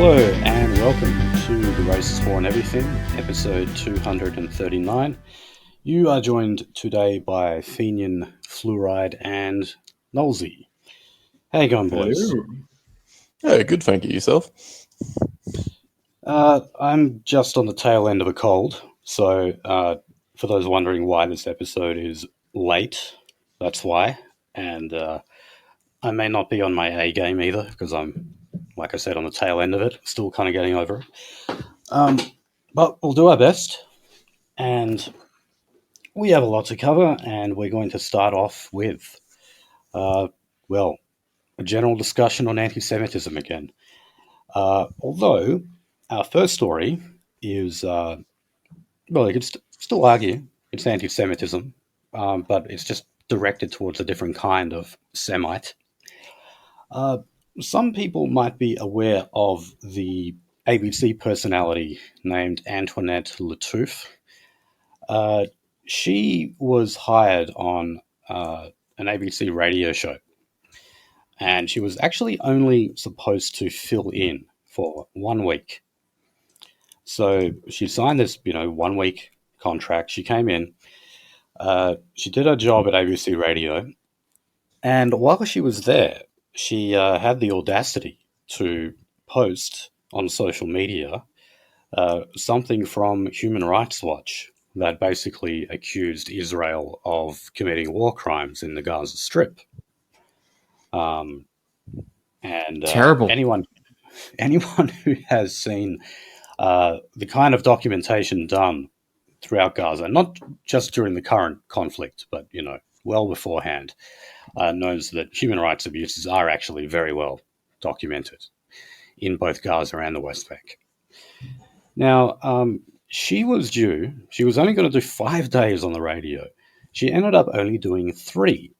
Hello and welcome to The Racist War and Everything, episode 239. You are joined today by Fenian, Fluoride and Nolsey. How you going, boys? Hey, good, thank you. Yourself? I'm just on the tail end of a cold, so for those wondering why this episode is late, that's why. And I may not be on my A game either, because I'm, like I said, on the tail end of it, still kind of getting over it. But we'll do our best, and we have a lot to cover, and we're going to start off with, well, a general discussion on anti-Semitism again. Although our first story is, well, you could still argue it's anti-Semitism, but it's just directed towards a different kind of Semite. Some people might be aware of the ABC personality named Antoinette Lattouf. She was hired on an ABC radio show, and she was actually only supposed to fill in for 1 week. So she signed this, 1 week contract. She came in, she did her job at ABC Radio, and while she was there, she had the audacity to post on social media something from Human Rights Watch that basically accused Israel of committing war crimes in the Gaza Strip. And Terrible. anyone who has seen the kind of documentation done throughout Gaza, not just during the current conflict, but well beforehand, knows that human rights abuses are actually very well documented in both Gaza and the West Bank. Now, she was only going to do 5 days on the radio. She ended up only doing 3.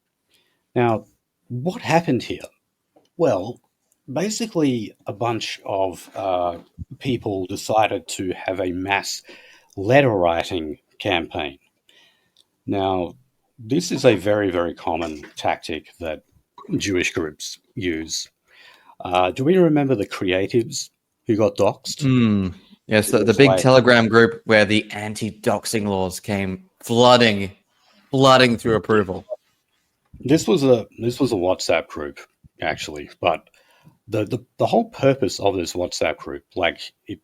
Now, what happened here? Well, basically a bunch of people decided to have a mass letter writing campaign. Now, this is a very, very common tactic that Jewish groups use. Do we remember the creatives who got doxxed? Yes, the big Telegram group where the anti-doxing laws came flooding through approval. This was a WhatsApp group, actually, but the whole purpose of this WhatsApp group, it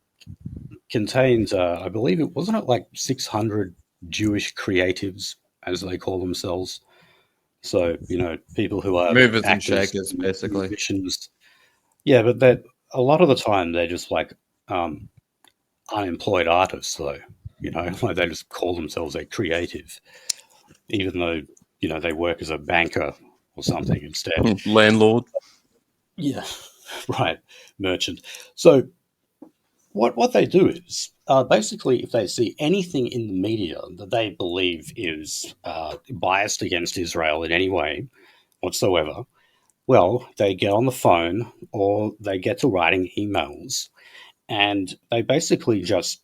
contains, I believe it wasn't it like 600 Jewish creatives, as they call themselves. So people who are movers actors, and shakers, basically. Musicians. Yeah, but a lot of the time they're just like unemployed artists, though. Like they just call themselves a creative, even though they work as a banker or something instead. Landlord. Yeah, right. Merchant. So what they do is basically if they see anything in the media that they believe is biased against Israel in any way whatsoever, well, they get on the phone or they get to writing emails, and they basically just,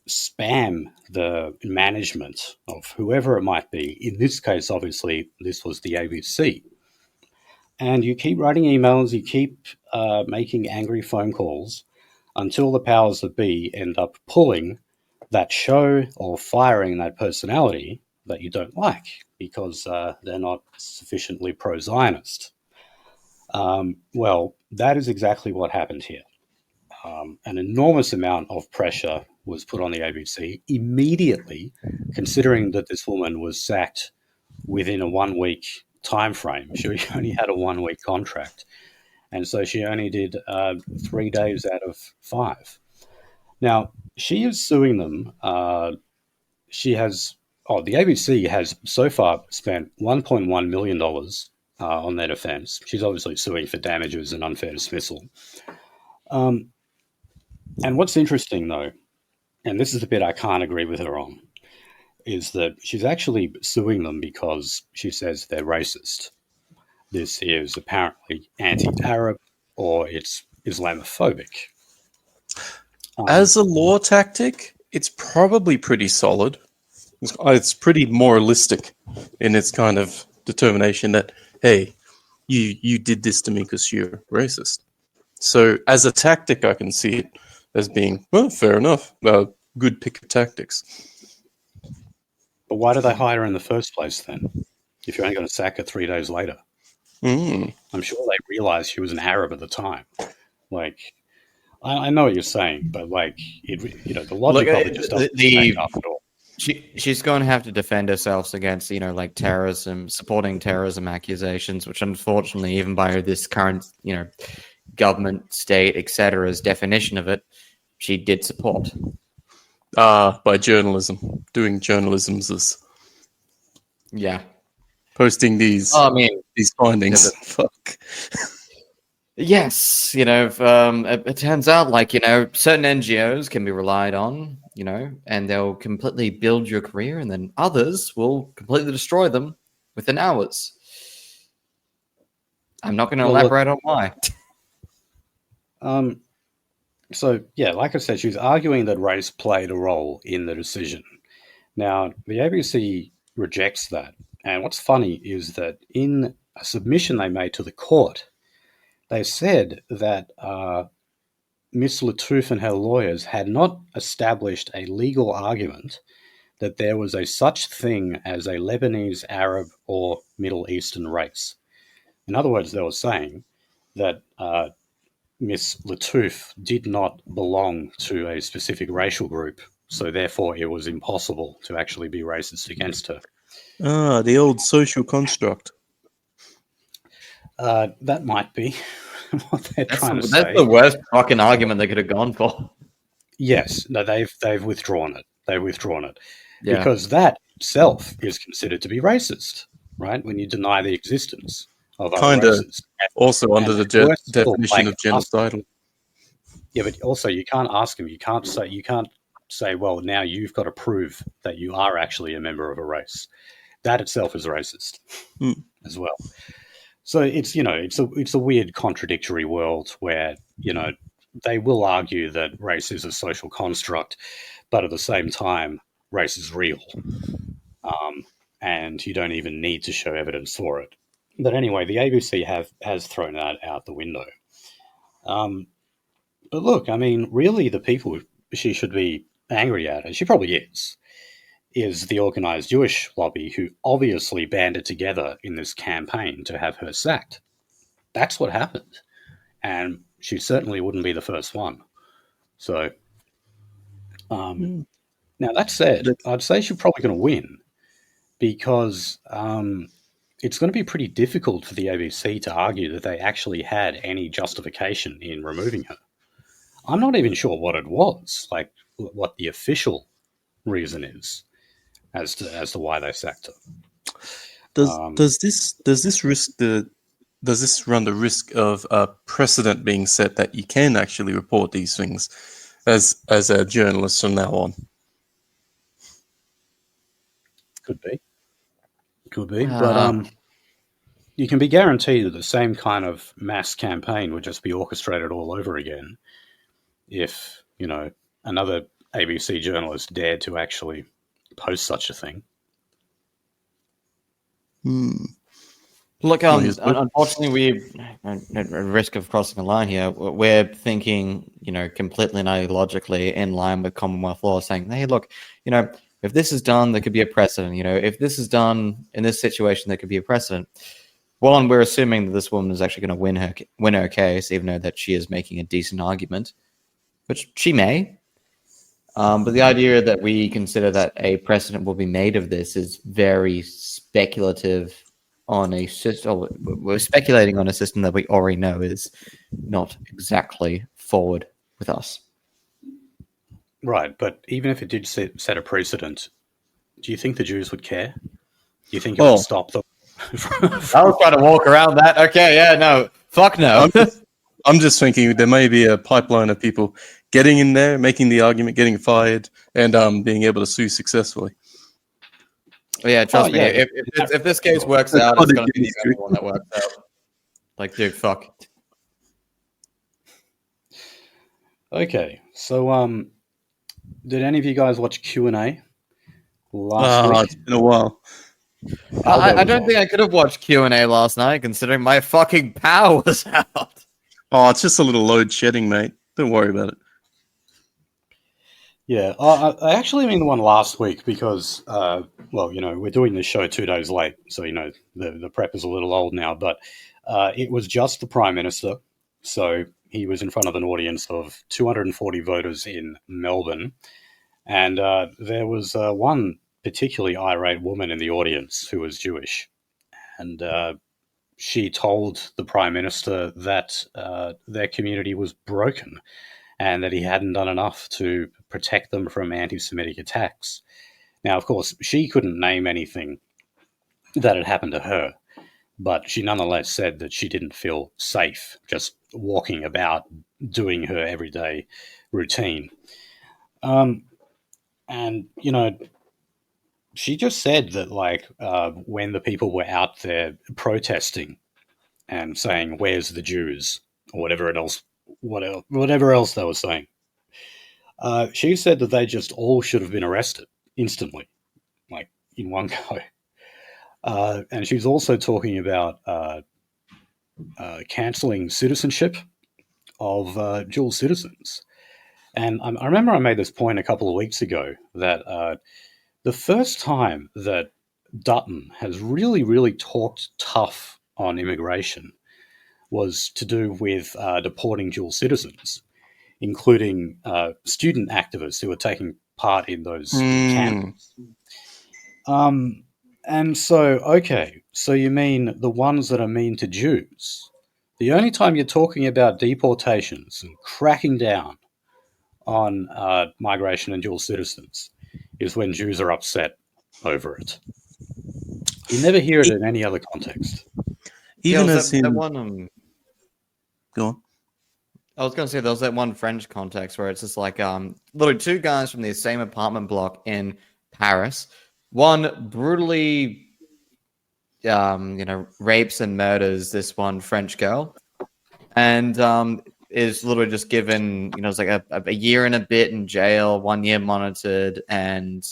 spam the management of whoever it might be. In this case, obviously, this was the ABC. And you keep writing emails, you keep making angry phone calls until the powers that be end up pulling that show or firing that personality that you don't like because they're not sufficiently pro-Zionist. Well, that is exactly what happened here. An enormous amount of pressure was put on the ABC immediately, considering that this woman was sacked within a 1 week time frame. She only had a 1 week contract, and so she only did 3 days out of 5. Now, she is suing them. The ABC has so far spent $1.1 million on their defense. She's obviously suing for damages and unfair dismissal. And what's interesting, though, and this is the bit I can't agree with her on, is that she's actually suing them because she says they're racist. This is apparently anti-Arab or it's Islamophobic. As a law tactic, it's probably pretty solid. It's pretty moralistic in its kind of determination that, hey, you did this to me because you're racist. So as a tactic, I can see it as being, well, fair enough. Good pick of tactics. But why did they hire her in the first place then? If you're only going to sack her 3 days later? I'm sure they realized she was an Arab at the time. Like, I know what you're saying, but like, the logic of it just doesn't stack up at all. She's going to have to defend herself against, like terrorism, supporting terrorism accusations, which unfortunately, even by this current, government, state, etc's definition of it, she did support. By journalism, doing journalisms, yeah, posting these. These findings. Yeah, Fuck. Yes, it turns out like certain NGOs can be relied on, and they'll completely build your career, and then others will completely destroy them within hours. I'm not going to elaborate on why. So, yeah, like I said, she's arguing that race played a role in the decision. Now, the ABC rejects that. And what's funny is that in a submission they made to the court, they said that Miss Lattouf and her lawyers had not established a legal argument that there was a such thing as a Lebanese, Arab, or Middle Eastern race. In other words, they were saying that Miss Lattouf did not belong to a specific racial group, so therefore it was impossible to actually be racist against her. The old social construct. That might be what they're trying to say. That's the worst fucking argument they could have gone for. Yes, no, they've withdrawn it. Yeah. Because that itself is considered to be racist, right? When you deny the existence of other races. Also under the definition of genocidal. Yeah, but also you can't ask them. You can't say, well, now you've got to prove that you are actually a member of a race. That itself is racist as well. So it's it's a weird contradictory world where they will argue that race is a social construct, but at the same time race is real, and you don't even need to show evidence for it. But anyway, the ABC has thrown that out the window. But look, I mean, really, the people she should be angry at, and she probably is the organised Jewish lobby who obviously banded together in this campaign to have her sacked. That's what happened. And she certainly wouldn't be the first one. So, now that said, I'd say she's probably going to win because it's going to be pretty difficult for the ABC to argue that they actually had any justification in removing her. I'm not even sure what it was, like what the official reason is as to why they sacked her. Does this run the risk of a precedent being set that you can actually report these things as a journalist from now on? Could be, but you can be guaranteed that the same kind of mass campaign would just be orchestrated all over again if another ABC journalist dared to actually post such a thing. Look, unfortunately, we at risk of crossing the line here. We're thinking, completely and illogically in line with Commonwealth law, saying, "Hey, look, if this is done, there could be a precedent. If this is done in this situation, there could be a precedent." One, we're assuming that this woman is actually going to win her case, even though that she is making a decent argument, which she may. But the idea that we consider that a precedent will be made of this is very speculative on a system. We're speculating on a system that we already know is not exactly forward with us. Right, but even if it did set a precedent, do you think the Jews would care? Do you think it would stop them? I was trying to walk around that. Okay, yeah, no. Fuck no. I'm just thinking there may be a pipeline of people getting in there, making the argument, getting fired, and being able to sue successfully. Yeah, trust me. If this case works out, it's going to be the only one that works out. Like, dude, fuck. Okay, so did any of you guys watch Q&A last week? It's been a while. I don't think I could have watched Q&A last night, considering my fucking power was out. Oh, it's just a little load shedding, mate. Don't worry about it. Yeah, I actually mean the one last week because, we're doing this show 2 days late, so, the prep is a little old now, but it was just the Prime Minister. So he was in front of an audience of 240 voters in Melbourne, and there was one particularly irate woman in the audience who was Jewish, and she told the Prime Minister that their community was broken and that he hadn't done enough to protect them from anti-Semitic attacks. Now, of course, she couldn't name anything that had happened to her, but she nonetheless said that she didn't feel safe just walking about doing her everyday routine. And, she just said that, when the people were out there protesting and saying, "Where's the Jews?" or whatever else they were saying, she said that they just all should have been arrested instantly, like in one go. And she's also talking about cancelling citizenship of dual citizens. And I remember I made this point a couple of weeks ago that the first time that Dutton has really, really talked tough on immigration was to do with deporting dual citizens, including student activists who were taking part in those camps. And so you mean the ones that are mean to Jews? The only time you're talking about deportations and cracking down on migration and dual citizens is when Jews are upset over it. You never hear it in any other context. Even yeah, as in... that one, Go on. I was going to say there was that one French context where it's just like literally two guys from the same apartment block in Paris. One brutally, rapes and murders this one French girl, and is literally just given, it's like a year and a bit in jail, 1 year monitored, and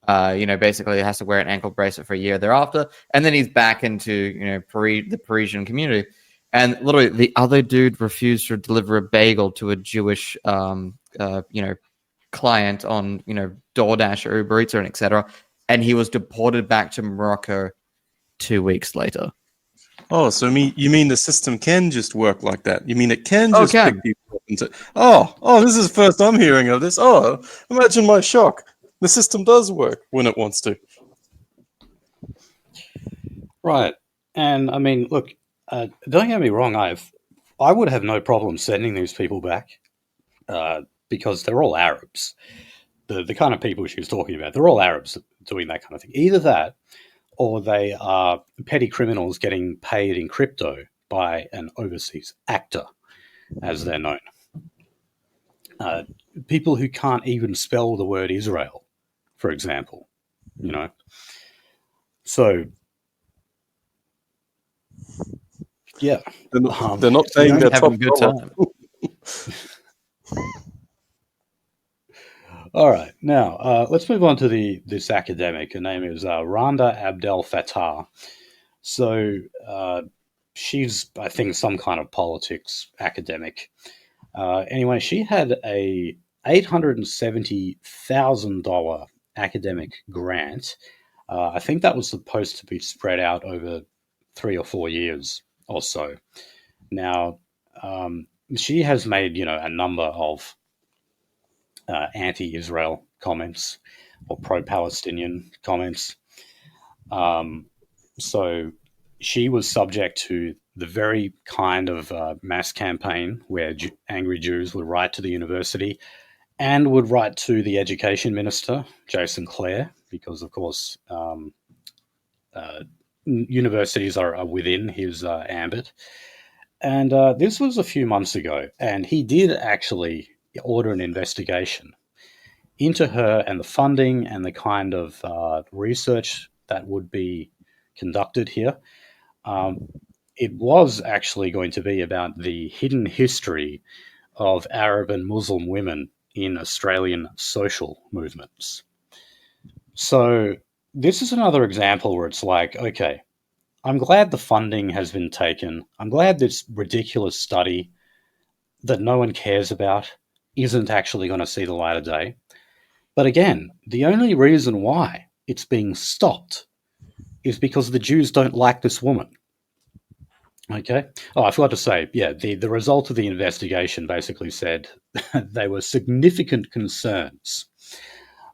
basically has to wear an ankle bracelet for a year thereafter, and then he's back into the Parisian community. And literally, the other dude refused to deliver a bagel to a Jewish, client on, DoorDash or Uber Eats or etc. And he was deported back to Morocco 2 weeks later. Oh, so you mean the system can just work like that? You mean it can just pick people up into... Oh, this is the first I'm hearing of this. Oh, imagine my shock. The system does work when it wants to. Right. And I mean, look, don't get me wrong, I would have no problem sending these people back because they're all Arabs. The kind of people she was talking about, they're all Arabs doing that kind of thing. Either that, or they are petty criminals getting paid in crypto by an overseas actor, as they're known. People who can't even spell the word Israel, for example, So, yeah. They're not paying their top good time. All right, now let's move on to this academic. Her name is Randa Abdel Fattah. So she's, I think, some kind of politics academic. Anyway, she had a $870,000 academic grant. I think that was supposed to be spread out over 3 or 4 years or so. Now, she has made, a number of anti-Israel comments or pro-Palestinian comments. So she was subject to the very kind of mass campaign where angry Jews would write to the university and would write to the education minister, Jason Clare, because, of course, universities are within his ambit. And this was a few months ago, and he did actually order an investigation into her and the funding and the kind of research that would be conducted here. It was actually going to be about the hidden history of Arab and Muslim women in Australian social movements. So this is another example where it's like, okay, I'm glad the funding has been taken. I'm glad this ridiculous study that no one cares about isn't actually going to see the light of day. But again, the only reason why it's being stopped is because the Jews don't like this woman. Okay. Oh, I forgot to say, yeah, the result of the investigation basically said they were significant concerns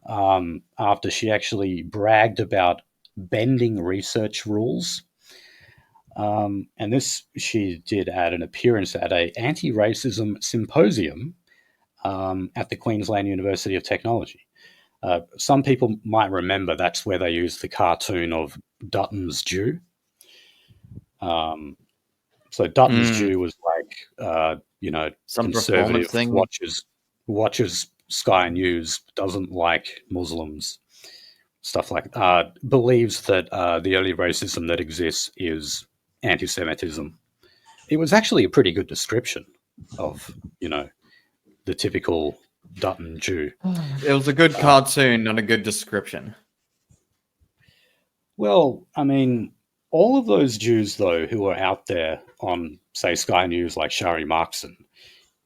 after she actually bragged about bending research rules. And this, she did at an appearance at a anti-racism symposium at the Queensland University of Technology. Some people might remember that's where they used the cartoon of Dutton's Jew. So Dutton's Jew was like, Some conservative, performance thing. watches Sky News, doesn't like Muslims, stuff like believes that the only racism that exists is anti-Semitism. It was actually a pretty good description of, the typical Dutton Jew. It was a good cartoon, not a good description. Well, I mean, all of those Jews, though, who are out there on, say, Sky News, like Shari Markson,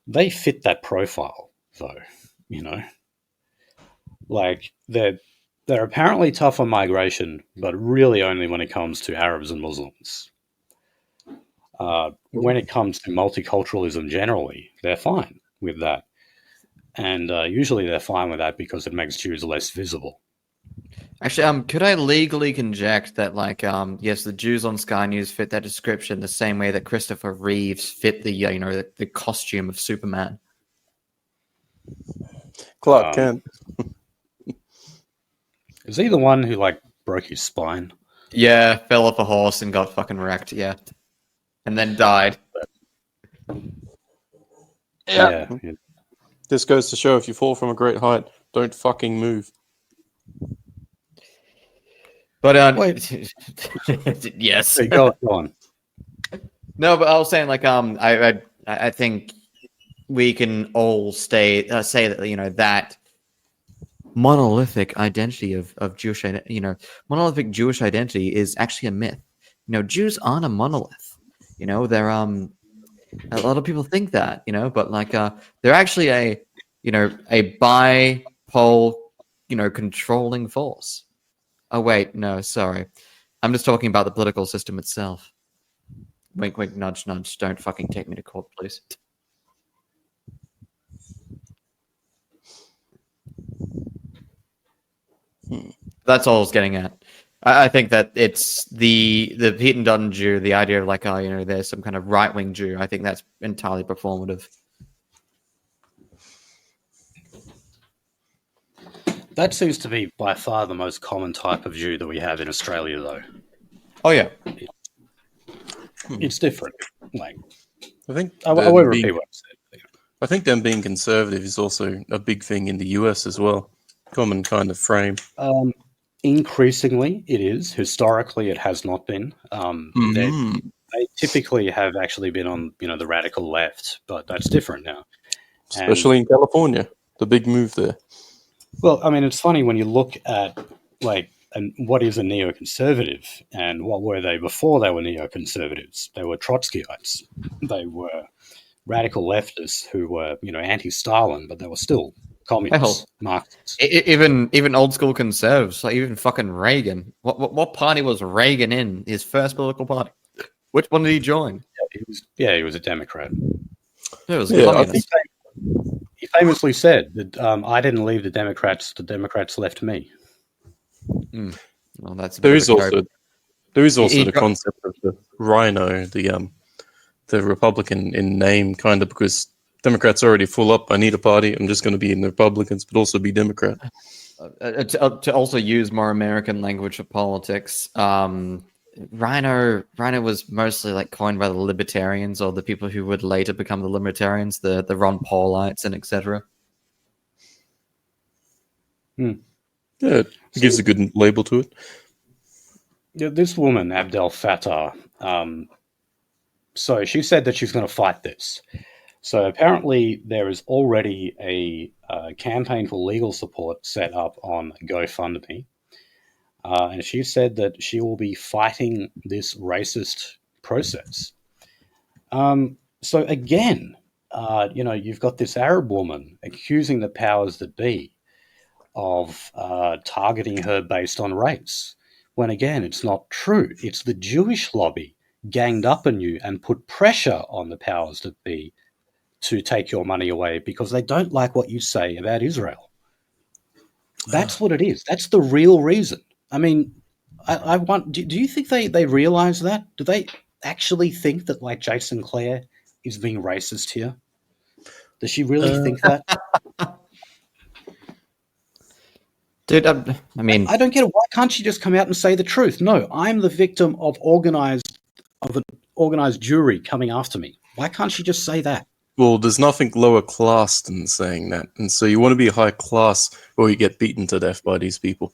they fit that profile, though, Like, they're apparently tough on migration, but really only when it comes to Arabs and Muslims. When it comes to multiculturalism generally, they're fine with that. And usually they're fine with that because it makes Jews less visible. Actually, could I legally conject that, like, yes, the Jews on Sky News fit that description the same way that Christopher Reeves fit the costume of Superman? Clark Kent. Is he the one who, like, broke his spine? Yeah, fell off a horse and got fucking wrecked, yeah. And then died. Yeah. This goes to show if you fall from a great height, don't fucking move. But Wait. yes. Hey, go on. No, but I was saying, like, I think we can all say that, that monolithic identity of Jewish, monolithic Jewish identity is actually a myth. Jews aren't a monolith. They're a lot of people think that, but like they're actually a bipole, controlling force. Oh wait, no, sorry. I'm just talking about the political system itself. Wink, wink, nudge, nudge. Don't fucking take me to court, please. That's all I was getting at. I think that it's the Pete and Dutton Jew, the idea of like, there's some kind of right-wing Jew. I think that's entirely performative. That seems to be by far the most common type of Jew that we have in Australia, though. Oh yeah, it's different. Like, I think I won't repeat what I said. I think them being conservative is also a big thing in the US as well. Common kind of frame. Increasingly, it is. Historically, it has not been. They typically have actually been on, the radical left, but that's different now. Especially in California, the big move there. Well, I mean, it's funny when you look at, like, what is a neoconservative and what were they before they were neoconservatives? They were Trotskyites. They were radical leftists who were, anti-Stalin, but they were still communists, Marxists. Even old school conservatives, like even fucking Reagan. What party was Reagan in? His first political party. Which one did he join? He was a Democrat. It was communist. He famously said that I didn't leave the Democrats left me. Well, that's there is also the concept of the rhino, the Republican in name, kind of, because Democrats are already full up. I need a party. I'm just going to be in the Republicans, but also be Democrat. To also use more American language of politics, Rhino was mostly like coined by the libertarians or the people who would later become the libertarians, the Ron Paulites and etc. Yeah, it gives a good label to it. Yeah, this woman, Abdel Fattah, so she said that she's going to fight this. So apparently there is already a campaign for legal support set up on GoFundMe. and she said that she will be fighting this racist process. So again, you've got this Arab woman accusing the powers that be of targeting her based on race, when again, it's not true. It's the Jewish lobby ganged up on you and put pressure on the powers that be to take your money away because they don't like what you say about Israel. That's what it is. That's the real reason. I mean, I want. Do you think they realize that? Do they actually think that, like, Jason Clare is being racist here? Does she really think that? Dude, I mean, I don't get it. Why can't she just come out and say the truth? No, I'm the victim of an organized jury coming after me. Why can't she just say that? Well, there's nothing lower class than saying that, and so you want to be high class, or you get beaten to death by these people.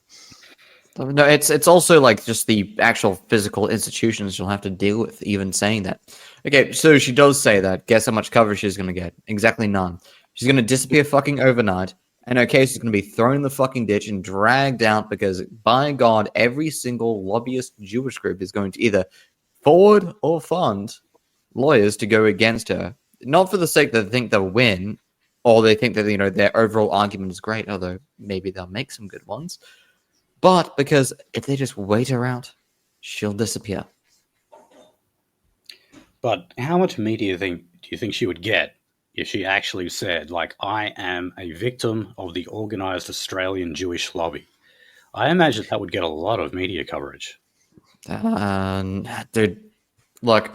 no, it's also like just the actual physical institutions you'll have to deal with, even saying that. Okay, so she does say that. Guess how much coverage she's going to get? Exactly none. She's going to disappear fucking overnight, and her case is going to be thrown in the fucking ditch and dragged out because, by God, every single lobbyist Jewish group is going to either forward or fund lawyers to go against her. Not for the sake that they think they'll win, or they think that their overall argument is great, although maybe they'll make some good ones, but because if they just wait her out, she'll disappear. But how much media do you think she would get if she actually said, like, I am a victim of the organised Australian Jewish lobby? I imagine that would get a lot of media coverage. Dude, look.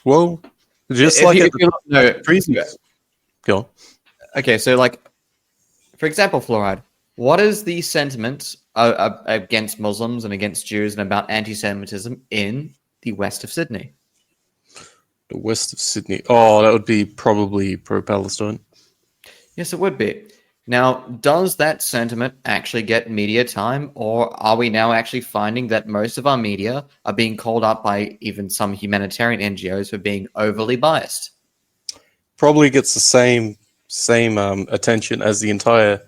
Well, just like previous. Go on. Okay, so like, for example, Fluoride, what is the sentiment against Muslims and against Jews and about anti-Semitism in the west of Sydney? The west of Sydney. Oh, that would be probably pro-Palestine. Yes, it would be. Now, does that sentiment actually get media time, or are we now actually finding that most of our media are being called out by even some humanitarian NGOs for being overly biased? Probably gets the same attention as the entire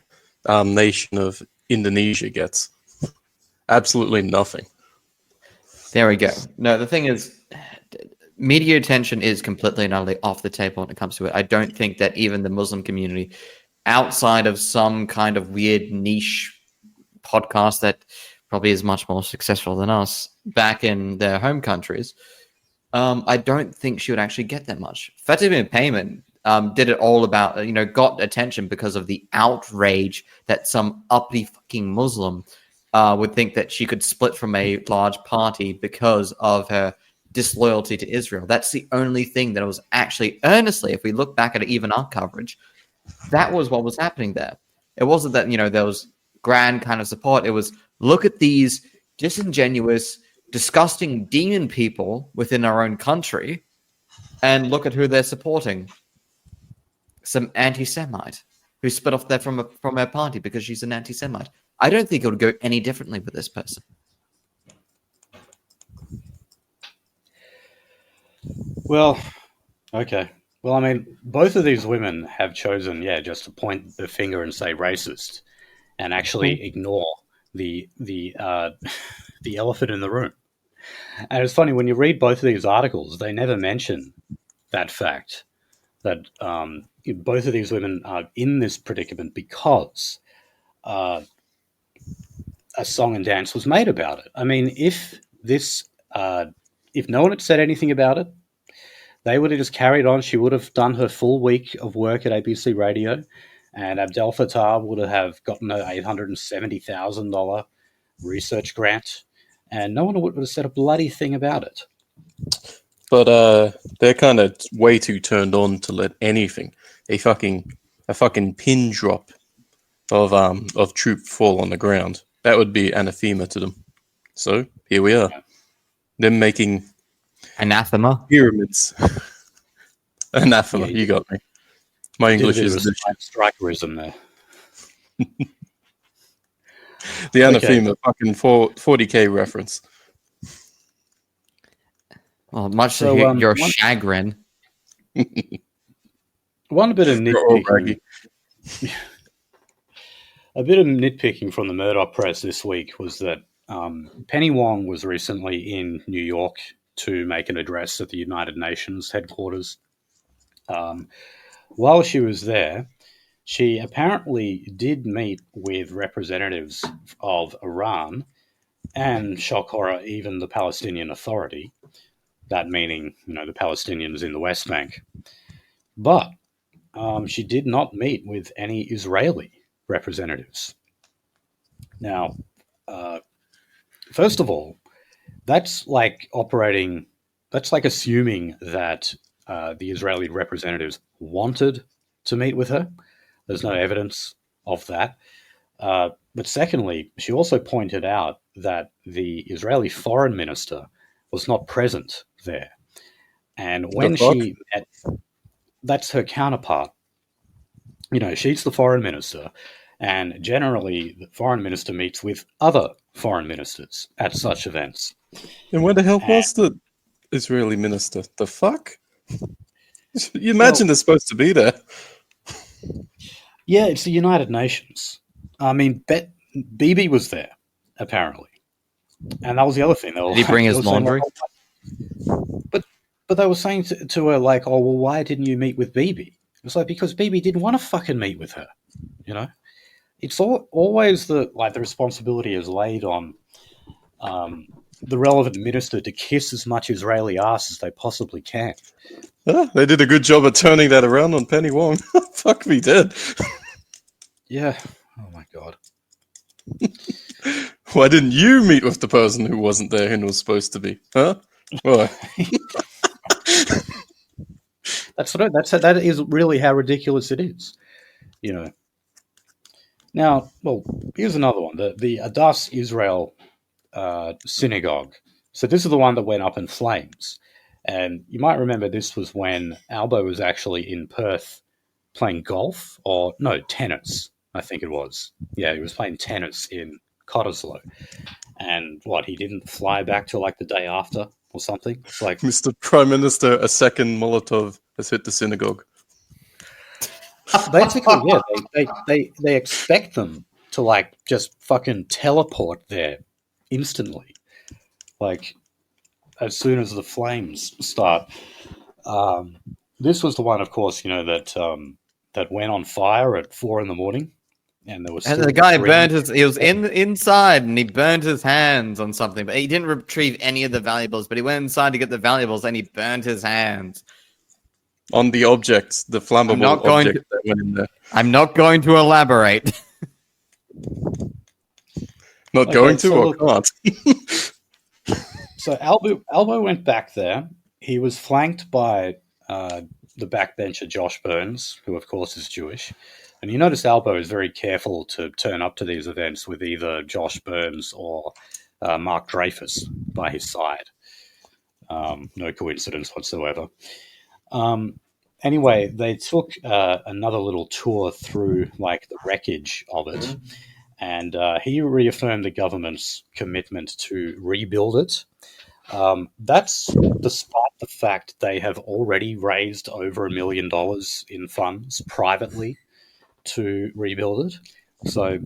nation of Indonesia gets. Absolutely nothing. There we go. No, the thing is, media attention is completely and utterly off the table when it comes to it. I don't think that even the Muslim community, outside of some kind of weird niche podcast that probably is much more successful than us back in their home countries, I don't think she would actually get that much. Fatima Payment did it all about, got attention because of the outrage that some uppity fucking Muslim would think that she could split from a large party because of her disloyalty to Israel. That's the only thing that was actually earnestly, if we look back at even our coverage, that was what was happening there. It wasn't that, there was grand kind of support. It was, look at these disingenuous, disgusting demon people within our own country and look at who they're supporting. Some anti-Semite who split off there from her party because she's an anti-Semite. I don't think it would go any differently with this person. Well, okay. Well, I mean, both of these women have chosen, just to point the finger and say racist, and actually ignore the elephant in the room. And it's funny, when you read both of these articles, they never mention that fact that both of these women are in this predicament because a song and dance was made about it. I mean, if no one had said anything about it, they would have just carried on. She would have done her full week of work at ABC Radio, and Abdel Fattah would have gotten her $870,000 research grant, and no one would have said a bloody thing about it. But they're kind of way too turned on to let anything, a fucking pin drop of troop fall on the ground. That would be anathema to them. So here we are, them making anathema pyramids. Anathema, you got me. My English is strikerism there. The anathema, fucking 40K reference. Well, much to your chagrin. One bit of nitpicking. a bit of nitpicking from the Murdoch press this week was that Penny Wong was recently in New York to make an address at the United Nations headquarters. While she was there, she apparently did meet with representatives of Iran and, shock horror, even the Palestinian Authority, that meaning, the Palestinians in the West Bank. But she did not meet with any Israeli representatives. Now, first of all, that's like assuming that the Israeli representatives wanted to meet with her. There's no evidence of that. But secondly, she also pointed out that the Israeli foreign minister was not present there. And when she met, that's her counterpart. She's the foreign minister, and generally the foreign minister meets with other foreign ministers at such events. And where the hell was the Israeli minister? The fuck? You imagine they're supposed to be there. Yeah, it's the United Nations. I mean, Bibi was there, apparently. And that was the other thing. Did he bring his laundry? But they were saying to her, like, oh, well, why didn't you meet with Bibi? It's like, because Bibi didn't want to fucking meet with her, It's always the responsibility is laid on the relevant minister to kiss as much Israeli ass as they possibly can. They did a good job of turning that around on Penny Wong. Fuck me dead. Yeah. Oh, my God. Why didn't you meet with the person who wasn't there and was supposed to be? Huh? Why? That is really how ridiculous it is, Now, well, here's another one. The Adass Israel synagogue. So this is the one that went up in flames. And you might remember this was when Albo was actually in Perth playing golf, tennis, I think it was. Yeah, he was playing tennis in Cottesloe. And he didn't fly back till the day after or something? It's like, Mr. Prime Minister, a second Molotov has hit the synagogue. Basically, yeah, they expect them to just fucking teleport there instantly, as soon as the flames start. This was the one, of course, that went on fire at 4 a.m, and there was. And the guy burned his. He was inside, and he burned his hands on something, but he didn't retrieve any of the valuables. But he went inside to get the valuables, and he burned his hands on the objects, the flammable object that went in there. I'm not going to elaborate. Can't. So Albo went back there. He was flanked by the backbencher Josh Burns, who of course is Jewish. And you notice Albo is very careful to turn up to these events with either Josh Burns or Mark Dreyfus by his side. No coincidence whatsoever. Anyway, they took another little tour through the wreckage of it. And he reaffirmed the government's commitment to rebuild it. That's despite the fact they have already raised over $1 million in funds privately to rebuild it. So,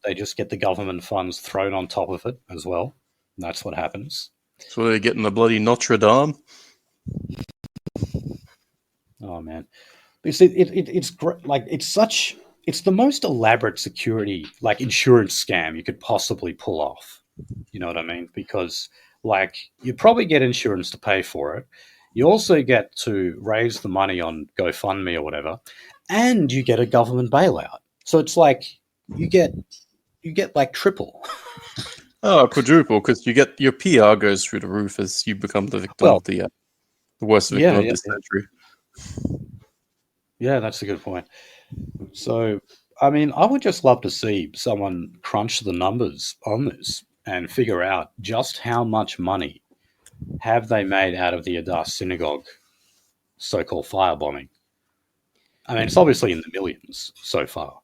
they just get the government funds thrown on top of it as well. And that's what happens. So they're getting the bloody Notre Dame? Oh, man. You see, it's great. It's the most elaborate security, insurance scam you could possibly pull off. You know what I mean? Because, you probably get insurance to pay for it. You also get to raise the money on GoFundMe or whatever, and you get a government bailout. So it's you get triple. Oh, quadruple, because you get your PR goes through the roof as you become the victim of the worst victim of the century. Yeah, that's a good point. So, I mean, I would just love to see someone crunch the numbers on this and figure out just how much money have they made out of the Adass synagogue so-called firebombing. I mean, it's obviously in the millions so far.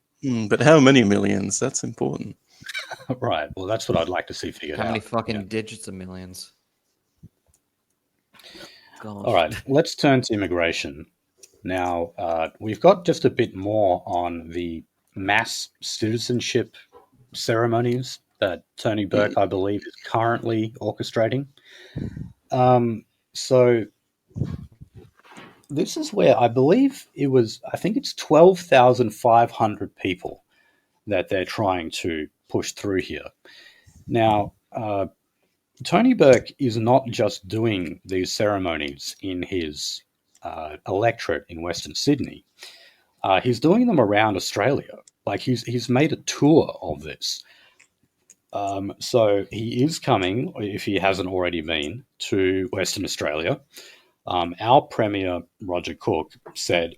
But how many millions? That's important. Right. Well, that's what I'd like to see figured out. How many fucking digits of millions? God. All right. Let's turn to immigration. Now, we've got just a bit more on the mass citizenship ceremonies that Tony Burke, I believe, is currently orchestrating. So this is where I believe I think it's 12,500 people that they're trying to push through here. Now, Tony Burke is not just doing these ceremonies in his electorate in Western Sydney. He's doing them around Australia. Like he's made a tour of this. So he is coming, if he hasn't already been, to Western Australia. Our Premier, Roger Cook, said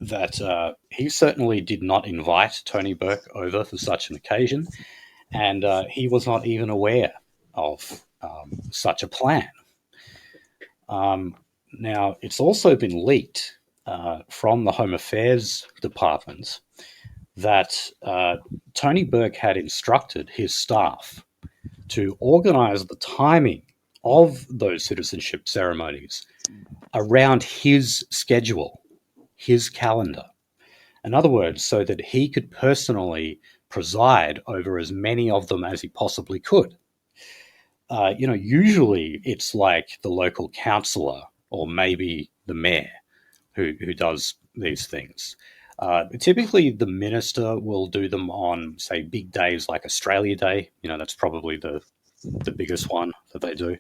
that he certainly did not invite Tony Burke over for such an occasion, and he was not even aware of such a plan. Now, it's also been leaked from the Home Affairs Department that Tony Burke had instructed his staff to organise the timing of those citizenship ceremonies around his schedule, his calendar. In other words, so that he could personally preside over as many of them as he possibly could. Usually it's like the local councillor or maybe the mayor who does these things. Typically, the minister will do them on, say, big days like Australia Day. That's probably the biggest one that they do.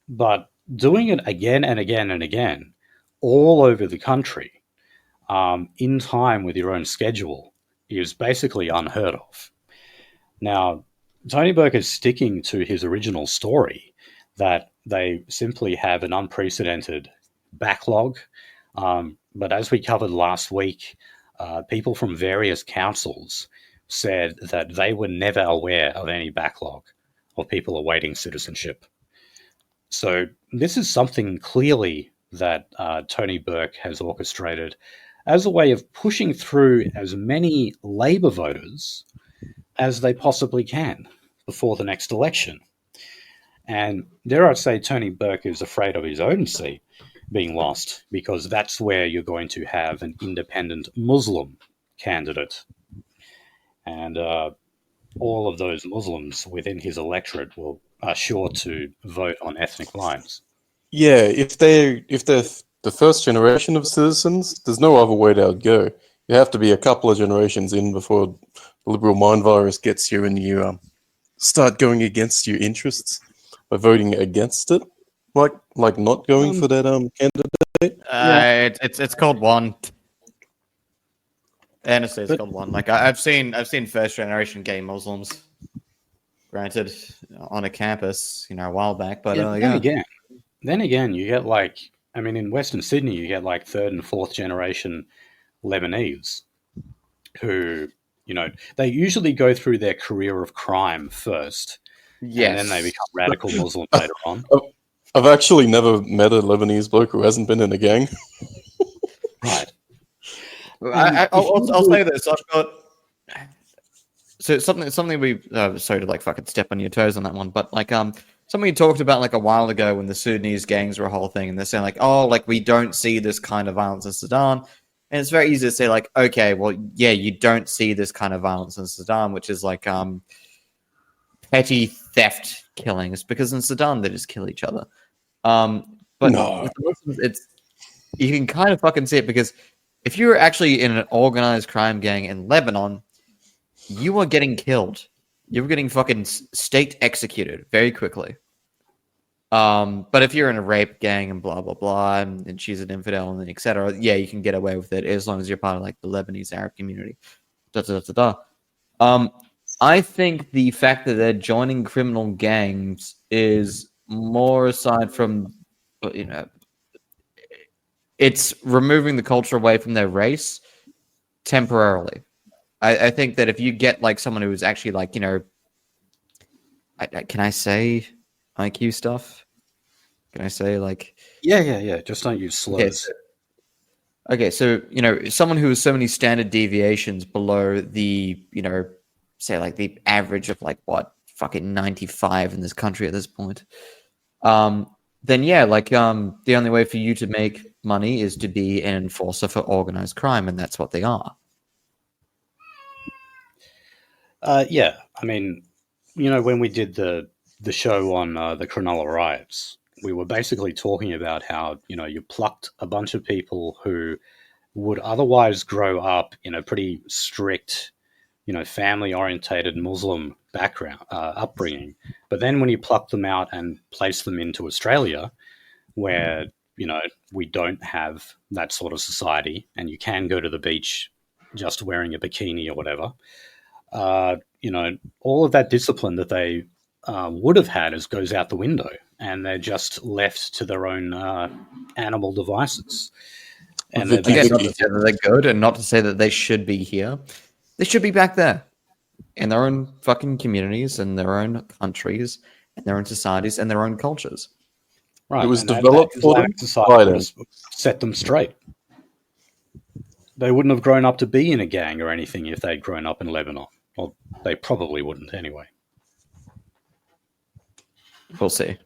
But doing it again and again and again all over the country in time with your own schedule is basically unheard of. Now, Tony Burke is sticking to his original story that they simply have an unprecedented backlog. But as we covered last week, people from various councils said that they were never aware of any backlog of people awaiting citizenship. So this is something clearly that Tony Burke has orchestrated as a way of pushing through as many Labor voters as they possibly can before the next election. And dare I say, Tony Burke is afraid of his own seat being lost, because that's where you're going to have an independent Muslim candidate. And all of those Muslims within his electorate are sure to vote on ethnic lines. Yeah, if they're the first generation of citizens, there's no other way to go. You have to be a couple of generations in before the liberal mind virus gets you and you start going against your interests by voting against it, like not going for that candidate. It's called one. Honestly, it's called one. Like I've seen first generation gay Muslims, granted, on a campus, a while back. But then again, you get in Western Sydney, you get like third and fourth generation Lebanese who, they usually go through their career of crime first. Yes. And then they become radical Muslims later on. I've actually never met a Lebanese bloke who hasn't been in a gang. Right. I'll say this. I've got something we sorry to fucking step on your toes on that one, but something we talked about a while ago when the Sudanese gangs were a whole thing, and they're saying we don't see this kind of violence in Sudan. And it's very easy to say okay, well, yeah, you don't see this kind of violence in Sudan, which is petty theft killings, because in Sudan they just kill each other. But no. It's you can kind of fucking see it, because if you're actually in an organized crime gang in Lebanon, you are getting killed. You're getting fucking state executed very quickly. But if you're in a rape gang and blah blah blah, and she's an infidel and etc., yeah, you can get away with it as long as you're part of the Lebanese Arab community. I think the fact that they're joining criminal gangs is more aside from, it's removing the culture away from their race temporarily. I think that if you get someone who is actually can I say IQ stuff? Can I say Yeah. Just don't use slurs. Okay, so someone who is so many standard deviations below the say the average of fucking 95 in this country at this point, then yeah, the only way for you to make money is to be an enforcer for organized crime, and that's what they are. Yeah, I mean, when we did the show on the Cronulla riots, we were basically talking about how you plucked a bunch of people who would otherwise grow up in a pretty strict, family orientated Muslim background upbringing, but then when you pluck them out and place them into Australia, where we don't have that sort of society, and you can go to the beach just wearing a bikini or whatever. All of that discipline that they would have had goes out the window, and they're just left to their own animal devices. And again, not to say that they're good, and not to say that they should be here. They should be back there in their own fucking communities, and their own countries, and their own societies, and their own cultures. Right. It was developed for them. Society set them straight. They wouldn't have grown up to be in a gang or anything if they'd grown up in Lebanon. Well, they probably wouldn't anyway. We'll see.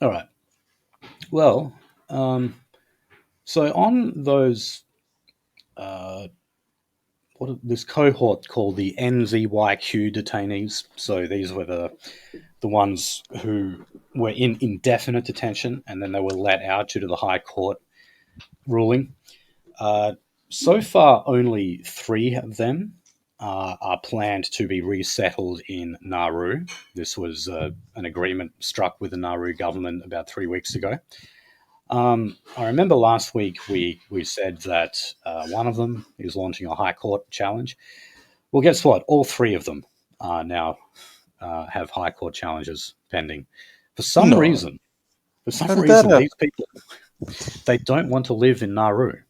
All right. Well, so on those, this cohort called the NZYQ detainees. So these were the ones who were in indefinite detention, and then they were let out due to the High Court ruling. So far, only 3 of them are planned to be resettled in Nauru. This was an agreement struck with the Nauru government about 3 weeks ago. I remember last week we said that one of them is launching a High Court challenge. Well, guess what? All 3 of them now have High Court challenges pending. For some reason, these people, they don't want to live in Nauru.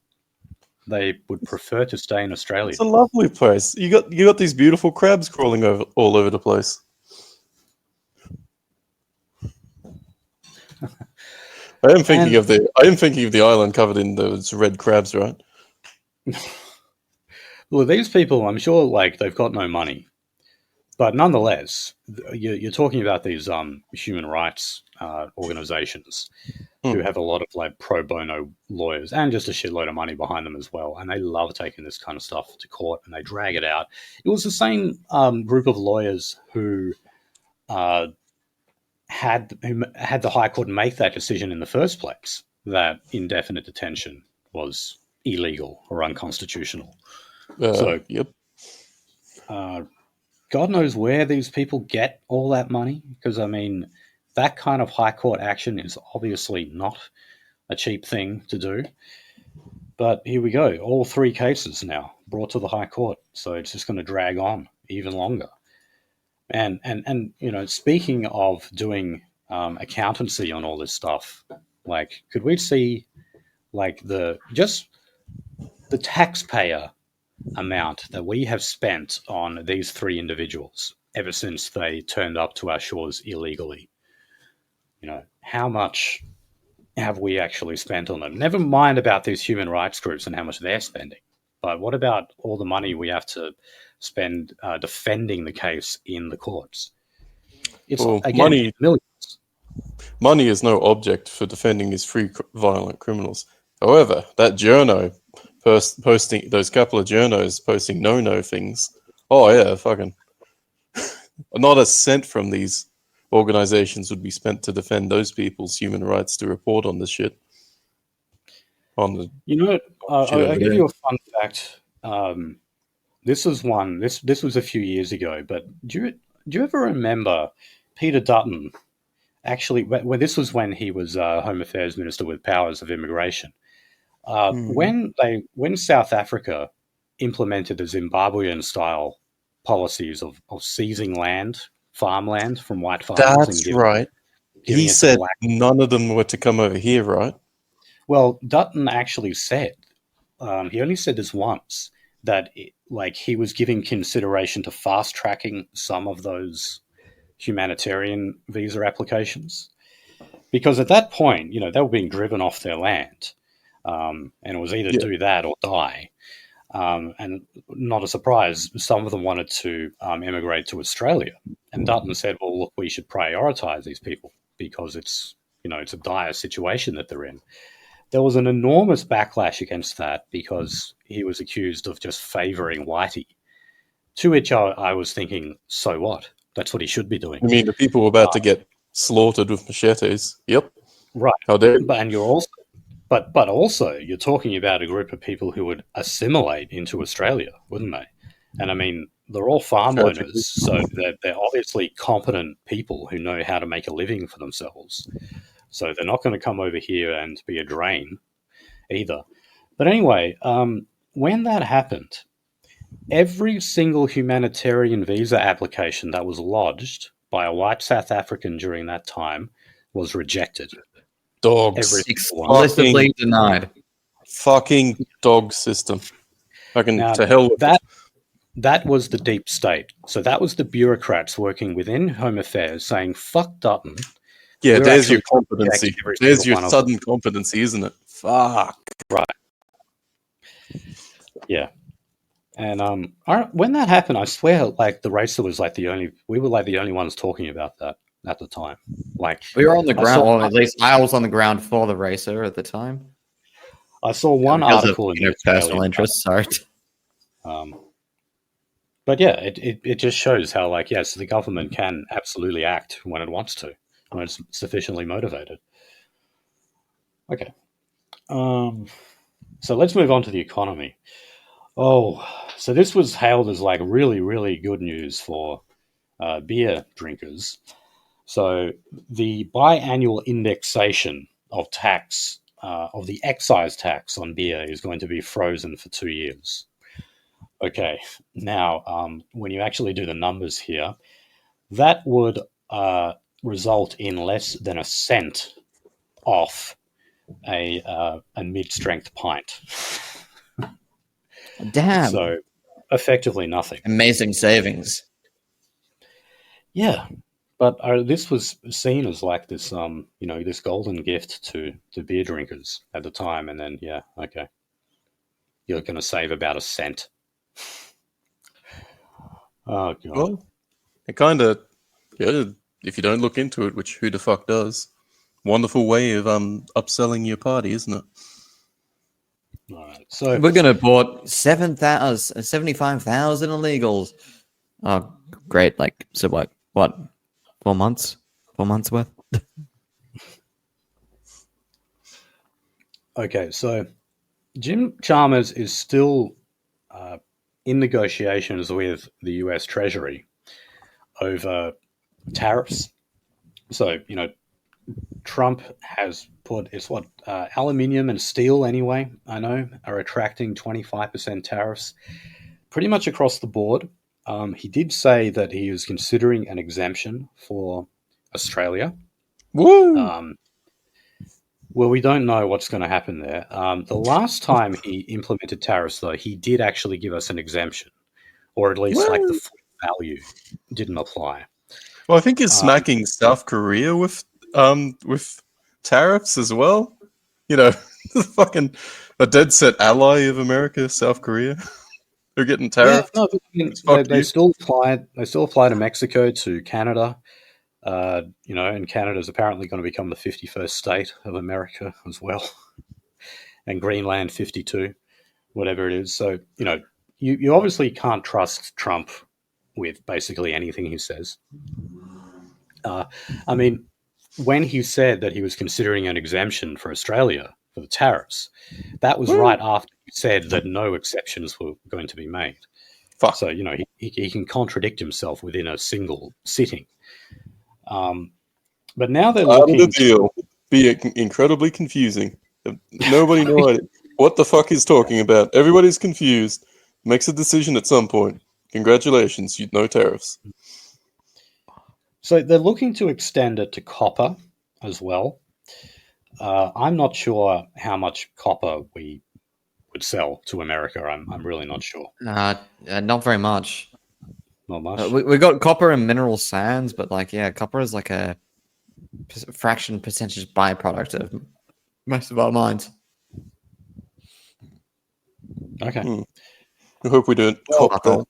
They would prefer to stay in Australia. It's a lovely place. You got these beautiful crabs crawling all over the place. I am thinking of the island covered in those red crabs, right? Well, these people, I'm sure, they've got no money, but nonetheless, you're talking about these human rights organizations who have a lot of pro bono lawyers and just a shitload of money behind them as well, and they love taking this kind of stuff to court and they drag it out. It was the same group of lawyers who had the High Court make that decision in the first place that indefinite detention was illegal or unconstitutional. Yep. God knows where these people get all that money, because, I mean, that kind of High Court action is obviously not a cheap thing to do. But here we go. All 3 cases now brought to the High Court. So it's just going to drag on even longer. And speaking of doing accountancy on all this stuff, could we see the taxpayer amount that we have spent on these 3 individuals ever since they turned up to our shores illegally? How much have we actually spent on them? Never mind about these human rights groups and how much they're spending, but what about all the money we have to spend defending the case in the courts? It's again, millions. Money is no object for defending these 3 violent criminals. However, that journo posting, those couple of journos posting no things. Oh yeah, fucking. Not a cent from these organizations would be spent to defend those people's human rights to report on this shit. I'll give you a fun fact. This was one. This was a few years ago, but do you ever remember Peter Dutton? Actually, this was when he was Home Affairs Minister with powers of immigration. When South Africa implemented the Zimbabwean-style policies of seizing farmland from white farmers. That's right. He said none of them were to come over here, right? Well, Dutton actually said, he only said this once, that he was giving consideration to fast-tracking some of those humanitarian visa applications. Because at that point, they were being driven off their land. And it was either do that or die. And not a surprise, some of them wanted to immigrate to Australia. And Dutton said, well, look, we should prioritize these people because it's a dire situation that they're in. There was an enormous backlash against that because he was accused of just favoring Whitey To which I was thinking, so what? That's what he should be doing. I mean, the people were about to get slaughtered with machetes. Yep. Right. How dare you? And you're also, but also, you're talking about a group of people who would assimilate into Australia, wouldn't they? And I mean, they're all farm owners, so they're obviously competent people who know how to make a living for themselves. So they're not going to come over here and be a drain either. But anyway, when that happened, every single humanitarian visa application that was lodged by a white South African during that time was rejected. Dogs. Explicitly denied. Fucking dog system. Now, to hell with that was the deep state. So that was the bureaucrats working within Home Affairs saying, fuck Dutton. Yeah, there's your competency. There's your sudden competency, isn't it? Fuck. Right. Yeah. And when that happened, I swear, like the racer was like we were like the only ones talking about that at the time. Like we were on the ground. Well, at least I was on the ground for the racer at the time. I saw one article in personal interest. Sorry. But yeah, it just shows how, like, yes, the government can absolutely act when it wants to, when it's sufficiently motivated. Okay. So let's move on to the economy. Oh, so this was hailed as like really, really good news for beer drinkers. So the biannual indexation of tax, of the excise tax on beer is going to be frozen for 2 years. Okay, now when you actually do the numbers here, that would result in less than a cent off a mid-strength pint. Damn. So effectively nothing. Amazing savings. Yeah, but this was seen as like this, this golden gift to beer drinkers at the time, and then yeah, okay, you're going to save about a cent. Oh god. Well, it kind of, yeah, if you don't look into it, which who the fuck does? Wonderful way of upselling your party, isn't it? All right, so we're going to port 75,000 illegals. Oh, great! Like, so what? 4 months? 4 months worth? Okay, so Jim Chalmers is still in negotiations with the US Treasury over tariffs. So, Trump has put, aluminium and steel anyway, I know, are attracting 25% tariffs pretty much across the board. He did say that he was considering an exemption for Australia. Woo! Well, we don't know what's going to happen there. The last time he implemented tariffs, though, he did actually give us an exemption, or at least like the full value didn't apply. Well, I think he's smacking South Korea with tariffs as well. Fucking a dead set ally of America, South Korea. They're getting tariffed. Yeah, no, they still apply. They still apply to Mexico, to Canada. And Canada's apparently going to become the 51st state of America as well, and Greenland 52, whatever it is. So you obviously can't trust Trump with basically anything he says. I mean, when he said that he was considering an exemption for Australia for the tariffs, that was right after he said that no exceptions were going to be made. Fuck. So, he can contradict himself within a single sitting. But now they're looking... the deal. Be incredibly confusing. Nobody knows what the fuck he's talking about. Everybody's confused. Makes a decision at some point. Congratulations, no tariffs. So they're looking to extend it to copper as well. I'm not sure how much copper we would sell to America. I'm really not sure. Not very much. Not much. We got copper and mineral sands, but copper is like a percentage byproduct of most of our mines. Okay. I hope we don't cop that.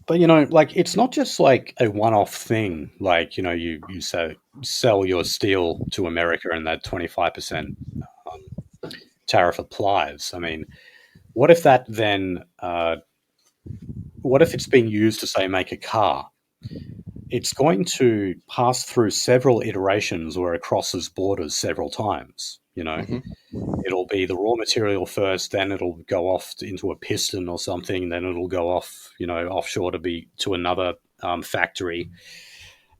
But it's not just like a one-off thing. Like you sell your steel to America and that 25% tariff applies. I mean, what if that then? What if it's being used to say make a car? It's going to pass through several iterations where it crosses borders several times. It'll be the raw material first, then it'll go off into a piston or something, then it'll go off, offshore to another factory.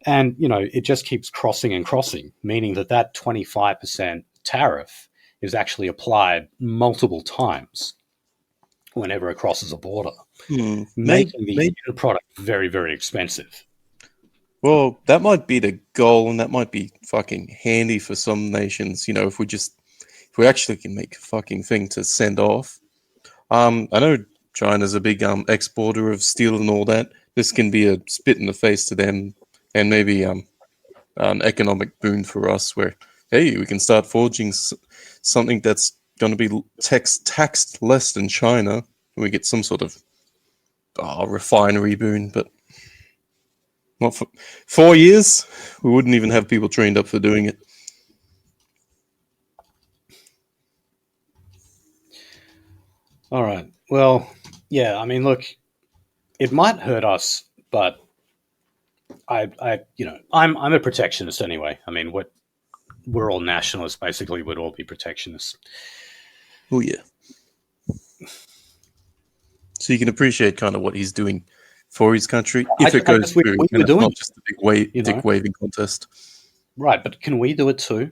And, it just keeps crossing and crossing, meaning that 25% tariff is actually applied multiple times whenever it crosses a border, making the end product very, very expensive. Well, that might be the goal, and that might be fucking handy for some nations, if we actually can make a fucking thing to send off. I know China's a big exporter of steel and all that. This can be a spit in the face to them, and maybe an economic boon for us where, hey, we can start forging something that's going to be taxed less than China, and we get some sort of refinery boon. But not for 4 years, we wouldn't even have people trained up for doing it. All right. Well, yeah, I mean, look, it might hurt us, but I'm a protectionist anyway. I mean, we're all nationalists, basically. We'd all be protectionists. Oh, yeah. So you can appreciate kind of what he's doing for his country if it goes through, and it's not just a big dick waving contest. Right, but can we do it too?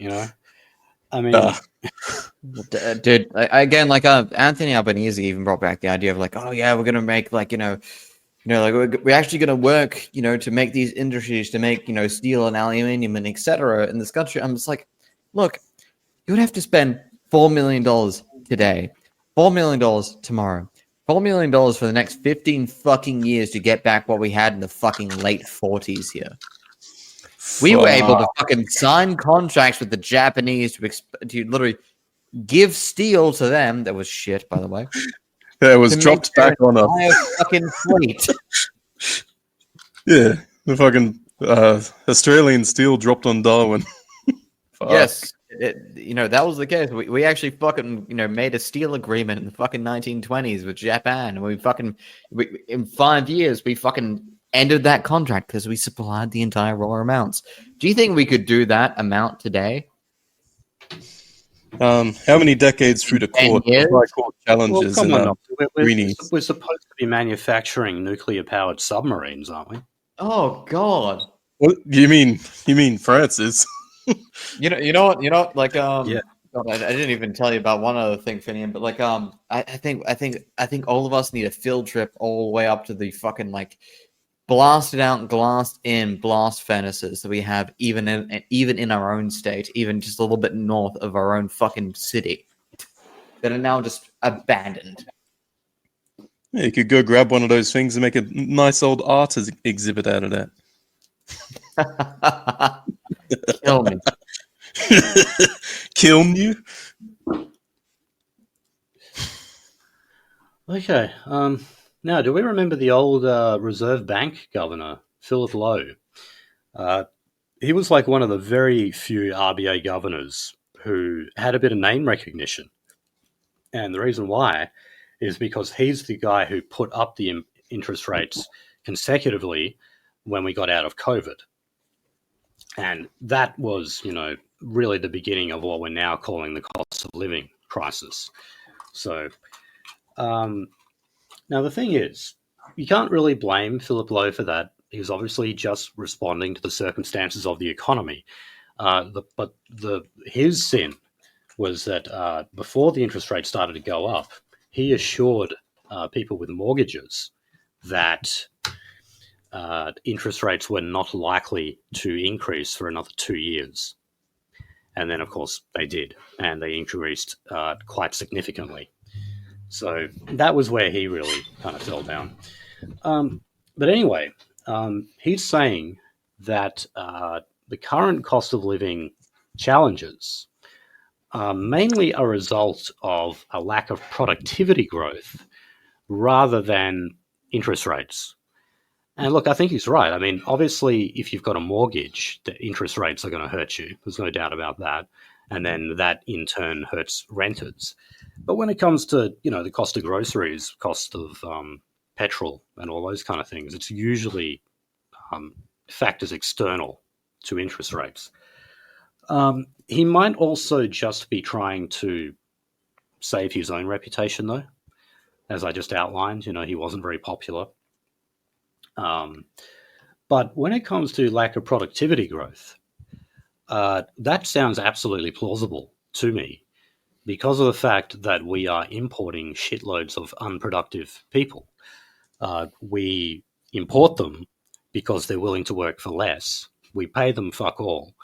I mean... Dude, again, like Anthony Albanese even brought back the idea of like, oh yeah, we're gonna make like like we're actually gonna work to make these industries to make steel and aluminium and etc. in this country. I'm just like, look, you would have to spend $4 million today, $4 million tomorrow, $4 million for the next 15 fucking years to get back what we had in the fucking late 40s here. We were able to fucking sign contracts with the Japanese to literally give steel to them. That was shit, by the way. That was dropped back on a fucking fleet. Yeah, the fucking Australian steel dropped on Darwin. Yes, that was the case. We actually fucking made a steel agreement in the fucking 1920s with Japan, and in 5 years we fucking ended that contract because we supplied the entire raw amounts. Do you think we could do that amount today? How many decades through the court challenges? Well, come on, we're supposed to be manufacturing nuclear-powered submarines, aren't we? Oh God! What you mean France is? You know what? Like yeah. God, I didn't even tell you about one other thing, Finian. But like I think all of us need a field trip all the way up to the fucking like blasted out and glassed in blast furnaces that we have even in our own state, even just a little bit north of our own fucking city, that are now just abandoned. Yeah, you could go grab one of those things and make a nice old art exhibit out of that. Kill me. Kill you? Okay. Now, do we remember the old Reserve Bank governor, Philip Lowe? He was like one of the very few RBA governors who had a bit of name recognition. And the reason why is because he's the guy who put up the interest rates consecutively when we got out of COVID. And that was, really the beginning of what we're now calling the cost of living crisis. So, now the thing is, you can't really blame Philip Lowe for that. He was obviously just responding to the circumstances of the economy. But his sin was that before the interest rate started to go up, he assured people with mortgages that interest rates were not likely to increase for another 2 years. And then, of course, they did, and they increased quite significantly. So that was where he really kind of fell down. But anyway, he's saying that the current cost of living challenges are mainly a result of a lack of productivity growth rather than interest rates. And look, I think he's right. I mean, obviously, if you've got a mortgage, the interest rates are going to hurt you. There's no doubt about that. and then that in turn hurts renters. But when it comes to, the cost of groceries, cost of petrol, and all those kind of things, it's usually factors external to interest rates. He might also just be trying to save his own reputation, though. As I just outlined, he wasn't very popular. But when it comes to lack of productivity growth, that sounds absolutely plausible to me because of the fact that we are importing shitloads of unproductive people. We import them because they're willing to work for less. We pay them fuck all.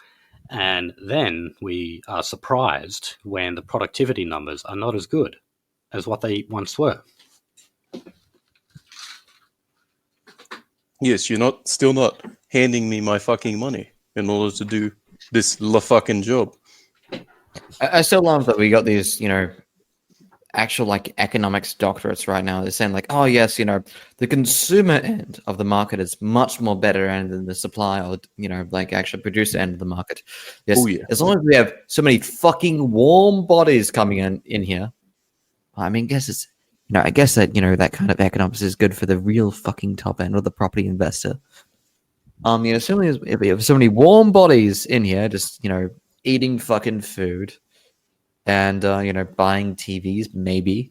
And then we are surprised when the productivity numbers are not as good as what they once were. Yes, you're still not handing me my fucking money in order to do this fucking job. I still love that we got these, actual economics doctorates right now. They're saying oh yes, the consumer end of the market is much more better end than the supply or actual producer end of the market. Yes, as long as we have so many fucking warm bodies coming in here. I mean, I guess that that kind of economics is good for the real fucking top end or the property investor. Certainly if we have so many warm bodies in here, just eating fucking food. And, buying TVs, maybe.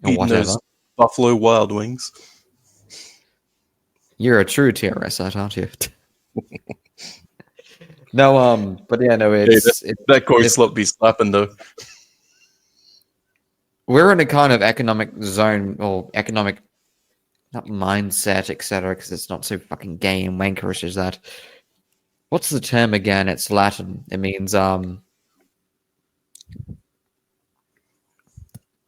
Or eating whatever. Those Buffalo Wild Wings. You're a true TRS, aren't you? No, but yeah, no, that Corey slop be slapping, though. We're in a kind of economic zone, or economic, not mindset, etc., because it's not so fucking gay and wankerish as that. What's the term again? It's Latin. It means,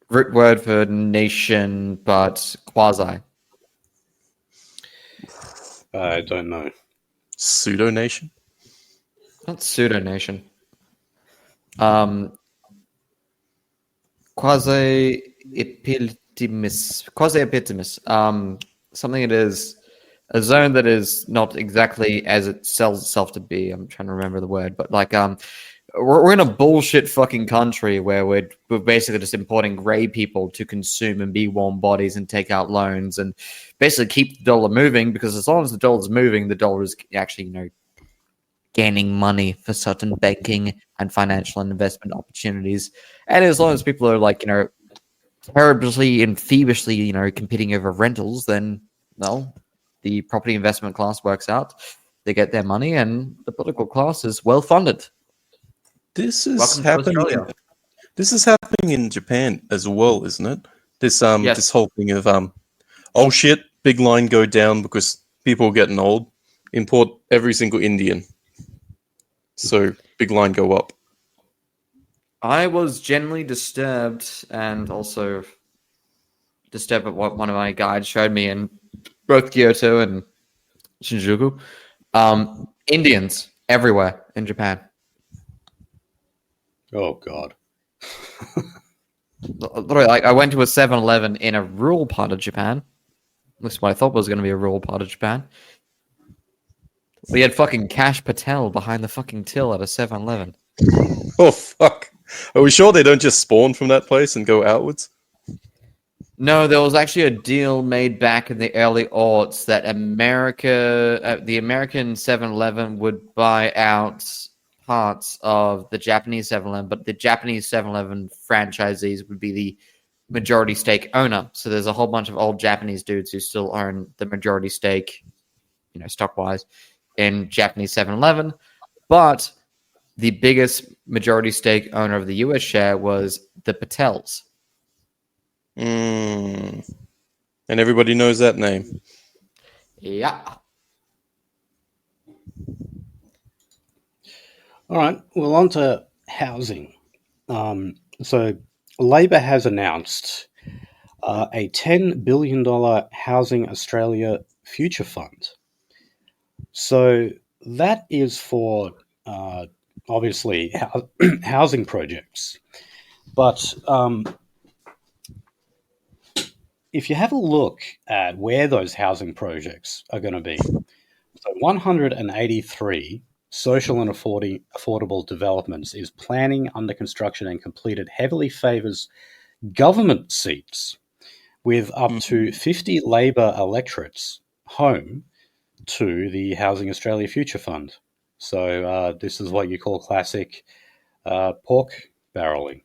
root word for nation, but quasi. I don't know. Pseudo-nation? Not pseudo-nation. Quasi-epitimus. Something that is a zone that is not exactly as it sells itself to be. I'm trying to remember the word, but we're in a bullshit fucking country where we're basically just importing grey people to consume and be warm bodies and take out loans and basically keep the dollar moving, because as long as the dollar is moving, the dollar is actually, gaining money for certain banking and financial and investment opportunities. And as long as people are terribly and feverishly, competing over rentals, then, well, the property investment class works out. They get their money and the political class is well funded. This is happening. This is happening in Japan as well, isn't it? This yes. This whole thing of oh shit, big line go down because people are getting old. Import every single Indian, so big line go up. I was genuinely disturbed, and also disturbed at what one of my guides showed me in both Kyoto and Shinjuku. Indians everywhere in Japan. Oh, God. I went to a 7-Eleven in a rural part of Japan. That's what I thought was going to be a rural part of Japan. We had fucking Cash Patel behind the fucking till at a 7-Eleven. Oh, fuck. Are we sure they don't just spawn from that place and go outwards? No, there was actually a deal made back in the early aughts that the American 7-Eleven would buy out parts of the Japanese 7-Eleven, but the Japanese 7-Eleven franchisees would be the majority stake owner. So there's a whole bunch of old Japanese dudes who still own the majority stake, stock-wise, in Japanese 7-Eleven. But the biggest majority stake owner of the US share was the Patels. And everybody knows that name. Yeah. All right, well, on to housing. So Labor has announced a $10 billion Housing Australia Future Fund. So that is for, obviously, housing projects. But if you have a look at where those housing projects are going to be, so 183 social and affordable developments is planning, under construction, and completed heavily favours government seats with up to 50 Labor electorates home to the Housing Australia Future Fund. So this is what you call classic pork barrelling.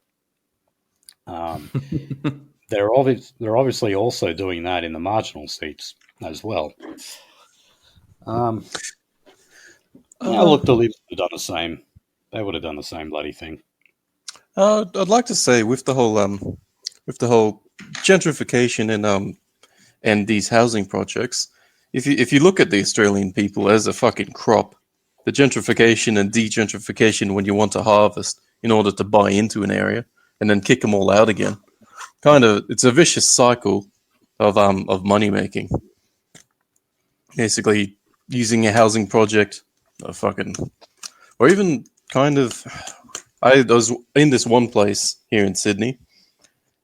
They're obviously also doing that in the marginal seats as well. Look, the Libs would have done the same. They would have done the same bloody thing. I'd like to say with the whole gentrification and these housing projects, if you look at the Australian people as a fucking crop, the gentrification and degentrification when you want to harvest in order to buy into an area and then kick them all out again, it's a vicious cycle of money making. Basically, using a housing project, or even I was in this one place here in Sydney.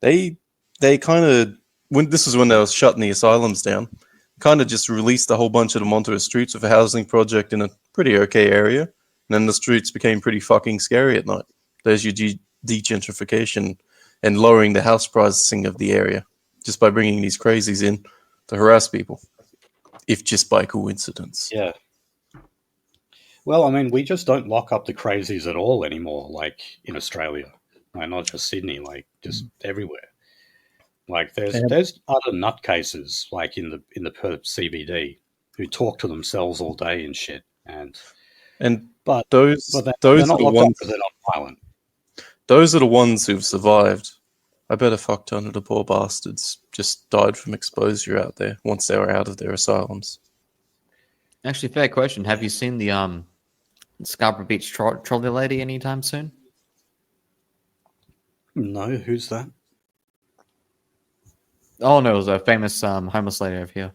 They when they was shutting the asylums down, kind of just released a whole bunch of them onto the streets with a housing project in a pretty okay area, and then the streets became pretty fucking scary at night. There's your degentrification and lowering the house pricing of the area just by bringing these crazies in to harass people, if just by coincidence. Yeah. Well, I mean, we just don't lock up the crazies at all anymore, like in Australia. Like, not just Sydney, like just everywhere. Like there's other nutcases like in the Perth CBD who talk to themselves all day and shit. But they're not locked up because they're not violent. Those are the ones who've survived. I bet a fuck ton of the poor bastards just died from exposure out there once they were out of their asylums. Actually, fair question. Have you seen the Scarborough Beach trolley lady anytime soon? No, who's that? Oh no, it was a famous homeless lady over here.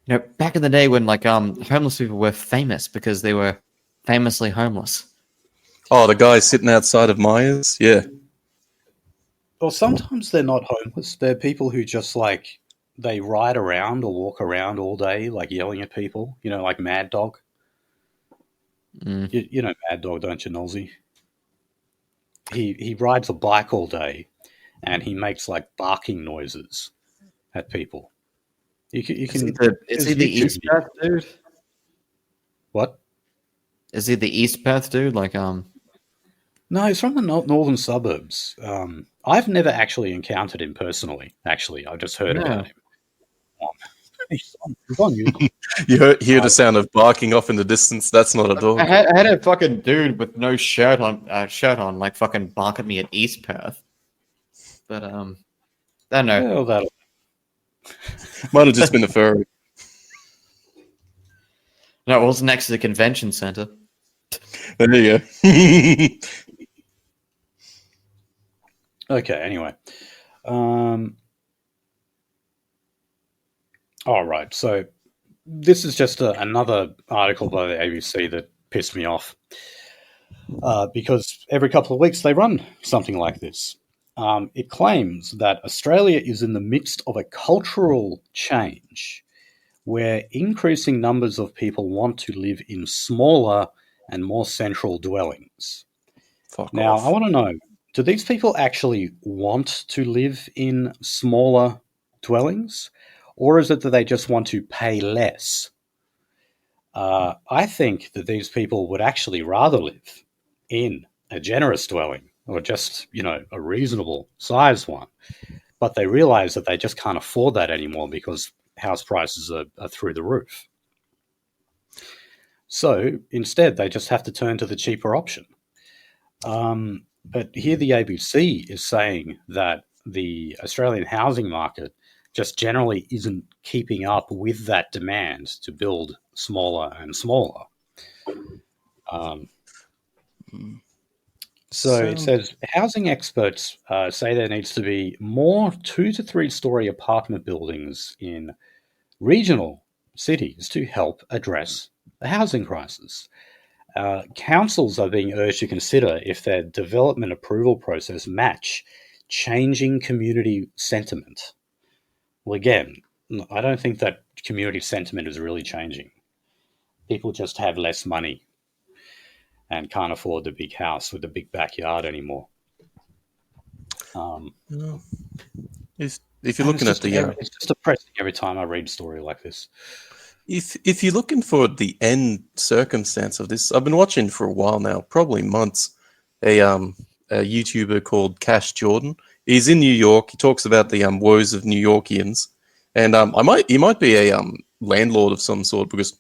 You know, back in the day when homeless people were famous because they were famously homeless. Oh, the guy sitting outside of Myers? Yeah. Well, sometimes they're not homeless. They're people who just they ride around or walk around all day, yelling at people. You know, like Mad Dog. You know Mad Dog, don't you, Nolsey? He rides a bike all day, and he makes barking noises at people. You can. Is he the East Perth dude? What? Is he the East Perth dude? No, he's from the northern suburbs. I've never actually encountered him personally. Actually, I've just heard about him. He's on YouTube. You hear the sound of barking off in the distance. That's not a dog. I had a fucking dude with no shirt on, fucking bark at me at East Perth. But I don't know. Well, Might have just been a furry. No, it was next to the convention center. There you go. Okay, anyway. All right, so this is just another article by the ABC that pissed me off because every couple of weeks they run something like this. It claims that Australia is in the midst of a cultural change where increasing numbers of people want to live in smaller and more central dwellings. Now, I want to know, do these people actually want to live in smaller dwellings, or is it that they just want to pay less? I think that these people would actually rather live in a generous dwelling or just, a reasonable size one. But they realize that they just can't afford that anymore because house prices are through the roof. So instead, they just have to turn to the cheaper option. But here the ABC is saying that the Australian housing market just generally isn't keeping up with that demand to build smaller and smaller. So it says, housing experts say there needs to be more 2 to 3 story apartment buildings in regional cities to help address the housing crisis. Councils are being urged to consider if their development approval process match changing community sentiment. Well, again, I don't think that community sentiment is really changing. People just have less money. and can't afford the big house with the big backyard anymore. If you're looking at it's just depressing every time I read a story like this. If you're looking for the end circumstance of this, I've been watching for a while now, probably months. A YouTuber called Cash Jordan. He's in New York. He talks about the woes of New Yorkians, and he might be a landlord of some sort, because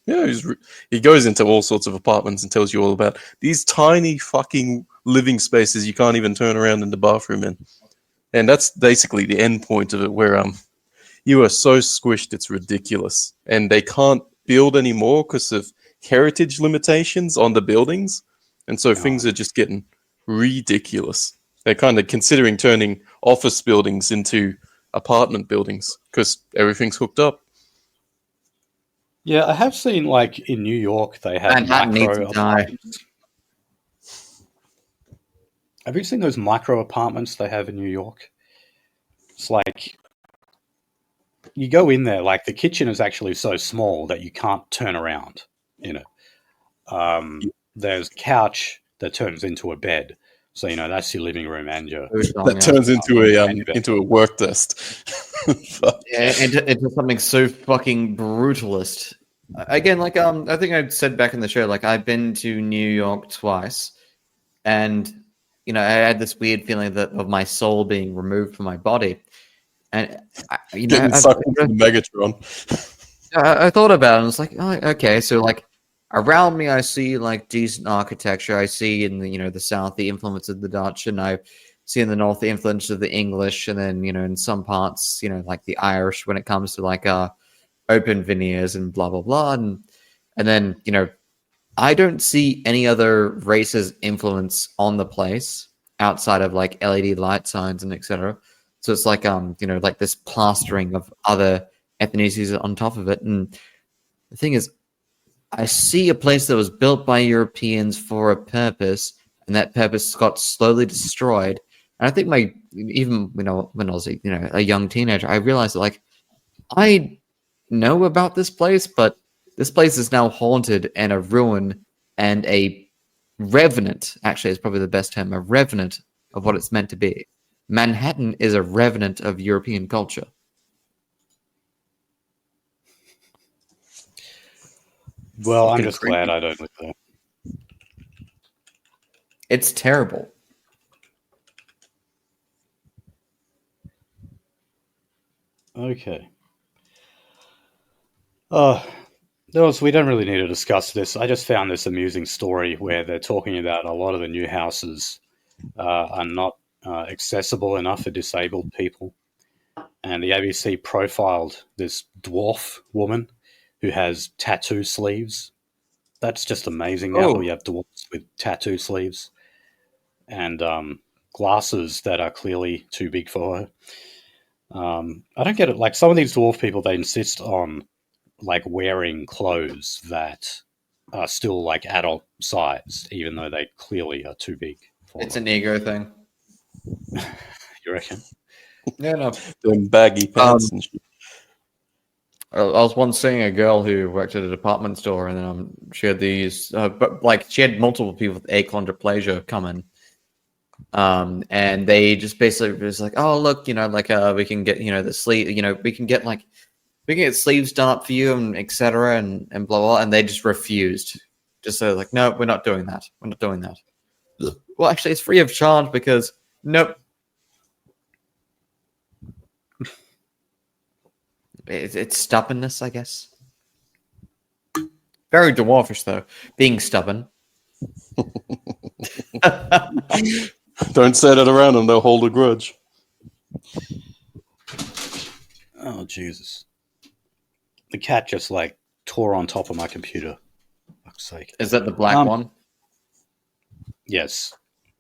he goes into all sorts of apartments and tells you all about these tiny fucking living spaces you can't even turn around in the bathroom in, and that's basically the end point of it, where you are so squished it's ridiculous, and they can't build anymore because of heritage limitations on the buildings, and so things are just getting ridiculous. They're kind of considering turning office buildings into apartment buildings because everything's hooked up. Yeah, I have seen, like, in New York, they have micro apartments. Have you seen those micro apartments they have in New York? It's like, you go in there, like, the kitchen is actually so small that you can't turn around in it. There's a couch that turns into a bed. So, that's your living room and your... That turns into a work desk. Into something so fucking brutalist. Again, like, I think I said back in the show, like, I've been to New York twice, and, I had this weird feeling of my soul being removed from my body. And, getting sucked into the Megatron. I thought about it, and it's like, oh, okay, so, like, around me, I see, like, decent architecture. I see in the, the South, the influence of the Dutch, and I see in the North the influence of the English, and then, in some parts, like the Irish when it comes to, like, open veneers and blah, blah, blah. And then, I don't see any other races' influence on the place outside of, like, LED light signs and etc. So it's like, like this plastering of other ethnicities on top of it. And the thing is, I see a place that was built by Europeans for a purpose, and that purpose got slowly destroyed. And I think even when I was a young teenager, I realized that, like, I know about this place, but this place is now haunted and a ruin and a revenant. Actually, is probably the best term, a revenant of what it's meant to be. Manhattan is a revenant of European culture. Well, I'm just glad I don't live there. It's terrible. Okay. We don't really need to discuss this. I just found this amusing story where they're talking about a lot of the new houses are not accessible enough for disabled people. And the ABC profiled this dwarf woman who has tattoo sleeves. That's just amazing now. We have dwarfs with tattoo sleeves and glasses that are clearly too big for her. I don't get it. Like, some of these dwarf people, they insist on, like, wearing clothes that are still, like, adult size, even though they clearly are too big for It's them. an ego thing. You reckon? Yeah, no. Doing baggy pants and shit. I was once seeing a girl who worked at a department store, and then she had these, but like she had multiple people with achondroplasia come in, and they just basically was like, "Oh, look, we can get, the sleeve, we can get sleeves done up for you, and etc. and blah blah," and they just refused. Just so like, no, we're not doing that. We're not doing that. Well, actually, it's free of charge because nope. It's stubbornness, I guess. Very dwarfish, though, being stubborn. Don't say that around them; they'll hold a grudge. Oh, Jesus. The cat just, like, tore on top of my computer. For fuck's sake. Is that the black one? Yes.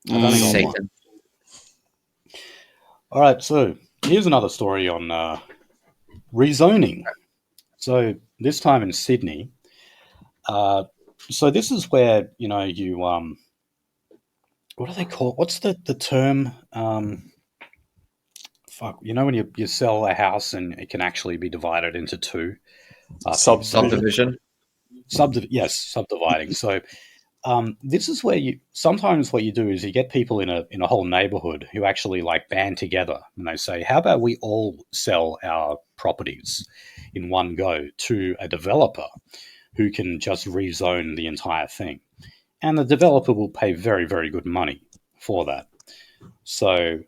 I've only got Satan. one. All right, so here's another story on rezoning. So this time in Sydney. So this is where, you what do they call? What's the term? When you sell a house and it can actually be divided into two. Subdivision. Yes, subdividing. So this is where sometimes what you do is you get people in a whole neighborhood who actually like band together and they say, how about we all sell our properties in one go to a developer who can just rezone the entire thing. And the developer will pay very, very good money for that. So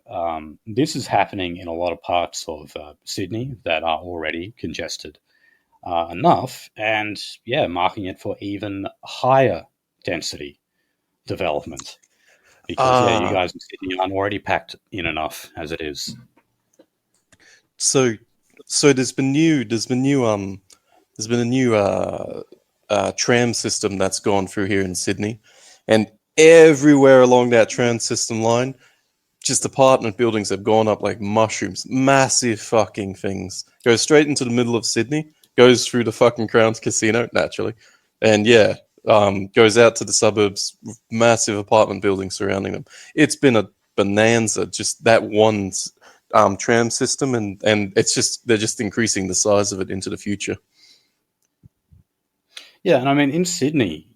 this is happening in a lot of parts of Sydney that are already congested enough, and marking it for even higher density development because you guys in Sydney aren't already packed in enough as it is. So there's been a new tram system that's gone through here in Sydney, and everywhere along that tram system line, just apartment buildings have gone up like mushrooms. Massive fucking things. Goes straight into the middle of Sydney, goes through the fucking Crown's Casino, naturally, and goes out to the suburbs with massive apartment buildings surrounding them. It's been a bonanza, just that one tram system, and they're just increasing the size of it into the future. Yeah, and I mean, in Sydney,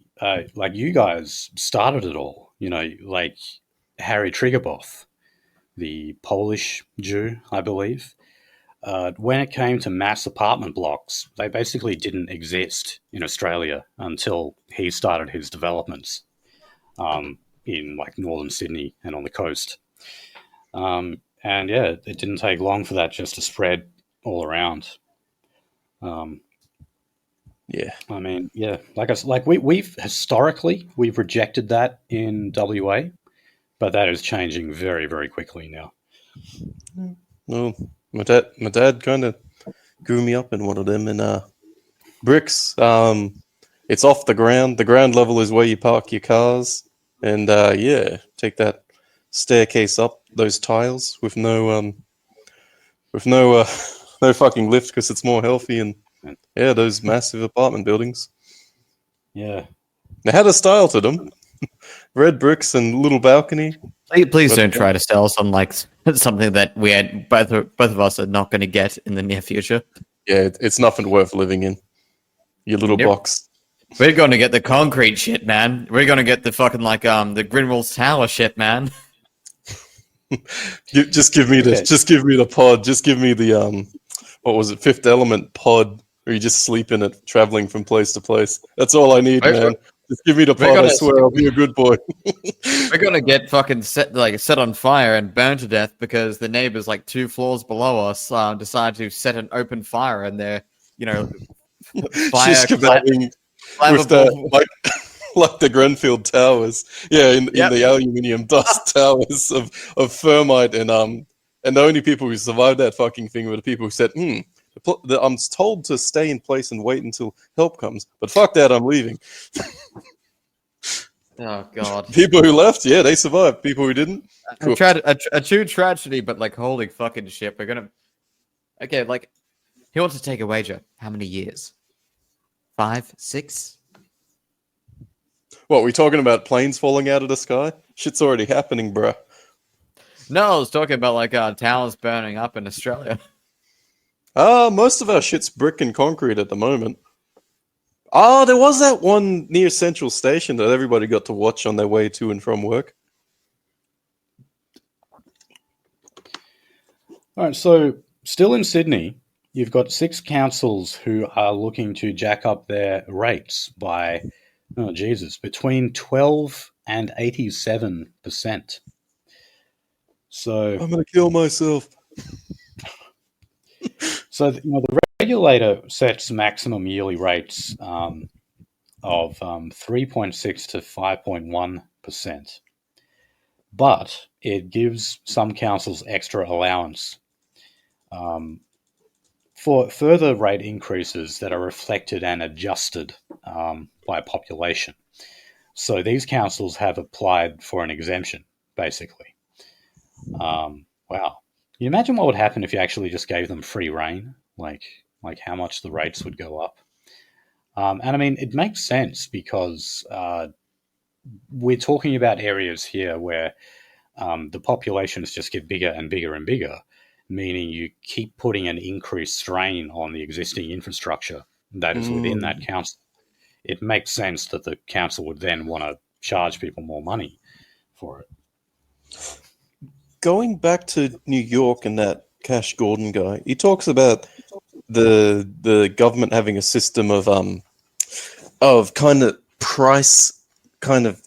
like you guys started it all, like Harry Triggerboth, the Polish Jew, I believe. When it came to mass apartment blocks, they basically didn't exist in Australia until he started his developments in like northern Sydney and on the coast. It didn't take long for that just to spread all around. I mean, we've historically rejected that in WA, but that is changing very, very quickly now. Well, my dad kind of grew me up in one of them in bricks. It's off the ground. The ground level is where you park your cars, and take that staircase up those tiles with no fucking lift because it's more healthy, and those massive apartment buildings. Yeah, they had a style to them. Red bricks and little balcony. Please don't try to sell us on like something that we had both of us are not going to get in the near future. Yeah, it's nothing worth living in. Your little box. We're going to get the concrete shit, man. We're going to get the fucking the Grinwell Tower shit, man. Just give me the pod. Just give me the what was it, Fifth Element pod, where you just sleep in it, traveling from place to place. That's all I need, man. Just give me the pod. I swear I'll be a good boy. We're gonna get fucking set on fire and burned to death because the neighbors like 2 floors below us decide to set an open fire and they're fire with the like the Grenfell Towers, in the aluminium dust towers of thermite, and the only people who survived that fucking thing were the people who said, I'm told to stay in place and wait until help comes, but fuck that, I'm leaving. Oh god! People who left, they survived. People who didn't, cool. A true tragedy, but like holy fucking shit, we're gonna. Okay, like he wants to take a wager. How many years? 5, 6? What, we talking about planes falling out of the sky? Shit's already happening, bruh. No, I was talking about like towers burning up in Australia. Most of our shit's brick and concrete at the moment. There was that one near Central Station that everybody got to watch on their way to and from work. All right, so still in Sydney, you've got 6 councils who are looking to jack up their rates by, between 12 and 87%. So I'm going to kill myself. So, the regulator sets maximum yearly rates of 3.6 to 5.1%, but it gives some councils extra allowance for further rate increases that are reflected and adjusted by population. So these councils have applied for an exemption, basically. Wow. Can you imagine what would happen if you actually just gave them free rein? Like how much the rates would go up. And I mean, it makes sense because we're talking about areas here where the populations just get bigger and bigger and bigger, meaning you keep putting an increased strain on the existing infrastructure that is within that council. It makes sense that the council would then want to charge people more money for it. Going back to New York and that Cash Gordon guy, he talks about the government having a system of kind of price kind of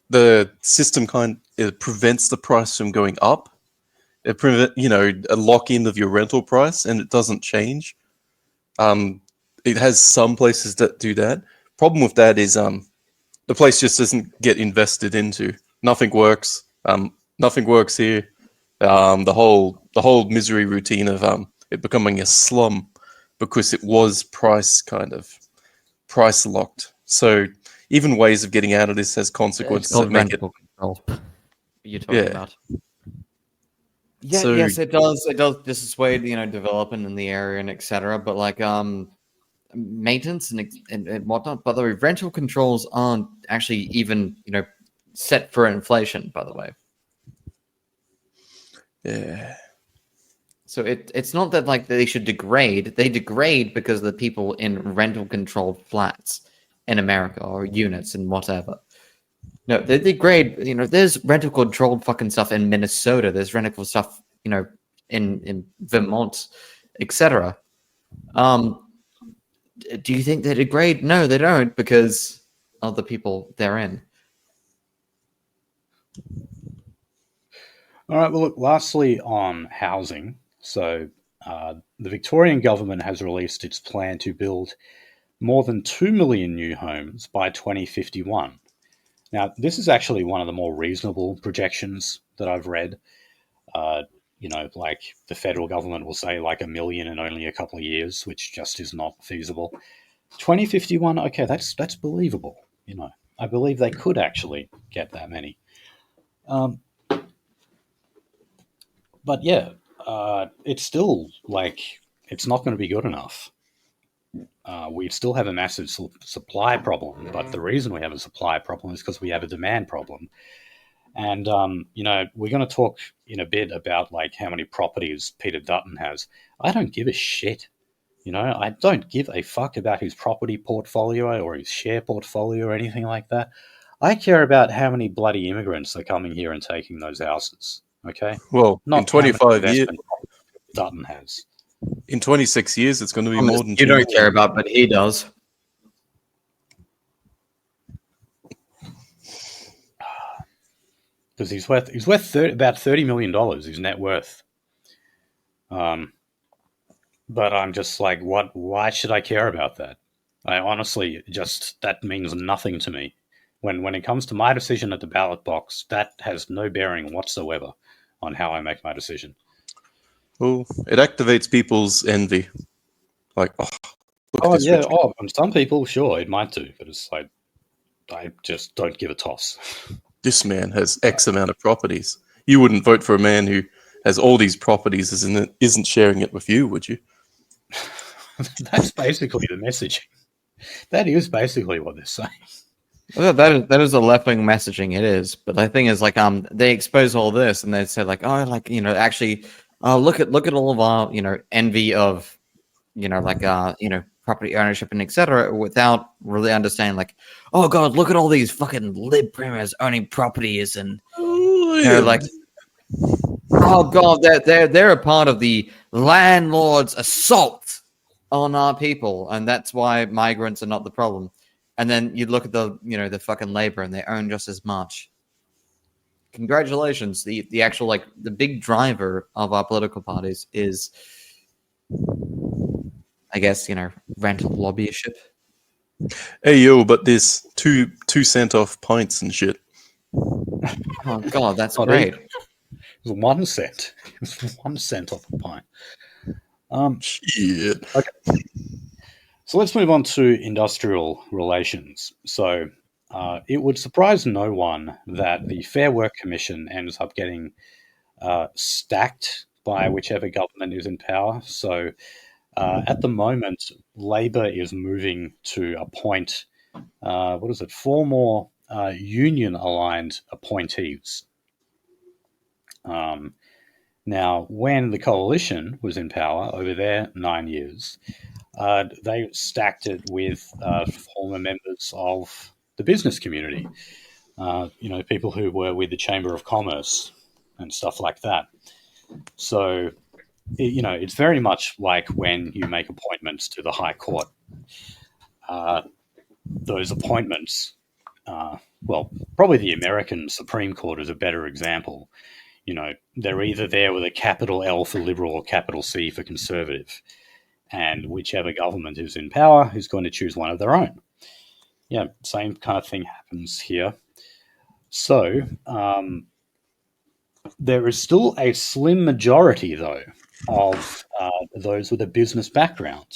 the system it prevents the price from going up. It a lock-in of your rental price, and it doesn't change. It has some places that do that. Problem with that is the place just doesn't get invested into. Nothing works. Nothing works here. The whole misery routine of it becoming a slum because it was price locked. So even ways of getting out of this has consequences that make it. Control. You're talking about. Yeah, so, yes, it does. It does dissuade, development in the area and etc. But like maintenance and whatnot. By the way, rental controls aren't actually even set for inflation. By the way. Yeah. So it's not that like they should degrade. They degrade because of the people in rental controlled flats in America or units and whatever. No, they degrade. There's rental controlled fucking stuff in Minnesota. There's rental stuff, in Vermont, etc. Do you think they degrade? No, they don't, because of the people they're in. All right. Well, look. Lastly, on housing. So, the Victorian government has released its plan to build more than 2 million new homes by 2051. Now, this is actually one of the more reasonable projections that I've read. Like the federal government will say like 1 million in only a couple of years, which just is not feasible. 2051, okay, that's believable. I believe they could actually get that many. But yeah, it's still like it's not going to be good enough. We still have a massive supply problem, but the reason we have a supply problem is because we have a demand problem. And, we're going to talk in a bit about like how many properties Peter Dutton has. I don't give a shit. I don't give a fuck about his property portfolio or his share portfolio or anything like that. I care about how many bloody immigrants are coming here and taking those houses. Okay? Well, not in 25 years, Dutton has. In 26 years, it's going to be more than you don't care about, but he does. Because he's worth about $30 million. His net worth. But I'm just like, what? Why should I care about that? I honestly that means nothing to me. When it comes to my decision at the ballot box, that has no bearing whatsoever on how I make my decision. Well, it activates people's envy. Like, and some people, sure, it might do, but it's like, I just don't give a toss. This man has X amount of properties. You wouldn't vote for a man who has all these properties and isn't sharing it with you, would you? That's basically the messaging. That is basically what they're saying. Well, that is a left-wing messaging. It is, but the thing is, like, they expose all this, and they say, like, actually, look at all of our, envy of, property ownership and etc. without really understanding, like, oh god, look at all these fucking lib primers owning properties, and like, oh god, they're a part of the landlord's assault on our people, and that's why migrants are not the problem. And then you look at the fucking labor, and they own just as much. Congratulations. The actual, like, the big driver of our political parties is, I guess, rental lobbyship. Hey, yo, but there's 2 cent off pints and shit. Oh, God, that's great. It was 1 cent. It was 1 cent off a pint. Shit. Okay. So let's move on to industrial relations. So it would surprise no one that the Fair Work Commission ends up getting stacked by whichever government is in power. So at the moment, Labor is moving to appoint, 4 more union-aligned appointees. Now, when the coalition was in power over their 9 years, they stacked it with former members of the business community. People who were with the Chamber of Commerce and stuff like that. So, it's very much like when you make appointments to the High Court. Those appointments, probably the American Supreme Court is a better example. They're either there with a capital L for liberal or capital C for conservative. And whichever government is in power is going to choose one of their own. Yeah, same kind of thing happens here. So, there is still a slim majority, though, of those with a business background.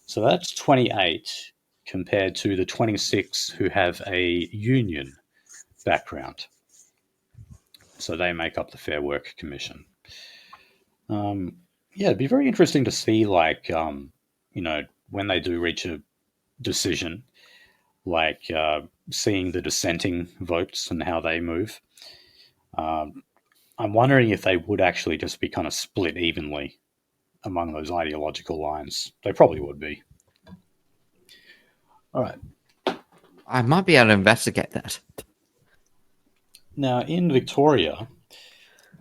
So that's 28 compared to the 26 who have a union background. So they make up the Fair Work Commission. It'd be very interesting to see, when they do reach a decision, seeing the dissenting votes and how they move. I'm wondering if they would actually just be kind of split evenly among those ideological lines. They probably would be. All right. I might be able to investigate that. Now, in Victoria,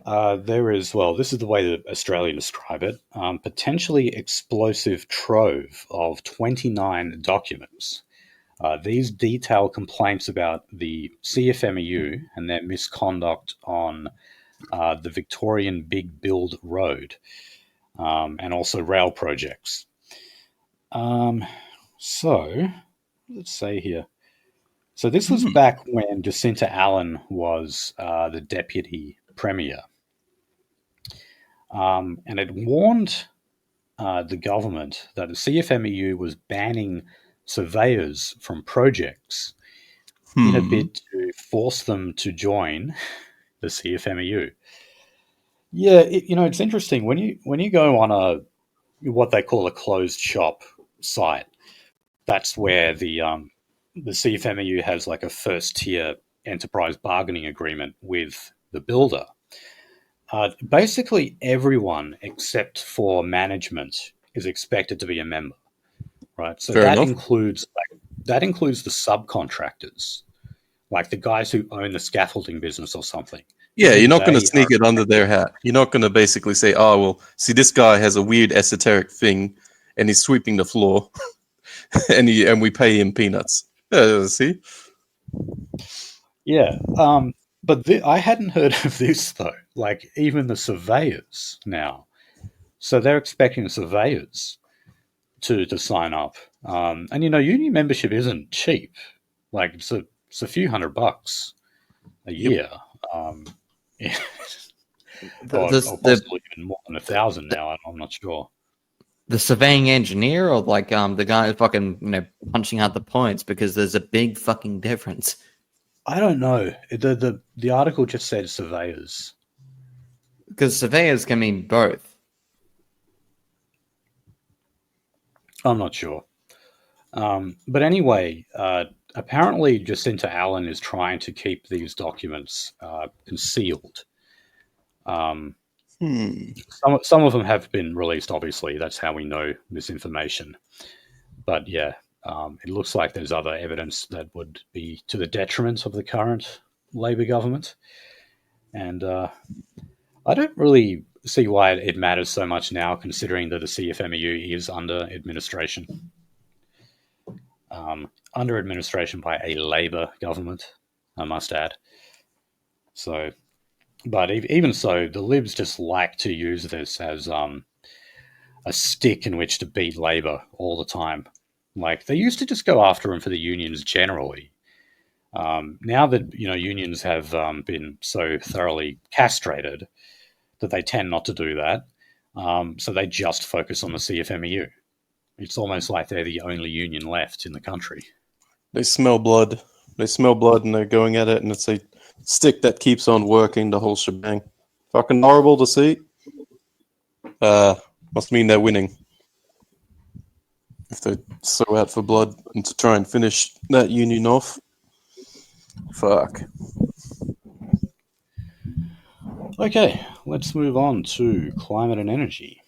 there is, this is the way that Australians describe it, potentially explosive trove of 29 documents. These detail complaints about the CFMEU and their misconduct on the Victorian Big Build Road and also rail projects. So, let's say here. So this was back when Jacinta Allen was the Deputy Premier. And it warned the government that the CFMEU was banning surveyors from projects in a bid to force them to join the CFMEU. Yeah, it's interesting when you go on what they call a closed shop site. That's where the CFMEU has like a first tier enterprise bargaining agreement with the builder. Basically, everyone except for management is expected to be a member, right? So that includes the subcontractors, like the guys who own the scaffolding business or something. Yeah, you're not going to sneak it under their hat. You're not going to basically say, "Oh, well, see, this guy has a weird esoteric thing, and he's sweeping the floor, and we pay him peanuts." See? Yeah, but I hadn't heard of this though. Like even the surveyors now, so they're expecting surveyors to sign up, and union membership isn't cheap. Like it's a few $100 a year. Or possibly even more than 1,000 now. I'm not sure. The surveying engineer, or the guy who's fucking punching out the points, because there's a big fucking difference. I don't know. The article just said surveyors. Because surveyors can mean both. I'm not sure. But anyway, apparently Jacinta Allen is trying to keep these documents concealed. Some of them have been released, obviously. That's how we know this information. But yeah, it looks like there's other evidence that would be to the detriment of the current Labor government. And I don't really see why it matters so much now, considering that the CFMEU is under administration. Under administration by a Labor government, I must add. So, but even so, the Libs just like to use this as a stick in which to beat Labor all the time. Like, they used to just go after them for the unions generally. Now that, unions have been so thoroughly castrated that they tend not to do that. So they just focus on the CFMEU. It's almost like they're the only union left in the country. They smell blood. They smell blood and they're going at it, and it's a stick that keeps on working the whole shebang. Fucking horrible to see. Must mean they're winning. If they're so out for blood and to try and finish that union off. Fuck. Okay, let's move on to climate and energy.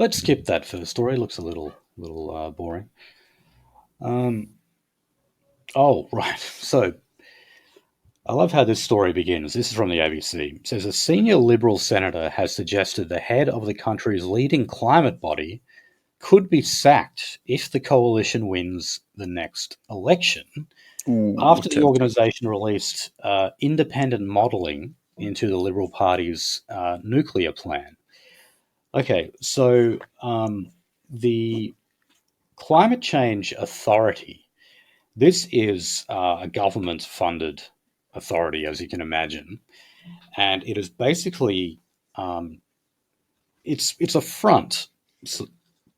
let's skip that first story. Looks a little boring. Oh, right. So I love how this story begins. This is from the ABC. It says a senior Liberal senator has suggested the head of the country's leading climate body could be sacked if the coalition wins the next election. After the organisation released independent modelling into the Liberal Party's nuclear plan. Okay, so the Climate Change Authority, this is a government-funded authority, as you can imagine, and it is basically it's a front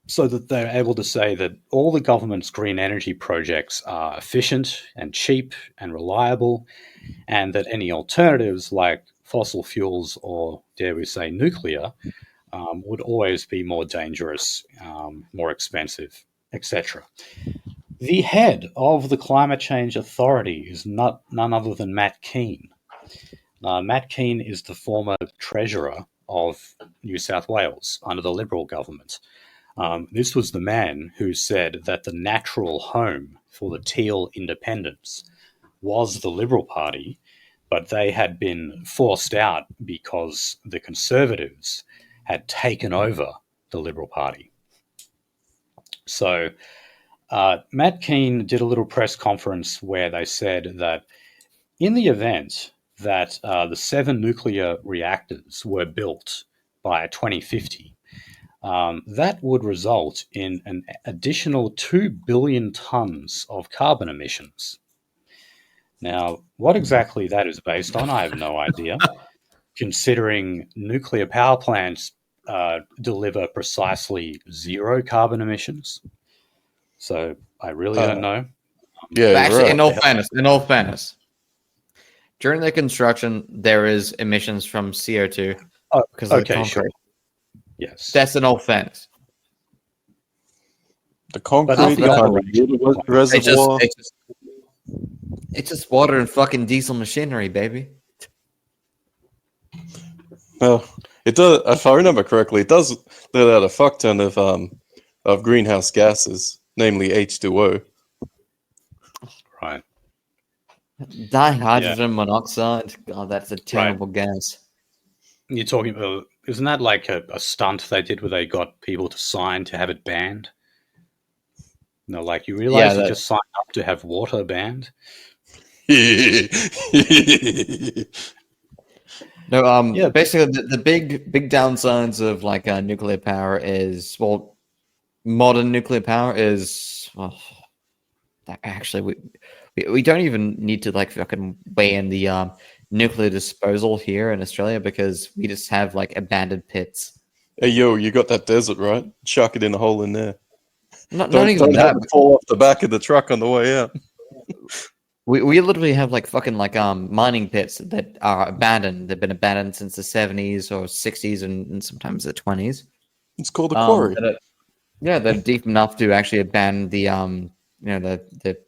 so that they're able to say that all the government's green energy projects are efficient and cheap and reliable, and that any alternatives like fossil fuels or, dare we say, nuclear would always be more dangerous, more expensive, etc. The head of the Climate Change Authority is none other than Matt Kean. Matt Kean is the former Treasurer of New South Wales under the Liberal government. This was the man who said that the natural home for the Teal independents was the Liberal Party, but they had been forced out because the Conservatives had taken over the Liberal Party. So Matt Kean did a little press conference where they said that in the event that the 7 nuclear reactors were built by 2050, that would result in an additional 2 billion tonnes of carbon emissions. Now, what exactly that is based on, I have no idea, considering nuclear power plants deliver precisely 0 carbon emissions. So I really don't know. Yeah, actually, right. in all fairness, during the construction, there is emissions from CO2 because of the concrete. Sure. Yes, that's in all fairness. The concrete, the reservoir. It's just water and fucking diesel machinery, baby. Well, it does. If I remember correctly, it does let out a fuck ton of greenhouse gases, namely H2O. Right. Dihydrogen monoxide. God, that's a terrible gas. You're talking about, isn't that like a stunt they did where they got people to sign to have it banned? No, like you realize you just signed up to have water banned? No, basically the big downsides of like nuclear power is, well, modern nuclear power is, actually we don't even need to like fucking weigh in the nuclear disposal here in Australia because we just have like abandoned pits. Hey yo, you got that desert, right? Chuck it in a hole in there. Not even that. Have it fall off the back of the truck on the way out. We literally have like fucking like mining pits that are abandoned. They've been abandoned since the 70s or 60s and sometimes the 20s. It's called a quarry. They're deep enough to actually abandon the the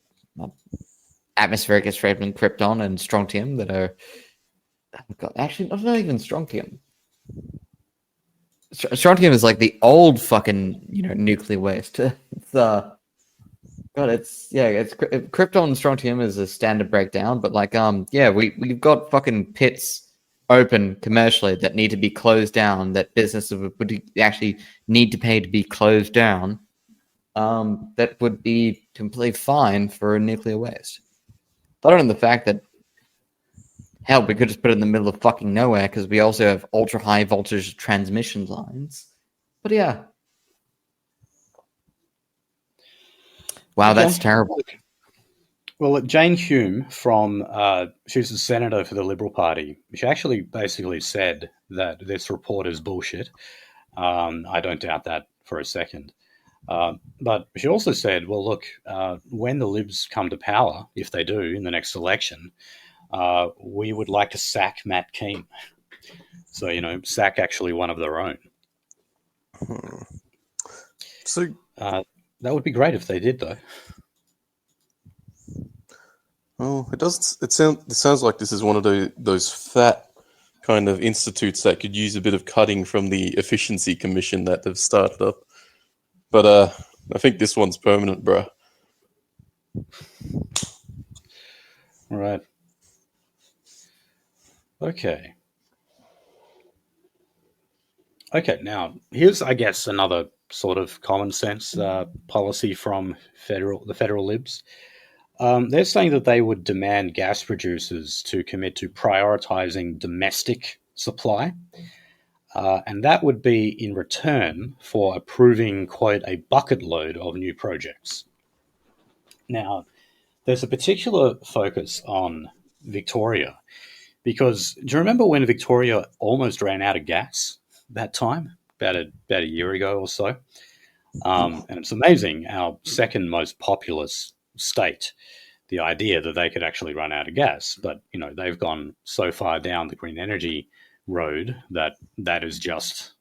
atmospheric estrangement krypton and strontium that are actually not even strontium. Strontium is like the old fucking nuclear waste. It's krypton and strontium is a standard breakdown, but like we've got fucking pits open commercially that need to be closed down, that businesses would actually need to pay to be closed down. That would be completely fine for nuclear waste. Other than the fact that hell, we could just put it in the middle of fucking nowhere because we also have ultra high voltage transmission lines. But yeah. Wow, that's terrible. Well, Jane Hume she's a senator for the Liberal Party. She actually basically said that this report is bullshit. I don't doubt that for a second. But she also said, well, look, when the Libs come to power, if they do in the next election, we would like to sack Matt Kean. So, sack actually one of their own. So that would be great if they did, though. Oh, it doesn't. It sounds like this is one of those fat kind of institutes that could use a bit of cutting from the efficiency commission that they've started up. But I think this one's permanent, bruh. Right. Okay. Okay, now here's, I guess, another sort of common sense policy from the federal libs. They're saying that they would demand gas producers to commit to prioritizing domestic supply, and that would be in return for approving, quote, a bucket load of new projects. Now, there's a particular focus on Victoria, because do you remember when Victoria almost ran out of gas that time, about a year ago or so? And it's amazing, our second most populous state, the idea that they could actually run out of gas. But, they've gone so far down the green energy road that is just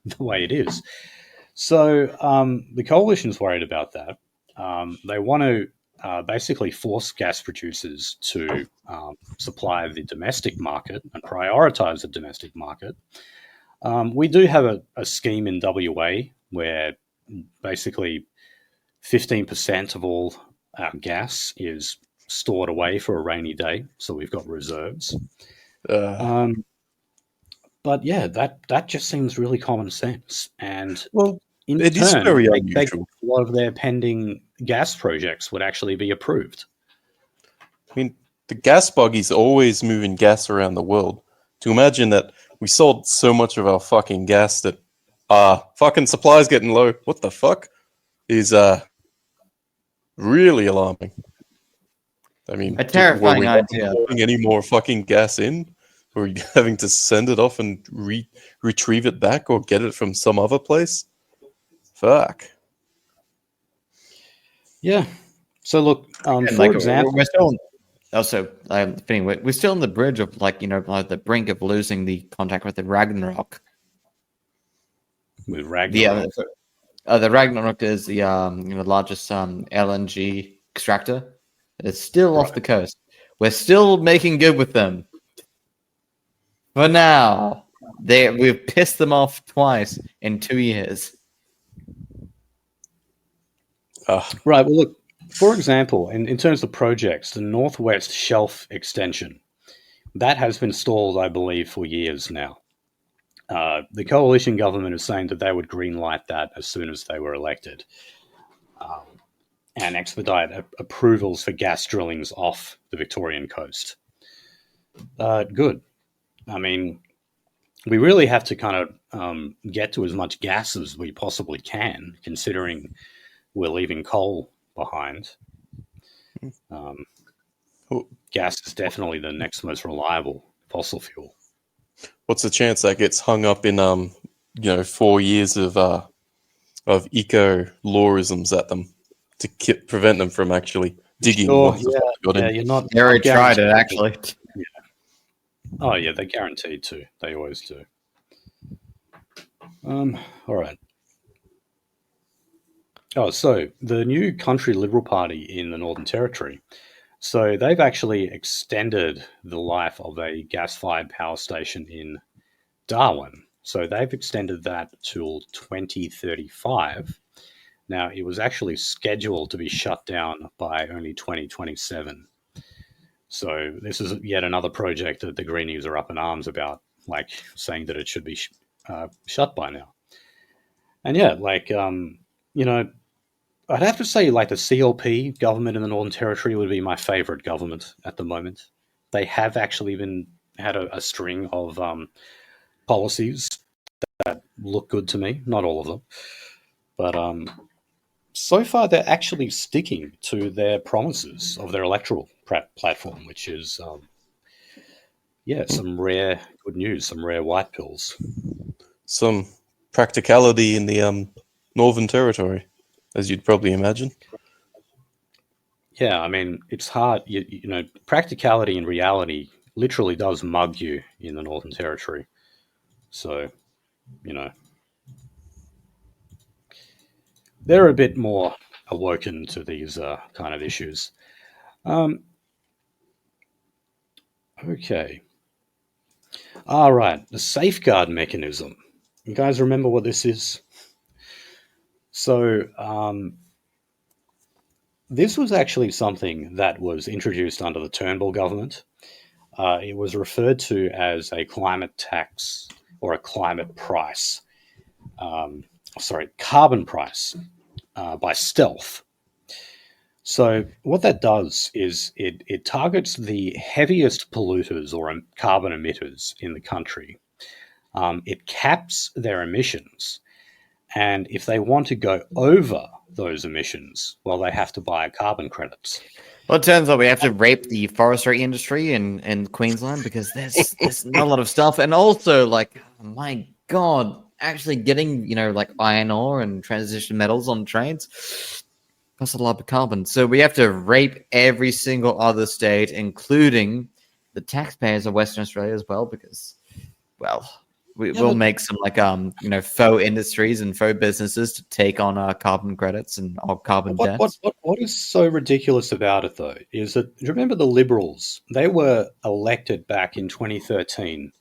the way it is. So the coalition's worried about that. They want to basically force gas producers to supply the domestic market and prioritize the domestic market. We do have a scheme in WA where basically 15% of all our gas is stored away for a rainy day, so we've got reserves. But yeah, that just seems really common sense. And in it is turn, very a unusual. lot of their pending gas projects would actually be approved. I mean, the gas buggy's always moving gas around the world. To imagine that we sold so much of our fucking gas that fucking supply's getting low. What the fuck? Is really alarming. I mean, A terrifying idea. Putting any more fucking gas in, or having to send it off and retrieve it back, or get it from some other place? Fuck. Yeah. So look, for example, we're still also we're still on the bridge of the brink of losing the contact with the Ragnarok. With Ragnarok, the Ragnarok is the largest LNG extractor. It's still off the coast. We're still making good with them. For now, we've pissed them off twice in 2 years. Right. Well, look, for example, in terms of projects, the Northwest Shelf extension, that has been stalled, I believe, for years now. The coalition government is saying that they would greenlight that as soon as they were elected, and expedite approvals for gas drillings off the Victorian coast. Good. I mean, we really have to kind of get to as much gas as we possibly can, considering we're leaving coal behind. Gas is definitely the next most reliable fossil fuel. What's the chance that gets hung up in 4 years of eco-lawisms at them to prevent them from actually digging? Sure, you're not. They already tried it, actually. Yeah. Oh yeah, they're guaranteed to. They always do. All right. Oh, so the new Country Liberal Party in the Northern Territory. So they've actually extended the life of a gas-fired power station in Darwin. So they've extended that till 2035. Now, it was actually scheduled to be shut down by only 2027. So this is yet another project that the Greenies are up in arms about, saying that it should be shut by now. And yeah, I'd have to say, the CLP government in the Northern Territory would be my favourite government at the moment. They have actually had a string of policies that look good to me. Not all of them. But so far, they're actually sticking to their promises of their electoral platform, which is, some rare good news, some rare white pills. Some practicality in the Northern Territory, as you'd probably imagine. Yeah, I mean, it's hard. Practicality and reality literally does mug you in the Northern Territory. So, they're a bit more awoken to these kind of issues. Okay. All right, the safeguard mechanism. You guys remember what this is? So, this was actually something that was introduced under the Turnbull government. It was referred to as a climate tax or a climate price. Carbon price by stealth. So what that does is it targets the heaviest polluters or carbon emitters in the country. It caps their emissions. And if they want to go over those emissions, well, they have to buy carbon credits. Well, it turns out we have to rape the forestry industry in Queensland because there's not a lot of stuff. And also, like, my God, actually getting, like iron ore and transition metals on trains costs a lot of carbon. So we have to rape every single other state, including the taxpayers of Western Australia as well, because, well, we'll make some faux industries and faux businesses to take on our carbon credits and our carbon debts. What is so ridiculous about it, though, is that, do you remember the Liberals? They were elected back in 2013.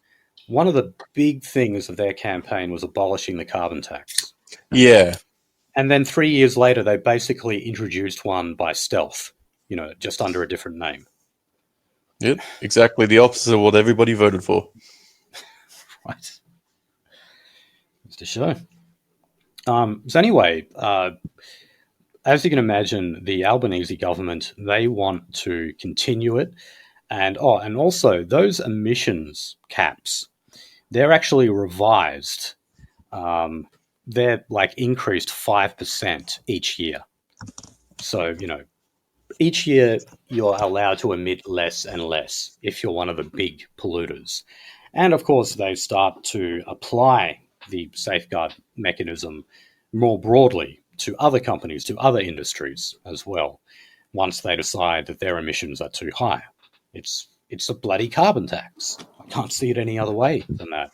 One of the big things of their campaign was abolishing the carbon tax. Yeah. And then 3 years later, they basically introduced one by stealth, just under a different name. Yep, exactly the opposite of what everybody voted for. Right. Just to show. So anyway, as you can imagine, the Albanese government, they want to continue it. And also those emissions caps, they're actually revised. They're increased 5% each year. So, each year you're allowed to emit less and less if you're one of the big polluters. And of course, they start to apply the safeguard mechanism more broadly to other companies, to other industries as well, once they decide that their emissions are too high. It's a bloody carbon tax. I can't see it any other way than that.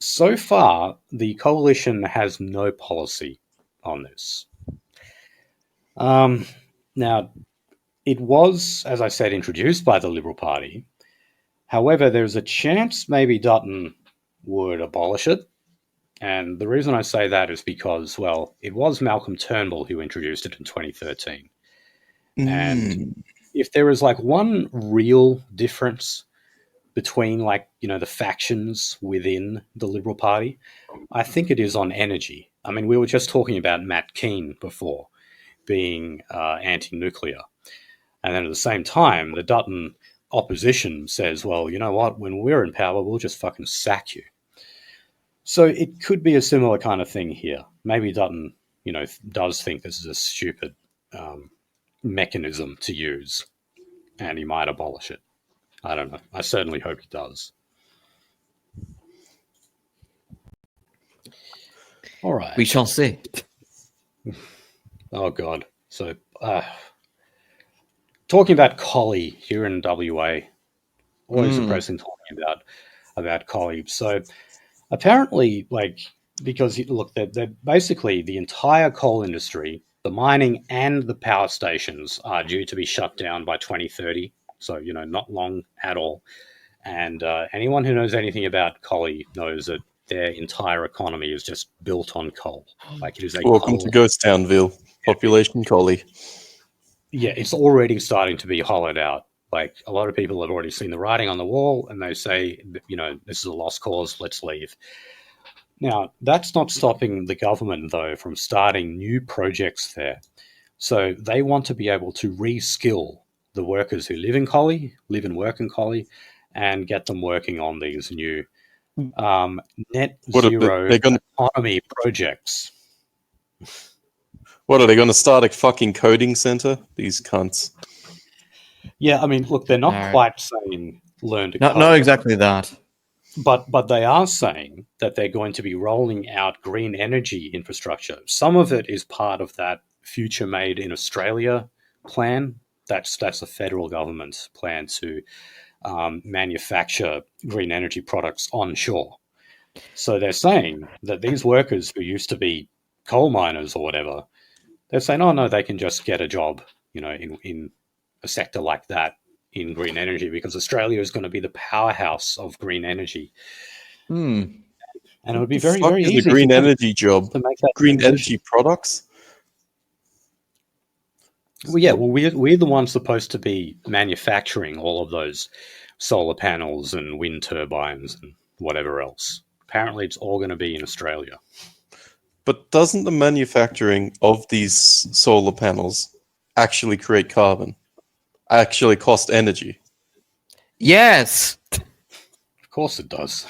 So far, the coalition has no policy on this. Now, it was, as I said, introduced by the Liberal Party. However, there's a chance maybe Dutton would abolish it. And the reason I say that is because, well, it was Malcolm Turnbull who introduced it in 2013. And if there is one real difference between the factions within the Liberal Party, I think it is on energy. I mean, we were just talking about Matt Kean before being anti-nuclear. And then at the same time, the Dutton opposition says, well, you know what, when we're in power, we'll just fucking sack you. So it could be a similar kind of thing here. Maybe Dutton, does think this is a stupid mechanism to use, and he might abolish it. I don't know. I certainly hope he does. All right. We shall see. Oh, God. So, talking about collie here in WA, always depressing talking about collie. So, apparently, because, look, they're basically the entire coal industry, the mining and the power stations are due to be shut down by 2030. So, not long at all. And anyone who knows anything about collie knows that their entire economy is just built on coal. It is a Welcome to Ghost Townville. Population collie. Yeah, it's already starting to be hollowed out. A lot of people have already seen the writing on the wall, and they say, this is a lost cause, let's leave. Now, that's not stopping the government, though, from starting new projects there. So they want to be able to re-skill the workers who live and work in Collie, and get them working on these new net zero economy projects. What, are they going to start a fucking coding center? These cunts. Yeah, I mean, look, they're not quite saying learn to code. Not exactly that. But they are saying that they're going to be rolling out green energy infrastructure. Some of it is part of that Future Made in Australia plan. That's a federal government plan to manufacture green energy products onshore. So they're saying that these workers who used to be coal miners or whatever, they're saying, oh no, they can just get a job, in a sector like that in green energy, because Australia is going to be the powerhouse of green energy. And it would be very, very easy the green energy job to make that green transition. energy products. Well, yeah, well, we're the ones supposed to be manufacturing all of those solar panels and wind turbines and whatever else. Apparently, it's all going to be in Australia. But doesn't the manufacturing of these solar panels actually create carbon? Actually cost energy? Yes, Of course it does.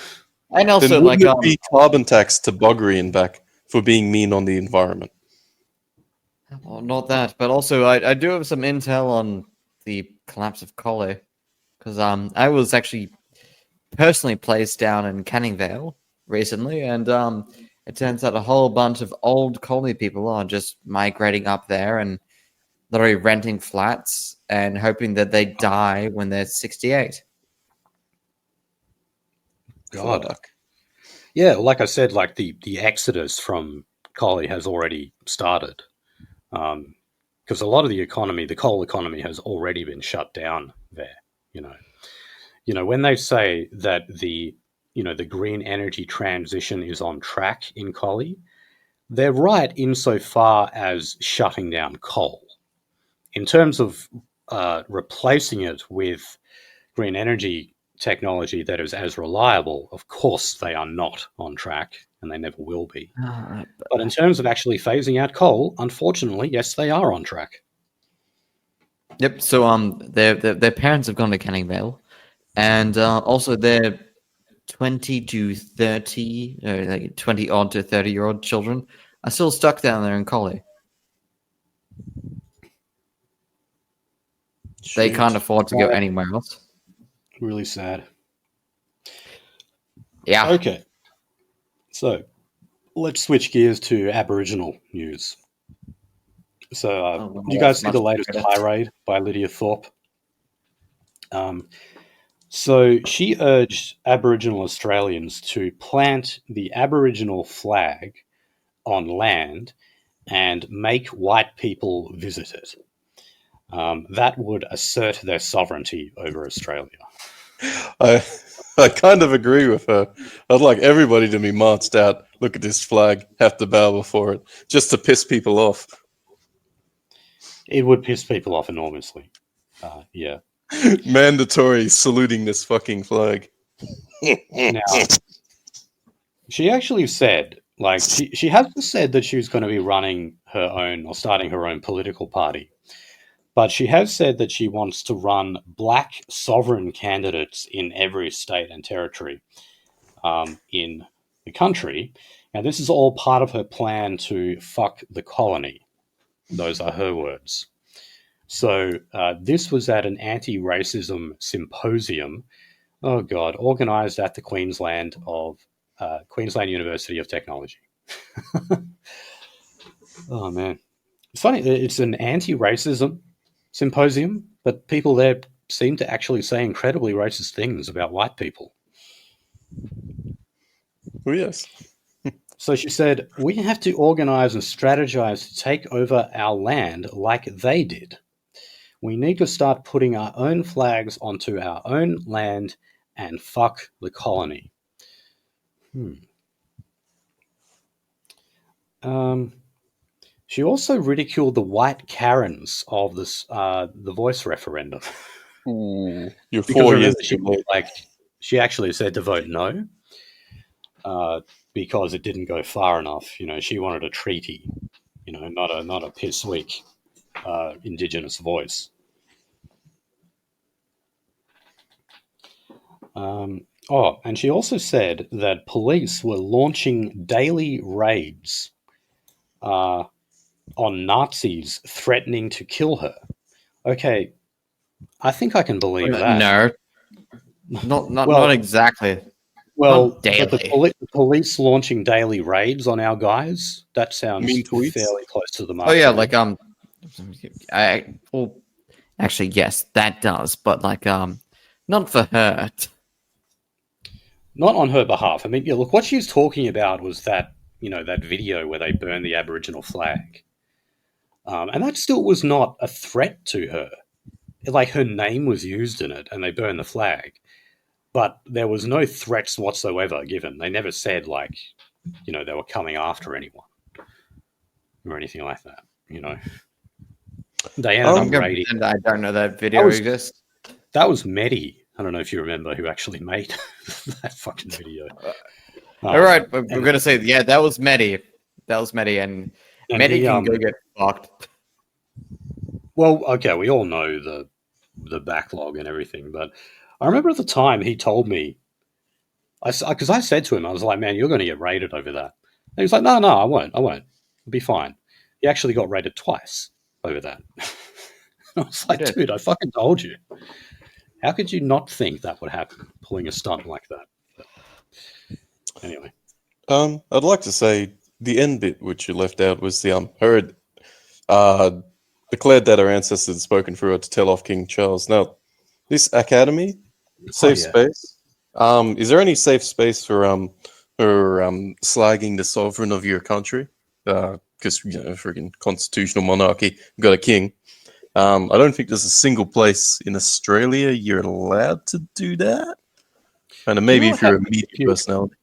and also Then like wouldn't it be carbon tax to Buggery and back for being mean on the environment? well, not that, but also I do have some intel on the collapse of Collie, because I was actually personally placed down in Canning Vale recently, and it turns out a whole bunch of old Collie people are just migrating up there and literally renting flats and hoping that they die when they're 68. God. Fuck. Yeah, like I said, like the exodus from Collie has already started. Because a lot of the economy, the coal economy, has already been shut down there. When they say that the green energy transition is on track in Collie, they're right insofar as shutting down coal. In terms of replacing it with green energy technology that is as reliable, of course they are not on track, and they never will be. But in terms of actually phasing out coal, unfortunately, yes, they are on track. Yep. So their parents have gone to Canning Vale, and also their 20 to 30, like 20 odd to 30-year-old children are still stuck down there in Collie. They can't afford to go anywhere else. Really sad. Yeah. Okay. So let's switch gears to Aboriginal news. So, well, did you guys that's see much the latest better. tirade by Lydia Thorpe? So she urged Aboriginal Australians to plant the Aboriginal flag on land and make white people visit it. That would assert their sovereignty over Australia. I kind of agree with her. I'd like everybody to be marched out, look at this flag, have to bow before it, just to piss people off. It would piss people off enormously. Yeah. Mandatory saluting this fucking flag. Now, she actually said, like, she hasn't said that she was going to be running her own or starting her own political party, but she has said that she wants to run black sovereign candidates in every state and territory in the country. And this is all part of her plan to fuck the colony. Those are her words. So this was at an anti-racism symposium, organised at the Queensland University of Technology. Oh man, it's funny. It's an anti-racism symposium, but people there seem to actually say incredibly racist things about white people. Oh yes. So she said, "We have to organise and strategize to take over our land like they did. We need to start putting our own flags onto our own land and fuck the colony." She also ridiculed the white Karens of this the voice referendum. Ooh, you're Because 4 remember, years she actually said to vote no because it didn't go far enough. She wanted a treaty, not a piss weak Indigenous voice. And she also said that police were launching daily raids on Nazis threatening to kill her. Okay, I think I can believe that. No, not exactly. Well, Not daily. but the police launching daily raids on our guys, that sounds fairly close to the mark. Oh yeah, like well, actually yes, that does, but like not for her. Not on her behalf. I mean, yeah, look, what she was talking about was that, that video where they burned the Aboriginal flag. And that still was not a threat to her. like her name was used in it, and they burned the flag. But there was no threats whatsoever given. They never said like, they were coming after anyone or anything like that. They ended up raiding. And I don't know that video exists. That was Mehdi. I don't know if you remember who actually made that fucking video. All right, we're going to say, yeah, that was Mehdi. That was Mehdi, and Mehdi can go get fucked. Well, okay, we all know the backlog and everything, but I remember at the time he told me, because I said to him, I was like, man, you're going to get raided over that. And he was like, no, I won't. It'll be fine. He actually got raided twice over that. I was like, dude, I fucking told you. How could you not think that would happen, pulling a stunt like that? But anyway. I'd like to say the end bit which you left out was the heard declared that our ancestors had spoken through her to tell off King Charles. Now, this academy, safe space. Is there any safe space for slagging the sovereign of your country? Because freaking constitutional monarchy, we've got a king. I don't think there's a single place in Australia you're allowed to do that. And maybe if you're a media personality.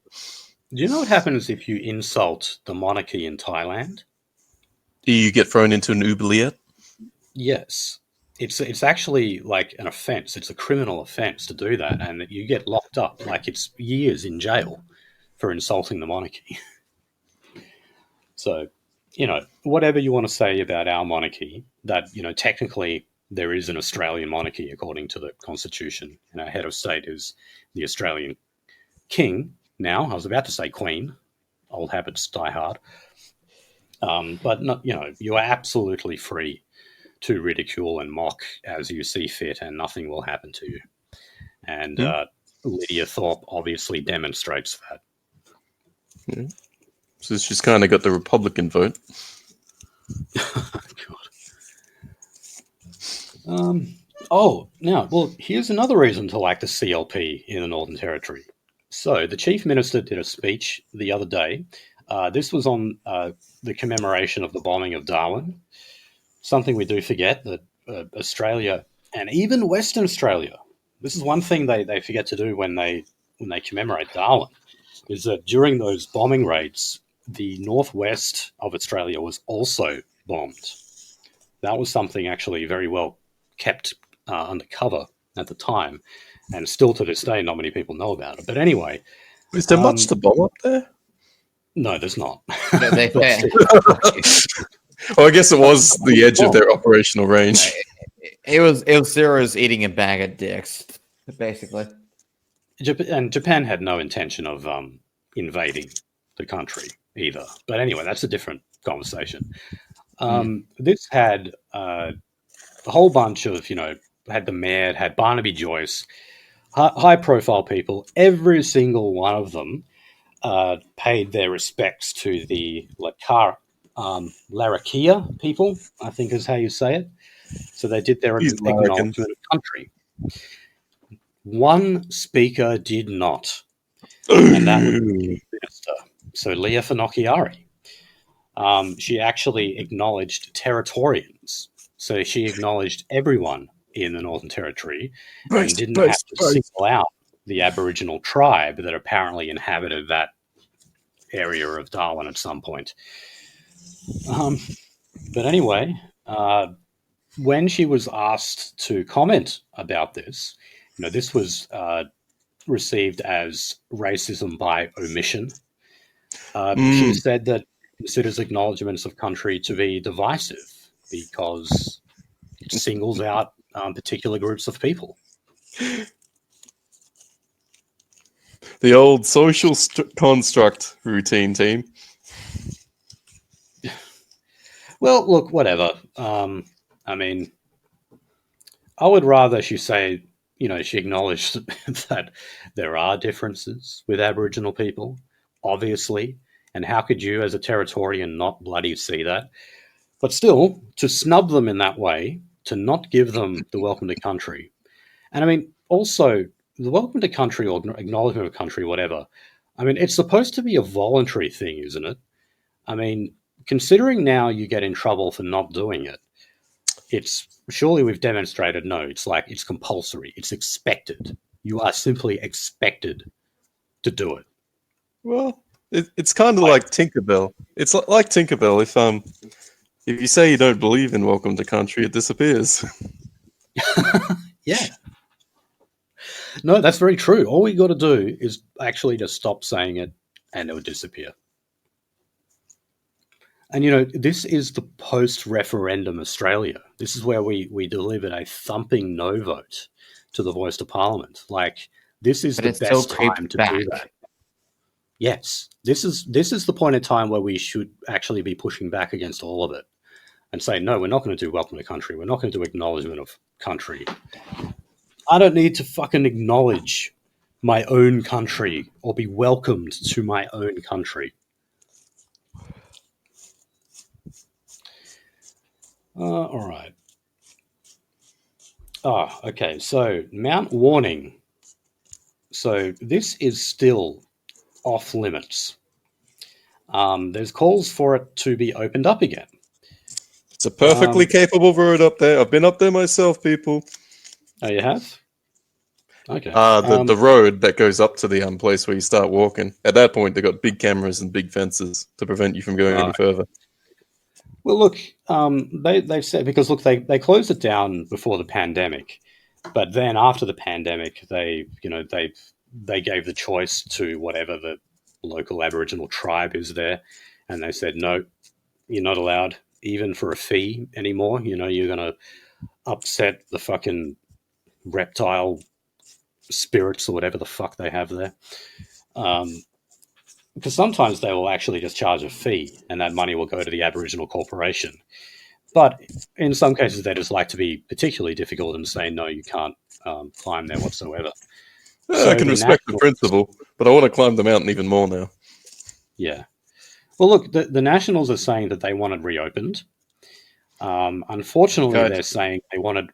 Do you know what happens if you insult the monarchy in Thailand? Do you get thrown into an oubliette? Yes. It's actually like an offence. It's a criminal offence to do that, and that you get locked up. Like it's years in jail for insulting the monarchy. So, whatever you want to say about our monarchy, that, technically there is an Australian monarchy according to the Constitution, and our head of state is the Australian king. Now, I was about to say queen. Old habits die hard. But not, you are absolutely free to ridicule and mock as you see fit, and nothing will happen to you. And Lidia Thorpe obviously demonstrates that. Yeah. So she's kind of got the Republican vote. God. Here's another reason to like the CLP in the Northern Territory. So the Chief Minister did a speech the other day. This was on the commemoration of the bombing of Darwin. Something we do forget, that Australia and even Western Australia, this is one thing they forget to do when they commemorate Darwin, is that during those bombing raids, the northwest of Australia was also bombed. That was something actually very well kept undercover at the time, and still to this day, not many people know about it. But anyway, is there much to bomb up there? No, there's not. No, they Well, I guess it was the edge of their operational range. It was Zero's eating a bag of dicks, basically. And Japan had no intention of invading the country either. But anyway, that's a different conversation. This had a whole bunch of, had the mayor, had Barnaby Joyce, high-profile people. Every single one of them paid their respects to the Larrakia people, I think is how you say it. So they did their acknowledgement of country. One speaker did not, and that was the minister. So Leah Finocchiari. She actually acknowledged Territorians. So she acknowledged everyone in the Northern Territory and didn't have to single out the Aboriginal tribe that apparently inhabited that area of Darwin at some point. But anyway, when she was asked to comment about this, this was received as racism by omission. She said that it considers acknowledgements of country to be divisive because it singles out particular groups of people. The old social construct routine, team. Well, look, whatever. I mean, I would rather she say, she acknowledged that there are differences with Aboriginal people, obviously, and how could you as a Territorian not bloody see that? But still, to snub them in that way, to not give them the welcome to country. And I mean, also, the welcome to country or acknowledgement of country, whatever, I mean, it's supposed to be a voluntary thing, isn't it? I mean, considering now you get in trouble for not doing it, surely we've demonstrated no. It's compulsory. It's expected. You are simply expected to do it. Well, it's kind of like Tinkerbell. It's like Tinkerbell. If you say you don't believe in welcome to country, it disappears. Yeah. No, that's very true. All we got to do is actually just stop saying it, and it will disappear. And, this is the post-referendum Australia. This is where we delivered a thumping no vote to the voice to Parliament. Like, this is the best time to do that. Yes, this is the point in time where we should actually be pushing back against all of it and say, no, we're not going to do welcome to country. We're not going to do acknowledgement of country. I don't need to fucking acknowledge my own country or be welcomed to my own country. All right. Okay. So Mount Warning. So this is still off limits. There's calls for it to be opened up again. It's a perfectly capable road up there. I've been up there myself, people. Oh, you have? Okay. The road that goes up to the place where you start walking. At that point, they've got big cameras and big fences to prevent you from going any further. Well, look, they've said, because look, they closed it down before the pandemic, but then after the pandemic, they gave the choice to whatever the local Aboriginal tribe is there, and they said, no, you're not allowed, even for a fee anymore. You're going to upset the fucking reptile spirits or whatever the fuck they have there. Because sometimes they will actually just charge a fee and that money will go to the Aboriginal corporation. But in some cases, they just like to be particularly difficult and say, no, you can't climb there whatsoever. I can respect the principle, but I want to climb the mountain even more now. Yeah. Well, look, the Nationals are saying that they want it reopened. Unfortunately, they're saying they want it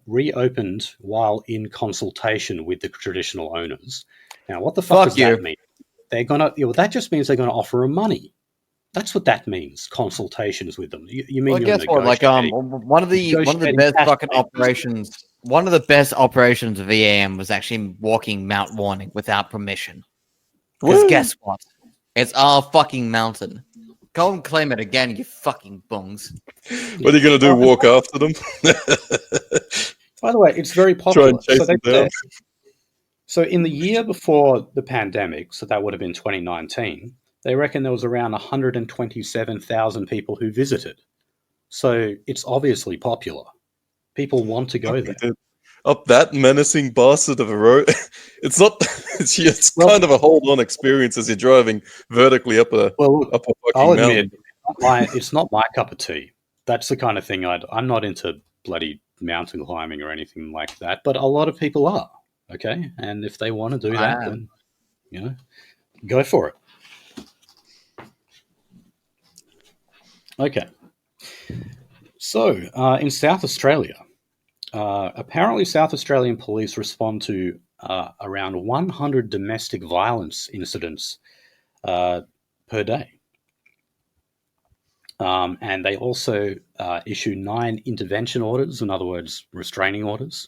reopened while in consultation with the traditional owners. Now, what the fuck does that mean? They're gonna. That just means they're going to offer them money. That's what that means. Consultations with them. You mean? Well, guess what? Like one of the best fucking operations. One of the best operations of EAM was actually walking Mount Warning without permission. Because guess what? It's our fucking mountain. Go and claim it again, you fucking bungs. What are you going to do? Walk after them? By the way, it's very popular. Try and chase them down. So in the year before the pandemic, so that would have been 2019, they reckon there was around 127,000 people who visited. So it's obviously popular. People want to go there. Up that menacing bastard of a road. It's not. It's kind of a hold-on experience as you're driving vertically up a fucking I'll mountain. admit, it's not my cup of tea. That's the kind of thing I'm not into bloody mountain climbing or anything like that. But a lot of people are. Okay, and if they want to do that, then go for it. Okay. So in South Australia, apparently South Australian police respond to around 100 domestic violence incidents per day. And they also issue 9 intervention orders, in other words, restraining orders.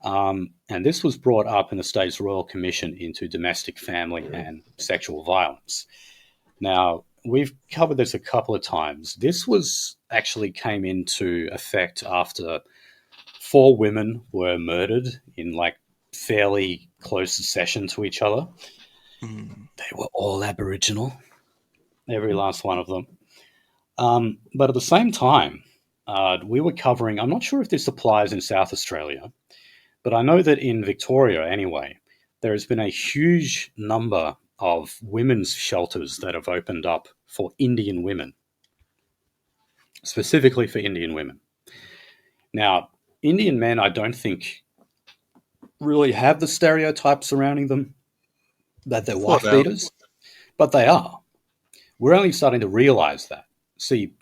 And this was brought up in the state's Royal Commission into Domestic, Family and Sexual Violence. Now, we've covered this a couple of times. This actually came into effect after 4 women were murdered in fairly close succession to each other. They were all Aboriginal, every last one of them. But at the same time, we were covering, I'm not sure if this applies in South Australia, but I know that in Victoria anyway, there has been a huge number of women's shelters that have opened up for Indian women, specifically for Indian women. Now, Indian men, I don't think, really have the stereotypes surrounding them that they're wife beaters, but they are. We're only starting to realize that. See,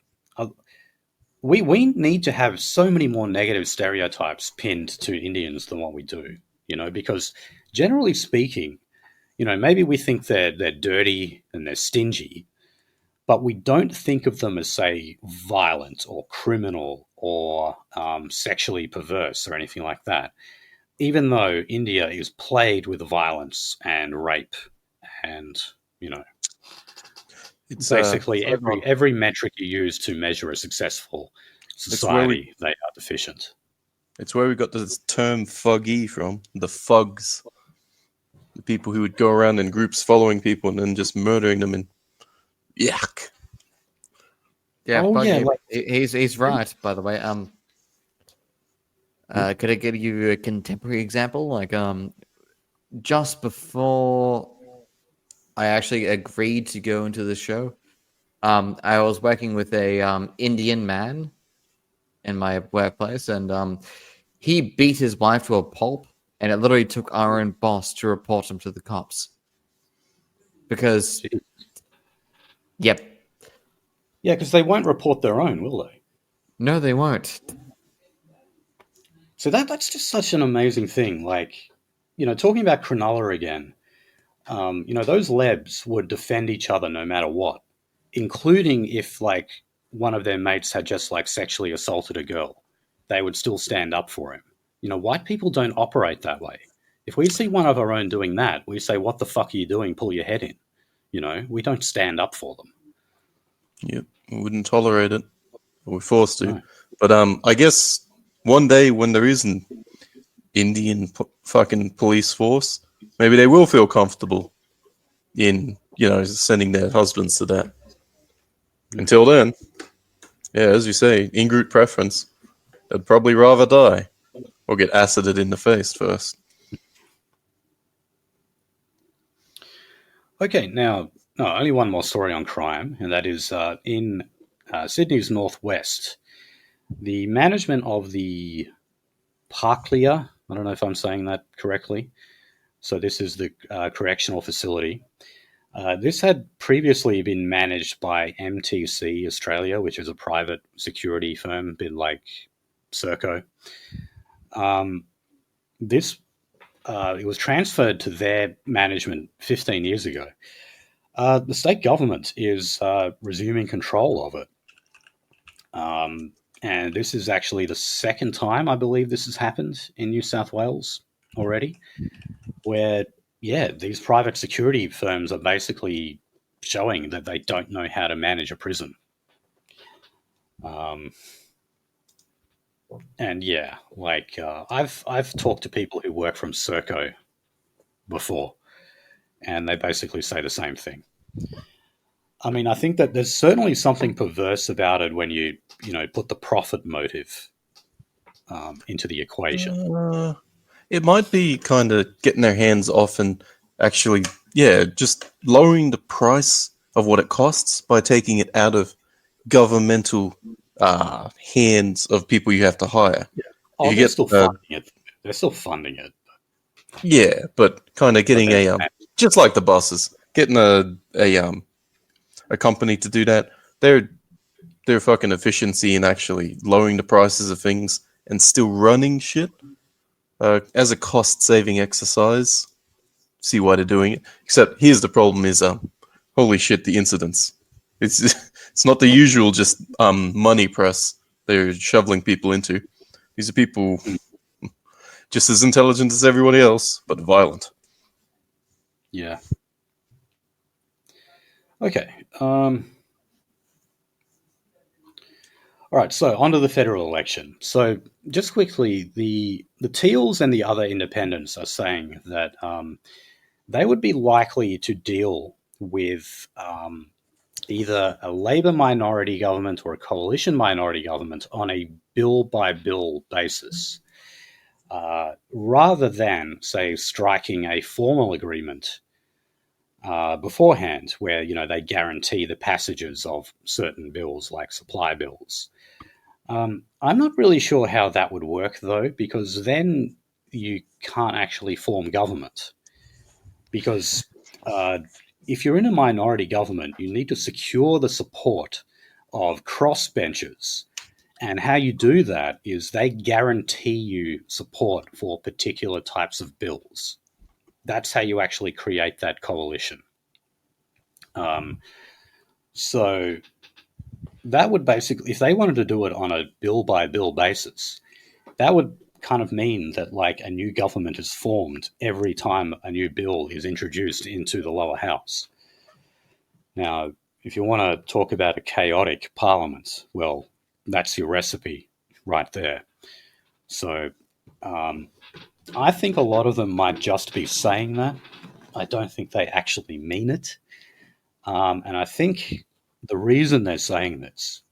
we need to have so many more negative stereotypes pinned to Indians than what we do, because generally speaking, maybe we think they're dirty and they're stingy, but we don't think of them as, say, violent or criminal or sexually perverse or anything like that, even though India is plagued with violence and rape and, It's basically so hard. every metric you use to measure a successful society, they are deficient. It's where we got this term "fuggy" from. The fugs, the people who would go around in groups following people and then just murdering them. And yuck. Yeah, Oh, Buggy, yeah, like- he's right. By the way, could I give you a contemporary example? Like, just before I actually agreed to go into the show, I was working with a Indian man in my workplace, and he beat his wife to a pulp, and it literally took our own boss to report him to the cops. Because, yep. Yeah, because they won't report their own, will they? No, they won't. So that's just such an amazing thing. Like, talking about Cronulla again, those lebs would defend each other no matter what, including if, like, one of their mates had just, like, sexually assaulted a girl. They would still stand up for him. White people don't operate that way. If we see one of our own doing that, we say, "What the fuck are you doing? Pull your head in." We don't stand up for them. Yep, we wouldn't tolerate it. We're forced to. No. But I guess one day when there is an Indian fucking police force, maybe they will feel comfortable in, sending their husbands to that. Until then, yeah, as you say, in-group preference. They'd probably rather die or get acided in the face first. Okay, now, only one more story on crime, and that is in Sydney's northwest. The management of the Parklia, I don't know if I'm saying that correctly, so this is the correctional facility. This had previously been managed by MTC Australia, which is a private security firm, a bit like Serco. It was transferred to their management 15 years ago. The state government is resuming control of it. And this is actually the second time, I believe, this has happened in New South Wales already, where, these private security firms are basically showing that they don't know how to manage a prison. And I've talked to people who work from Serco before, and they basically say the same thing. I mean, I think that there's certainly something perverse about it when you put the profit motive into the equation. It might be kind of getting their hands off and actually, just lowering the price of what it costs by taking it out of governmental hands of people you have to hire. Yeah. Oh, they're still funding it. They're still funding it. Yeah, but kind of getting just like the buses, getting a company to do that. Their fucking efficiency in actually lowering the prices of things and still running shit as a cost-saving exercise. See why they're doing it. Except here's the problem: is holy shit, the incidents. It's not the usual just money press they're shoveling people into. These are people just as intelligent as everybody else, but violent. Yeah. Okay. All right, so on to the federal election. So just quickly, the Teals and the other independents are saying that they would be likely to deal with either a Labor minority government or a coalition minority government on a bill-by-bill basis, rather than, say, striking a formal agreement beforehand, where they guarantee the passages of certain bills, like supply bills. I'm not really sure how that would work, though, because then you can't actually form government. Because if you're in a minority government, you need to secure the support of crossbenchers. And how you do that is they guarantee you support for particular types of bills. That's how you actually create that coalition. So that would basically, if they wanted to do it on a bill-by-bill basis, that would kind of mean that like a new government is formed every time a new bill is introduced into the lower house. Now, if you want to talk about a chaotic parliament, well, that's your recipe right there. So I think a lot of them might just be saying that. I don't think they actually mean it. And I think the reason they're saying this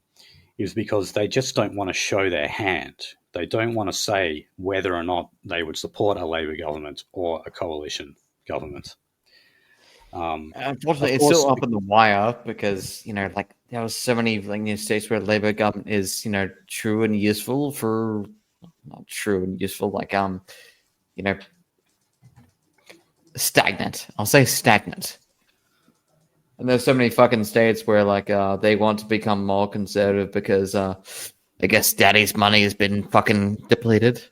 is because they just don't want to show their hand. They don't want to say whether or not they would support a Labor government or a coalition government. Unfortunately, it's still up in the wire because, like there are so many states where Labor government is, true and useful for, not true and useful, like, stagnant. I'll say stagnant. And there's so many fucking states where like they want to become more conservative because I guess daddy's money has been fucking depleted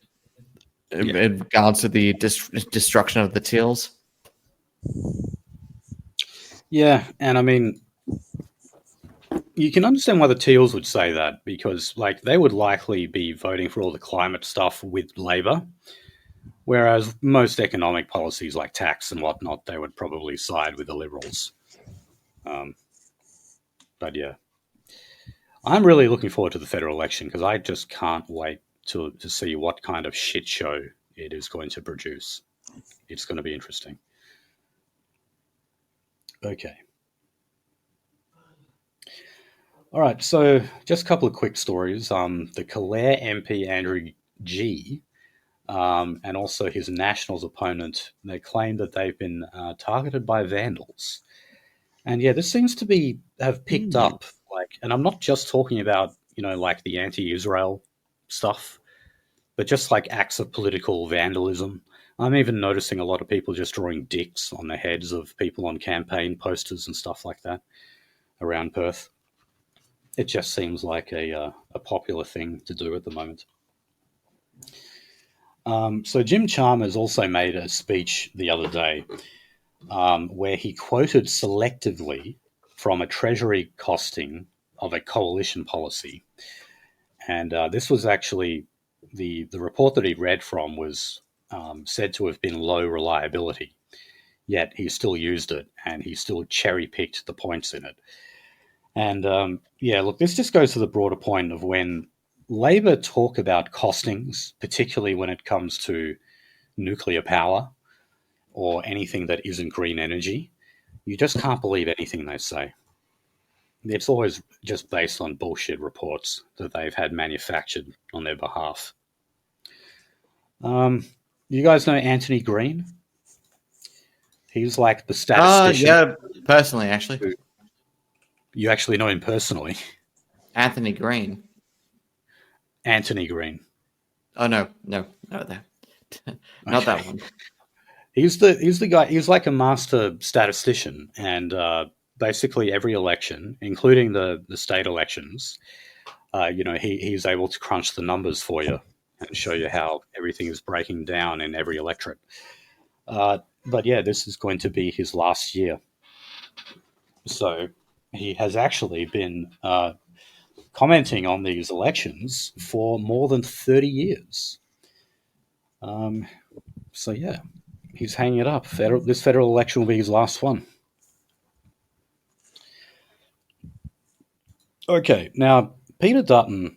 in regards to the destruction of the teals. Yeah, and I mean, you can understand why the Teals would say that because, like, they would likely be voting for all the climate stuff with Labor, whereas most economic policies like tax and whatnot, they would probably side with the Liberals. But yeah, I'm really looking forward to the federal election because I just can't wait to see what kind of shit show it is going to produce. It's going to be interesting. Okay. All right, so just a couple of quick stories. The Calare MP, Andrew G., and also his Nationals opponent, they claim that they've been targeted by vandals. And yeah, this seems to have picked up. And I'm not just talking about, like the anti-Israel stuff, but just like acts of political vandalism. I'm even noticing a lot of people just drawing dicks on the heads of people on campaign posters and stuff like that around Perth. It just seems like a popular thing to do at the moment. So Jim Chalmers also made a speech the other day where he quoted selectively from a Treasury costing of a coalition policy. And this was actually the report that he read from was said to have been low reliability, yet he still used it and he still cherry-picked the points in it. And look, this just goes to the broader point of when Labor talk about costings, particularly when it comes to nuclear power or anything that isn't green energy, you just can't believe anything they say. It's always just based on bullshit reports that they've had manufactured on their behalf. You guys know Antony Green? He's like the statistician. Yeah, personally, actually. You actually know him personally? Antony Green. Antony Green. Oh no, that. Not that one. He's the guy. He's like a master statistician, and basically every election, including the state elections, he's able to crunch the numbers for you and show you how everything is breaking down in every electorate. But yeah, this is going to be his last year, so he has actually been commenting on these elections for more than 30 years. So yeah, he's hanging it up. This federal election will be his last one. Okay, now Peter Dutton,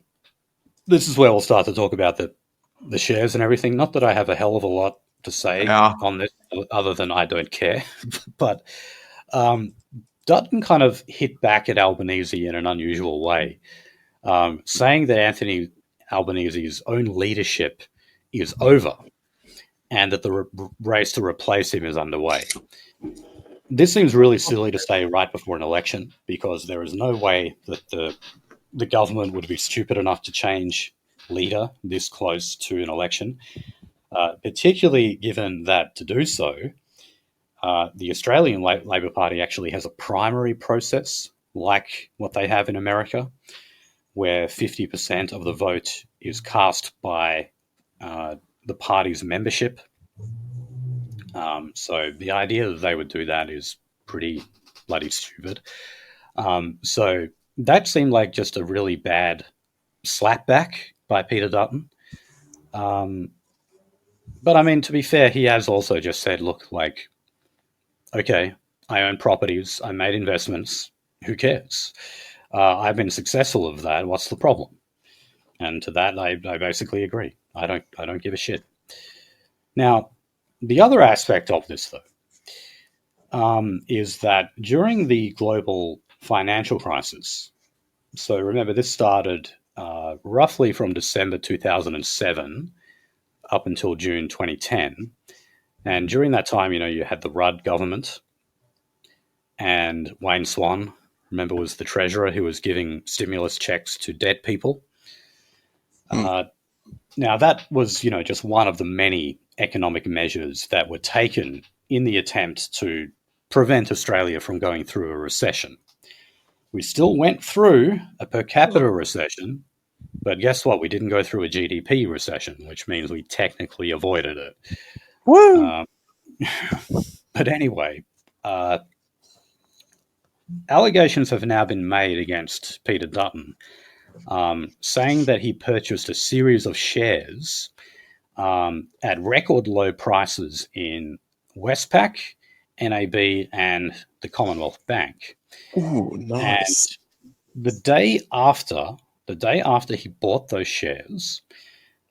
this is where we'll start to talk about the shares and everything. Not that I have a hell of a lot to say on this, other than I don't care. But Dutton kind of hit back at Albanese in an unusual way, saying that Anthony Albanese's own leadership is over and that the race to replace him is underway. This seems really silly to say right before an election because there is no way that the government would be stupid enough to change leader this close to an election, particularly given that to do so, the Australian Labor Party actually has a primary process like what they have in America, where 50% of the vote is cast by the party's membership. So the idea that they would do that is pretty bloody stupid. So that seemed like just a really bad slapback by Peter Dutton. But I mean, to be fair, he has also just said, look, like, okay, I own properties, I made investments, who cares? I've been successful of that, what's the problem? And to that, I basically agree. I don't give a shit. Now, the other aspect of this, though, is that during the global financial crisis, so remember, this started roughly from December 2007 up until June 2010. And during that time, you had the Rudd government, and Wayne Swan, remember, was the treasurer who was giving stimulus checks to debt people. Now, that was, just one of the many economic measures that were taken in the attempt to prevent Australia from going through a recession. We still went through a per capita recession, but guess what? We didn't go through a GDP recession, which means we technically avoided it. Woo! But anyway, allegations have now been made against Peter Dutton, saying that he purchased a series of shares at record low prices in Westpac, NAB, and the Commonwealth Bank. Ooh, nice. And the day after he bought those shares,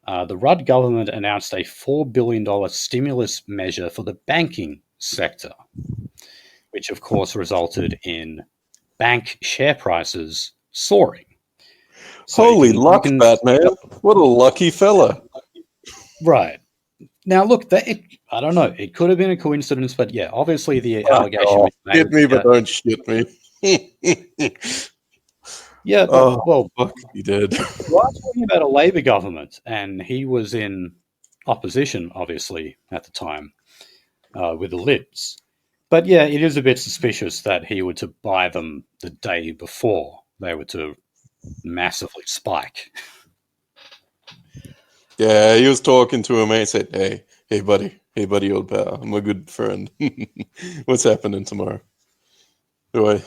the Rudd government announced a $4 billion stimulus measure for the banking sector, which of course resulted in bank share prices soaring. So Holy luck, Batman. What a lucky fella. Right. Now, look, I don't know. It could have been a coincidence, but yeah, obviously the allegation was made. Hit me, but don't shit me. Yeah, well, fuck, he did. We're talking about a Labor government, and he was in opposition, obviously, at the time, with the Libs. But yeah, it is a bit suspicious that he were to buy them the day before they were to massively spike. Yeah, he was talking to him and he said, hey buddy, old pal, I'm a good friend. What's happening tomorrow? Do I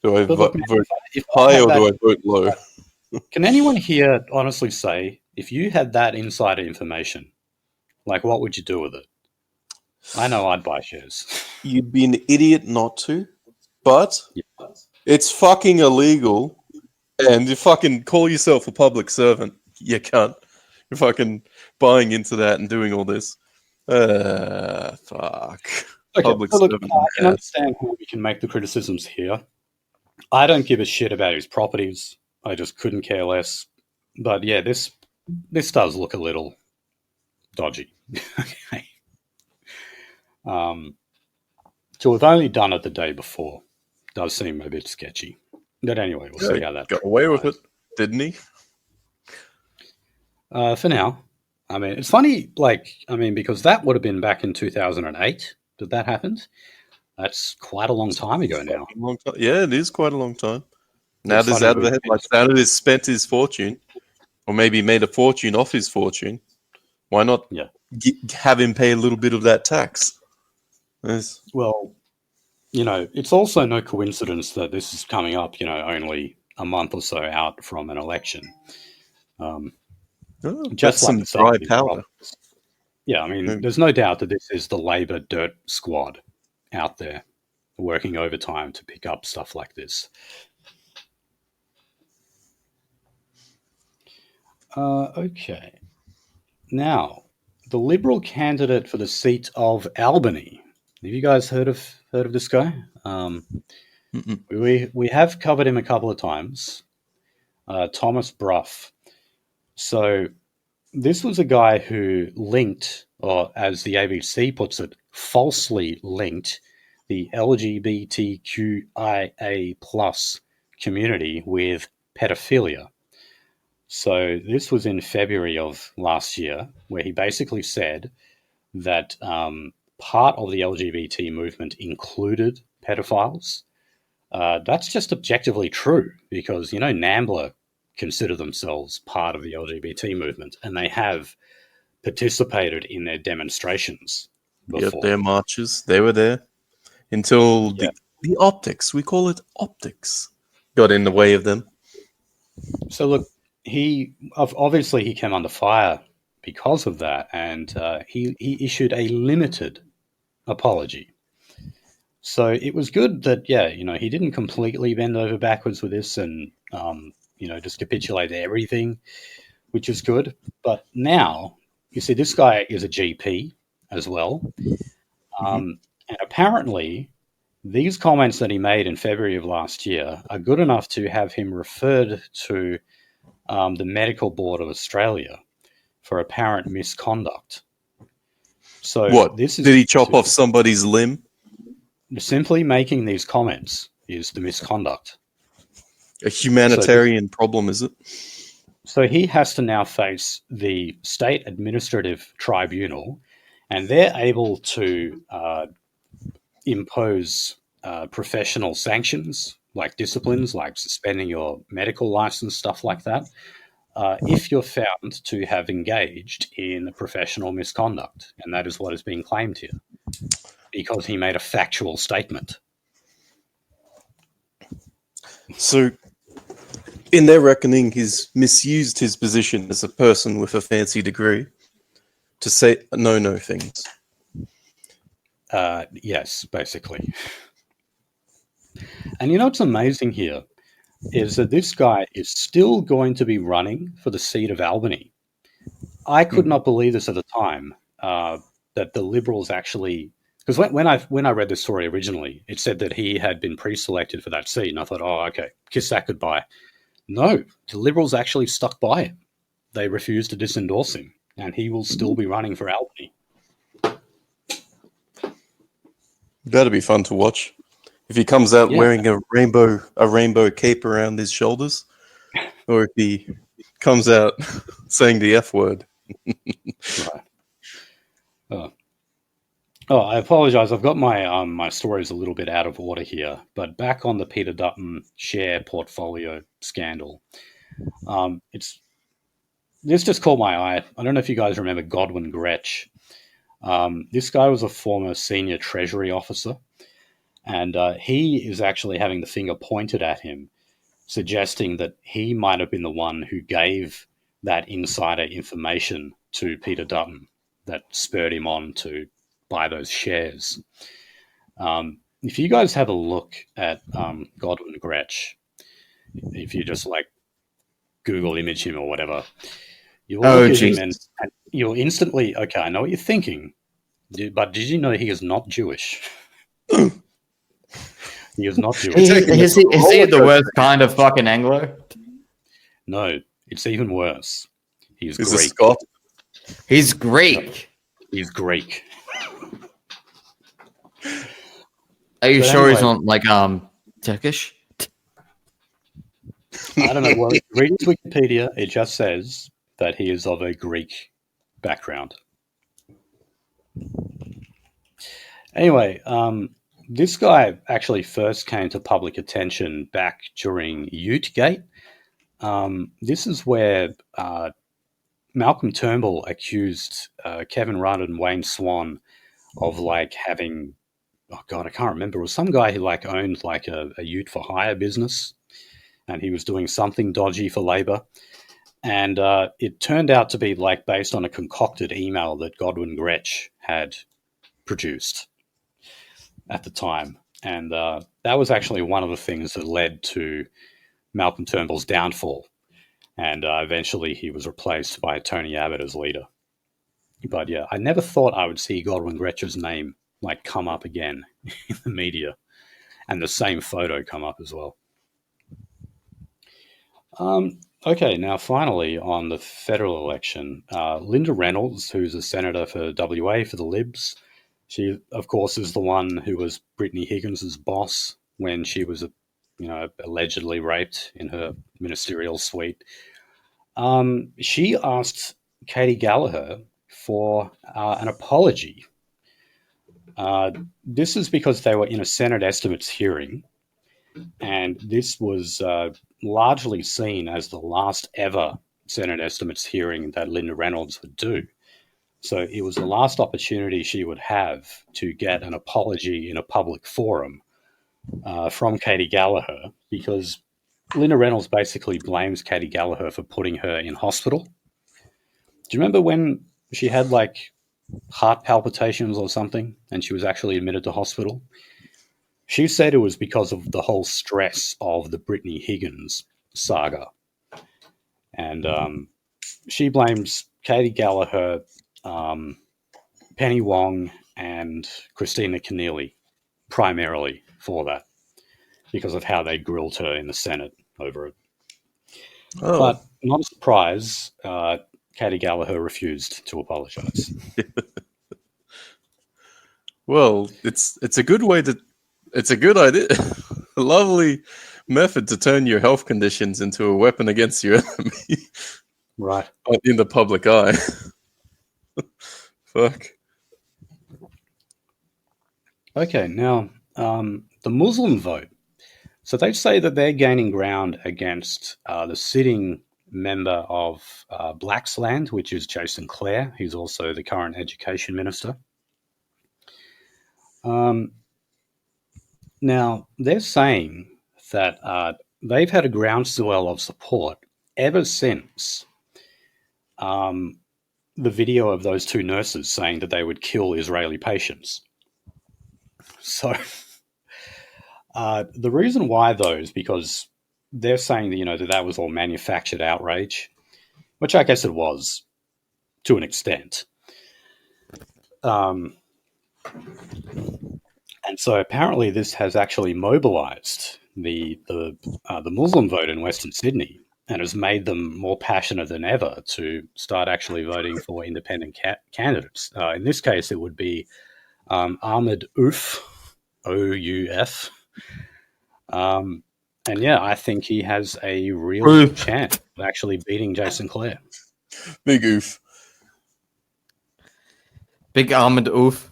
vote high or do I vote low? Can anyone here honestly say, if you had that insider information, like, what would you do with it? I know I'd buy shares. You'd be an idiot not to, but it's fucking illegal, and you fucking call yourself a public servant. You can't. You're fucking buying into that and doing all this. Fuck. Okay, public so look, servant. I can understand how we can make the criticisms here. I don't give a shit about his properties. I just couldn't care less. But yeah, this does look a little dodgy. Okay. To have only done it the day before does seem a bit sketchy. But anyway, we'll see how that got away with it, didn't he? For now. I mean, it's funny, because that would have been back in 2008 that that happened. That's quite a long time ago now. Yeah, it is quite a long time. Now there's out of the headlights. Now that he's spent his fortune, or maybe made a fortune off his fortune, why not have him pay a little bit of that tax? Yes. Well, it's also no coincidence that this is coming up, only a month or so out from an election. Just some dry powder. Yeah, I mean, there's no doubt that this is the Labor dirt squad out there working overtime to pick up stuff like this. Okay. Now, the Liberal candidate for the seat of Albany. Have you guys heard of this guy? We have covered him a couple of times. Thomas Bruff. So this was a guy who linked, or as the ABC puts it, falsely linked the LGBTQIA plus community with pedophilia. So this was in February of last year, where he basically said that part of the LGBT movement included pedophiles. That's just objectively true because, NAMBLA consider themselves part of the LGBT movement and they have participated in their demonstrations before. Yep, their marches. They were there until the optics. We call it optics. got in the way of them. So look, he came under fire because of that, and he issued a limited apology. So it was good that, he didn't completely bend over backwards with this and, just capitulate everything, which is good. But now, you see, this guy is a GP as well. And apparently, these comments that he made in February of last year are good enough to have him referred to the Medical Board of Australia for apparent misconduct. So what? This is Did he chop off somebody's limb? Simply making these comments is the misconduct. A humanitarian problem, is it? So he has to now face the State Administrative Tribunal, and they're able to impose professional sanctions, like disciplines, like suspending your medical license, stuff like that, if you're found to have engaged in professional misconduct. And that is what is being claimed here, because he made a factual statement. So, in their reckoning, he's misused his position as a person with a fancy degree to say no things. Yes, basically. And what's amazing here is that this guy is still going to be running for the seat of Albany. I could not believe this at the time, that the Liberals actually... Because when I read this story originally, it said that he had been pre-selected for that seat, and I thought, oh, okay, kiss that goodbye. No, the Liberals actually stuck by him. They refused to disendorse him, and he will still be running for Albany. That'd be fun to watch. If he comes out wearing a rainbow cape around his shoulders, or if he comes out saying the F word. Right. I apologize. I've got my my stories a little bit out of order here, but back on the Peter Dutton share portfolio scandal, this just caught my eye. I don't know if you guys remember Godwin Grech. This guy was a former senior Treasury officer, and he is actually having the finger pointed at him, suggesting that he might have been the one who gave that insider information to Peter Dutton that spurred him on to buy those shares. If you guys have a look at Godwin Grech, if you just Google image him or whatever, you will look at him and you'll instantly, okay, I know what you're thinking, but did you know he is not Jewish? He is not Jewish. Is he the worst kind of fucking Anglo? No, it's even worse. He's Is Greek. a Scot? He's Greek. He's Greek. Are you sure he's not Turkish? I don't know. Well, read his Wikipedia. It just says that he is of a Greek background. Anyway, this guy actually first came to public attention back during Utegate. This is where Malcolm Turnbull accused Kevin Rudd and Wayne Swan of having, oh God, I can't remember. It was some guy who owned a ute for hire business, and he was doing something dodgy for Labor. And it turned out to be based on a concocted email that Godwin Grech had produced at the time. And that was actually one of the things that led to Malcolm Turnbull's downfall. And eventually he was replaced by Tony Abbott as leader. But yeah, I never thought I would see Godwin Grech's name come up again in the media, and the same photo come up as well. Okay, now finally on the federal election, Linda Reynolds, who's a senator for WA for the Libs, she of course is the one who was Brittany Higgins's boss when she was allegedly raped in her ministerial suite. She asked Katie Gallagher for an apology. This is because they were in a Senate estimates hearing, and this was largely seen as the last ever Senate estimates hearing that Linda Reynolds would do. So it was the last opportunity she would have to get an apology in a public forum from Katie Gallagher, because Linda Reynolds basically blames Katie Gallagher for putting her in hospital. Do you remember when she had like heart palpitations or something and she was actually admitted to hospital? She said it was because of the whole stress of the Brittany Higgins saga. And she blames Katie Gallagher, Penny Wong, and Christina Keneally primarily for that because of how they grilled her in the Senate over it. Oh. But not a surprise, Katie Gallagher refused to apologize. Well, it's a good way to. It's a good idea. A lovely method to turn your health conditions into a weapon against your enemy. Right. In the public eye. Fuck. Okay, now the Muslim vote. So they say that they're gaining ground against the sitting member of Blacksland, which is Jason Clare, who's also the current education minister. Now, they're saying that they've had a groundswell of support ever since the video of those two nurses saying that they would kill Israeli patients. So the reason why, though, is because they're saying that, that was all manufactured outrage, which I guess it was to an extent. And so apparently this has actually mobilized the Muslim vote in Western Sydney and has made them more passionate than ever to start actually voting for independent candidates. In this case, it would be Ahmed Ouf, O-U-F. And yeah, I think he has a real chance of actually beating Jason Clare. Big oof. Big Ahmed Oof.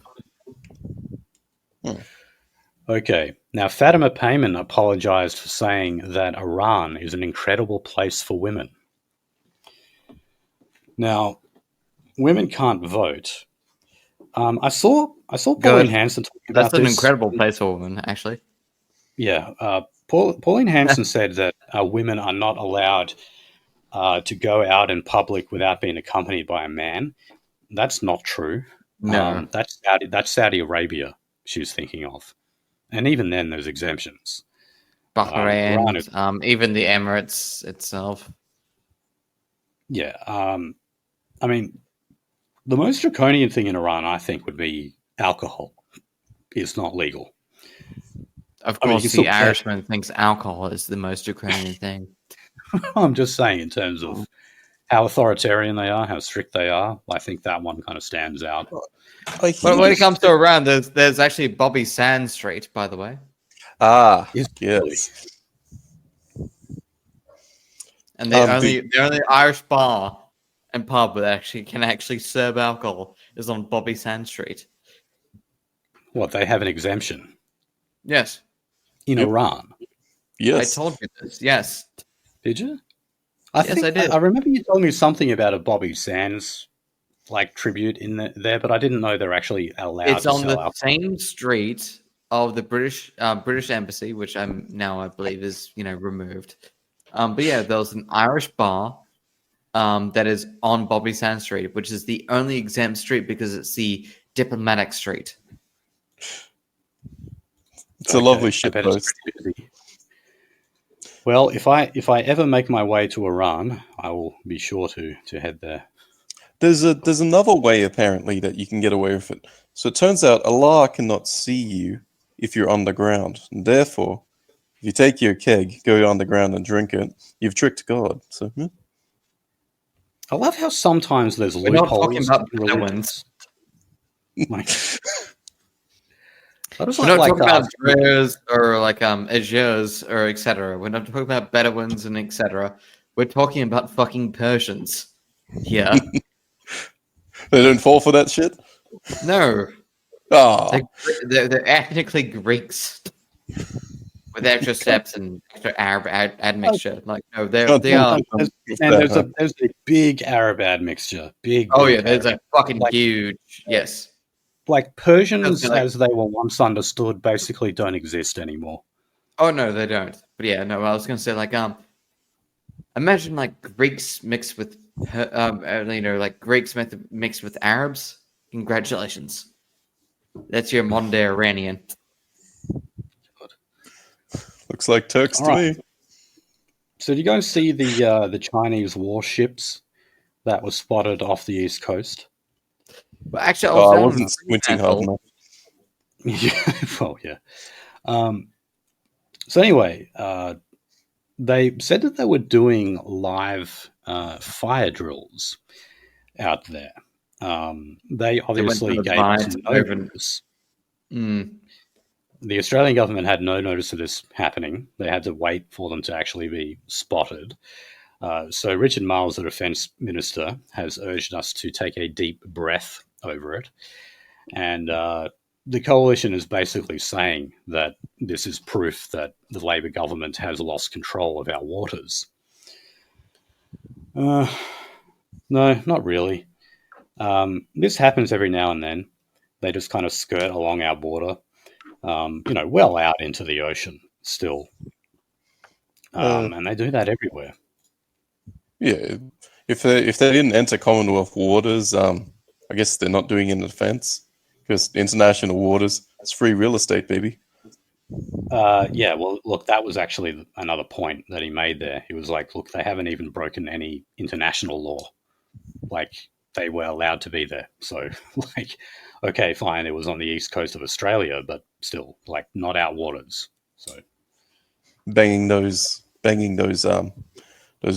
Okay, now Fatima Payman apologized for saying that Iran is an incredible place for women. Now, women can't vote. I saw Pauline Hanson talking about this. That's an incredible place for women, actually. Yeah, Pauline Hanson said that women are not allowed to go out in public without being accompanied by a man. That's not true. No, that's Saudi Arabia she's thinking of, and even then, there's exemptions. Bahrain, even the Emirates itself. Yeah, I mean, the most draconian thing in Iran, I think, would be alcohol. It's not legal. Of course, the Irishman thinks alcohol is the most draconian thing. I'm just saying, in terms of how authoritarian they are, how strict they are, I think that one kind of stands out. But when it comes to Iran, there's actually Bobby Sands Street, by the way. Ah, yes. And the only Irish bar and pub that can actually serve alcohol is on Bobby Sands Street. What, they have an exemption? Yes. In Iran? Yes. I told you this, yes. Did you? I did. I remember you told me something about a Bobby Sands tribute in there, but I didn't know they're actually allowed to sell alcohol. It's on the same street of the British Embassy, which I believe is removed. But yeah, there was an Irish bar that is on Bobby Sands Street, which is the only exempt street because it's the diplomatic street. It's a lovely shit post. Well, if I ever make my way to Iran, I will be sure to head there. There's another way apparently that you can get away with it. So it turns out Allah cannot see you if you're underground. And therefore, if you take your keg, go underground and drink it, you've tricked God. So I love how sometimes there's loopholes. We're not talking about Bedouins. We're not talking about Druze or Azirs or etc. We're not talking about Bedouins and etc. We're talking about fucking Persians. Yeah. They don't fall for that shit? No. Oh. They're ethnically Greeks. With extra steps and extra Arab admixture. They are. There's a big Arab admixture. Big. Oh, yeah, there's a fucking huge. Yes. Persians, as they were once understood, basically don't exist anymore. Oh no, they don't. But yeah, no, I was gonna say like imagine like Greeks mixed with like Greeks mixed with Arabs. Congratulations, that's your modern day Iranian. Looks like Turks All to right. me. So, do you guys see the Chinese warships that were spotted off the east coast? Well, actually, I Oh, was I down wasn't squinting hard enough. Yeah, well, yeah. So anyway, they said that they were doing live fire drills out there. They obviously gave us no notice. The Australian government had no notice of this happening. They had to wait for them to actually be spotted. So Richard Marles, the defence minister, has urged us to take a deep breath over it. And the coalition is basically saying that this is proof that the Labor government has lost control of our waters. No, not really. This happens every now and then. They just kind of skirt along our border, well out into the ocean still. And they do that everywhere. Yeah, if they didn't enter Commonwealth waters, I guess they're not doing it in defence, because international waters, it's free real estate, baby. Yeah, well, look, that was actually another point that he made there. He was like, look, they haven't even broken any international law. Like, they were allowed to be there. So, like, okay, fine, it was on the east coast of Australia, but still, like, not our waters. So, banging those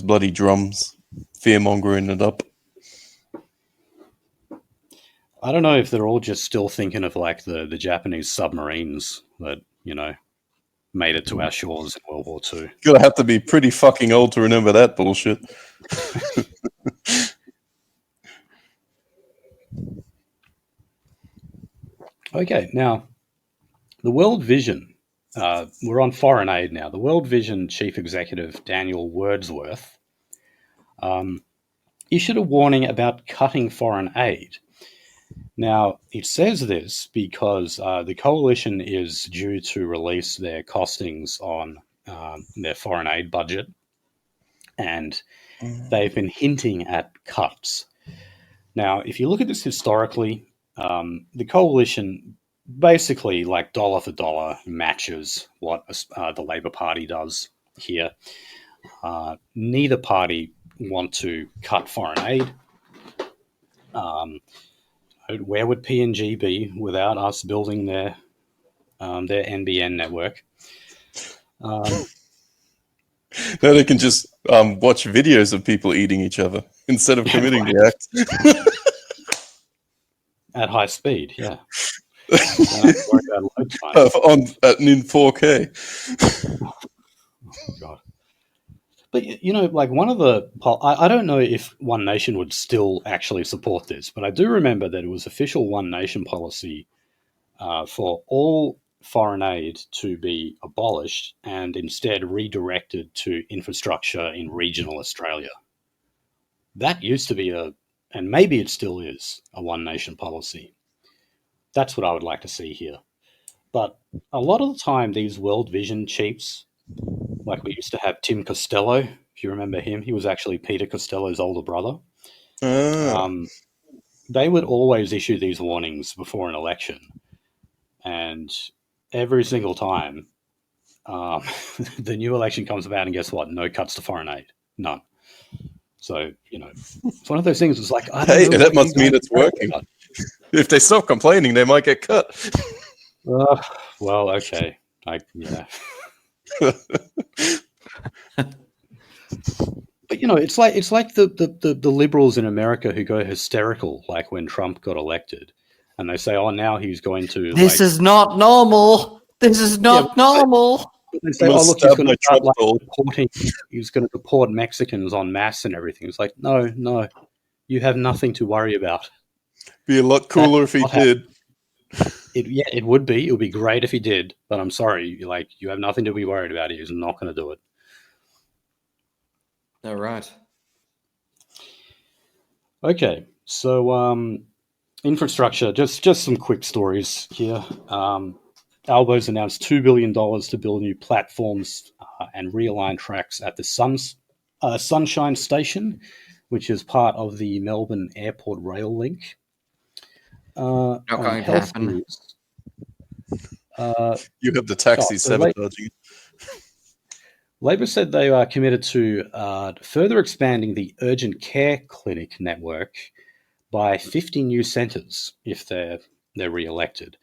bloody drums, fear mongering it up. I don't know if they're all just still thinking of like the Japanese submarines that made it to our shores in World War II. You're gonna have to be pretty fucking old to remember that bullshit. Okay, now the World Vision. We're on foreign aid now. The World Vision chief executive, Daniel Wordsworth, issued a warning about cutting foreign aid. Now, it says this because the coalition is due to release their costings on their foreign aid budget, and they've been hinting at cuts. Now, if you look at this historically, the coalition basically, like dollar for dollar, matches what the Labor Party does here. Neither party want to cut foreign aid. Where would PNG be without us building their NBN network? Now they can just watch videos of people eating each other instead of committing the act. At high speed, yeah. In 4K. Oh, God. But, like one of the... I don't know if One Nation would still actually support this, but I do remember that it was official One Nation policy for all foreign aid to be abolished and instead redirected to infrastructure in regional Australia. That used to be and maybe it still is, a One Nation policy. That's what I would like to see here. But a lot of the time, these World Vision chiefs, like we used to have Tim Costello, if you remember him, he was actually Peter Costello's older brother. They would always issue these warnings before an election. And every single time, the new election comes about, and guess what? No cuts to foreign aid. None. So, it's one of those things. It's like, hey, that must mean it's working. If they stop complaining, they might get cut. Well, okay. Yeah. But it's like the liberals in America who go hysterical, like when Trump got elected, and they say, "Oh, now he's going to." This is not normal. This is not normal. They say, "Oh, look, he's going to start deporting. He's going to deport Mexicans en masse and everything." It's like, no, you have nothing to worry about. Be a lot cooler if he did. It would be. It would be great if he did, but I'm sorry. You have nothing to be worried about. He's not going to do it. All right. Okay, so infrastructure. Just some quick stories here. Albo's announced $2 billion to build new platforms and realign tracks at the Sunshine Station, which is part of the Melbourne Airport rail link. Not On going to health happen. news, You have the taxi sabotaging. Labor said they are committed to further expanding the urgent care clinic network by 50 new centres if they're re-elected.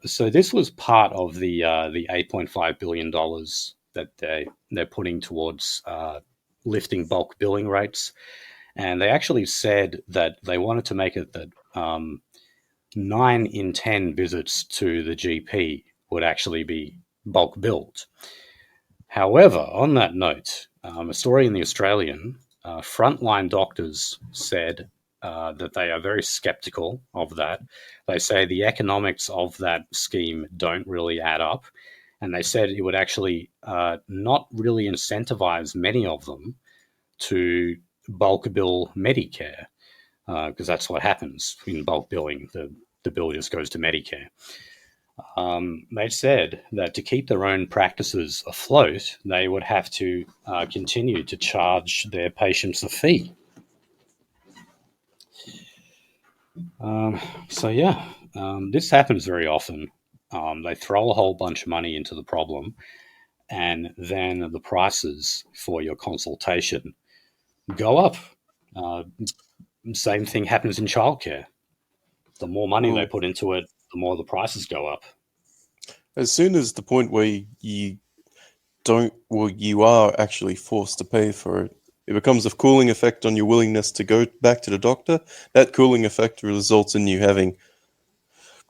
So this was part of the $8.5 billion that they're putting towards lifting bulk billing rates, and they actually said that they wanted to make it that 9 in 10 visits to the GP would actually be bulk billed. However, on that note, a story in the Australian, frontline doctors said that they are very skeptical of that. They say the economics of that scheme don't really add up, and they said it would actually not really incentivize many of them to bulk bill Medicare, because that's what happens in bulk billing. The bill just goes to Medicare. They said that to keep their own practices afloat, they would have to continue to charge their patients a fee. This happens very often. They throw a whole bunch of money into the problem, and then the prices for your consultation go up. Same thing happens in childcare. The more money they put into it, the more the prices go up. As soon as the point where you are actually forced to pay for it, it becomes a cooling effect on your willingness to go back to the doctor. That cooling effect results in you having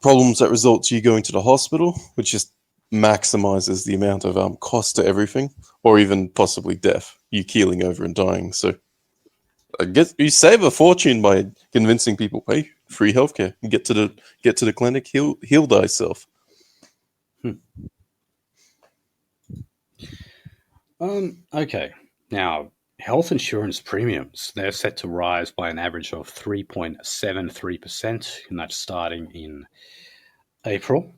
problems that results you going to the hospital, which just maximizes the amount of cost to everything, or even possibly death, you keeling over and dying. So I guess you save a fortune by convincing people pay free healthcare. Get to the clinic, heal thyself. Okay. Now, health insurance premiums, they're set to rise by an average of 3.73%, and that's starting in April.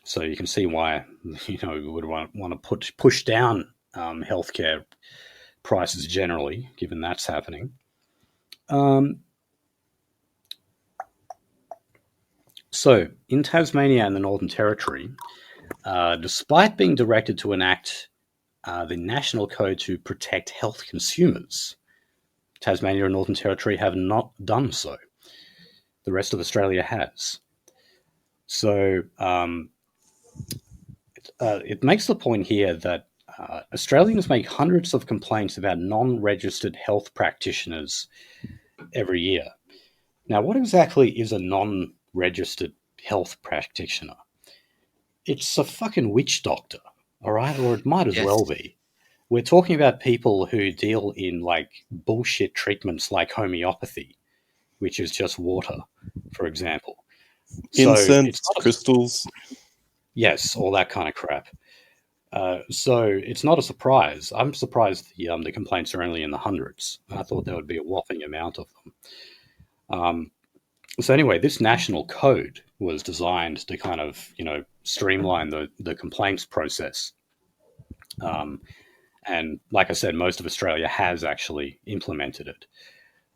So you can see why we would want to push down healthcare prices generally, given that's happening. So in Tasmania and the Northern Territory, despite being directed to enact the National Code to Protect Health Consumers, Tasmania and Northern Territory have not done so. The rest of Australia has. So it makes the point here that Australians make hundreds of complaints about non-registered health practitioners every year. Now, what exactly is a non-registered health practitioner? It's a fucking witch doctor, all right? Or it might as well be. We're talking about people who deal in like bullshit treatments like homeopathy, which is just water, for example. Incense, crystals. Yes, all that kind of crap. So it's not a surprise. I'm surprised the complaints are only in the hundreds. I thought there would be a whopping amount of them. So anyway, this national code was designed to kind of, streamline the complaints process. And like I said, most of Australia has actually implemented it.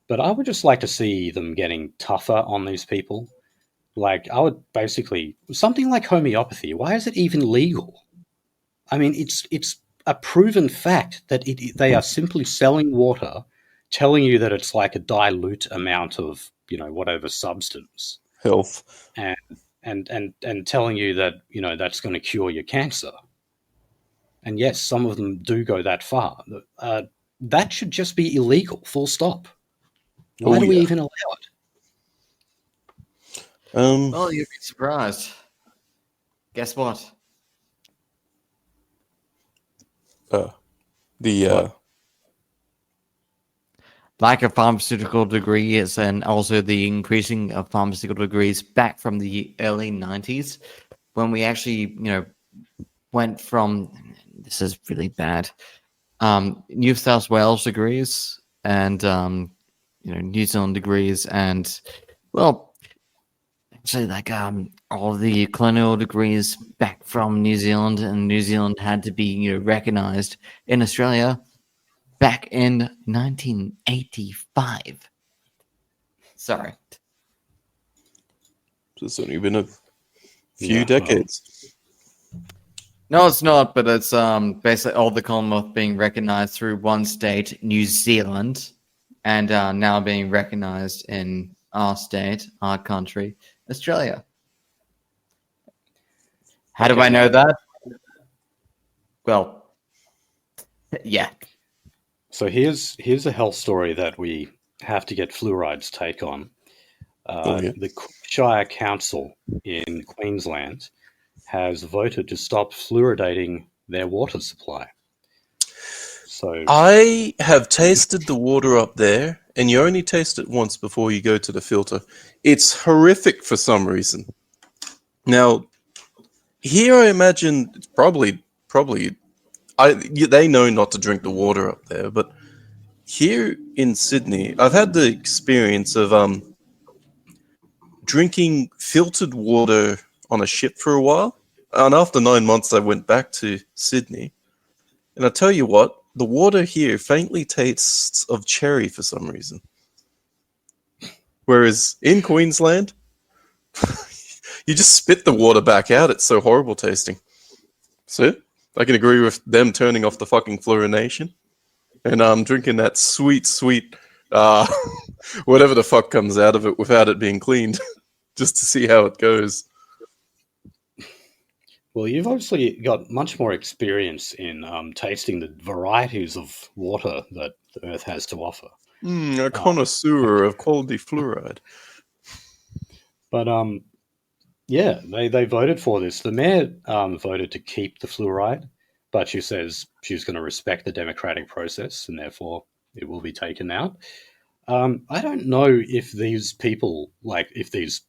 But I would just like to see them getting tougher on these people. Like, I would basically, something like homeopathy, why is it even legal? I mean, it's a proven fact that they are simply selling water, telling you that it's like a dilute amount of, whatever substance. Health. And telling you that, that's going to cure your cancer. And yes, some of them do go that far. That should just be illegal, full stop. Why do we even allow it? Well, you'd be surprised. Guess what? Lack of pharmaceutical degrees, and also the increasing of pharmaceutical degrees back from the early 90s, when we actually, went from, this is really bad, New South Wales degrees and, New Zealand degrees, and, well, So all the colonial degrees back from New Zealand, and New Zealand had to be recognized in Australia back in 1985. Sorry. It's only been a few decades. No, it's not, but it's basically all the Commonwealth being recognized through one state, New Zealand, and now being recognized in our state, our country, Australia. How do I know that? Well, yeah. So here's a health story that we have to get Fluoride's take on. The Shire Council in Queensland has voted to stop fluoridating their water supply. So I have tasted the water up there, and you only taste it once before you go to the filter. It's horrific for some reason. Now, here I imagine it's probably they know not to drink the water up there, but here in Sydney, I've had the experience of drinking filtered water on a ship for a while, and after 9 months I went back to Sydney, and I tell you what, the water here faintly tastes of cherry for some reason, whereas in Queensland you just spit the water back out. It's so horrible tasting. So I can agree with them turning off the fucking fluorination, and I'm drinking that sweet whatever the fuck comes out of it without it being cleaned, just to see how it goes. Well, you've obviously got much more experience in tasting the varieties of water that the Earth has to offer. A connoisseur of quality fluoride. But yeah, they voted for this. The mayor voted to keep the fluoride, but she says she's going to respect the democratic process, and therefore it will be taken out. I don't know if these people, if these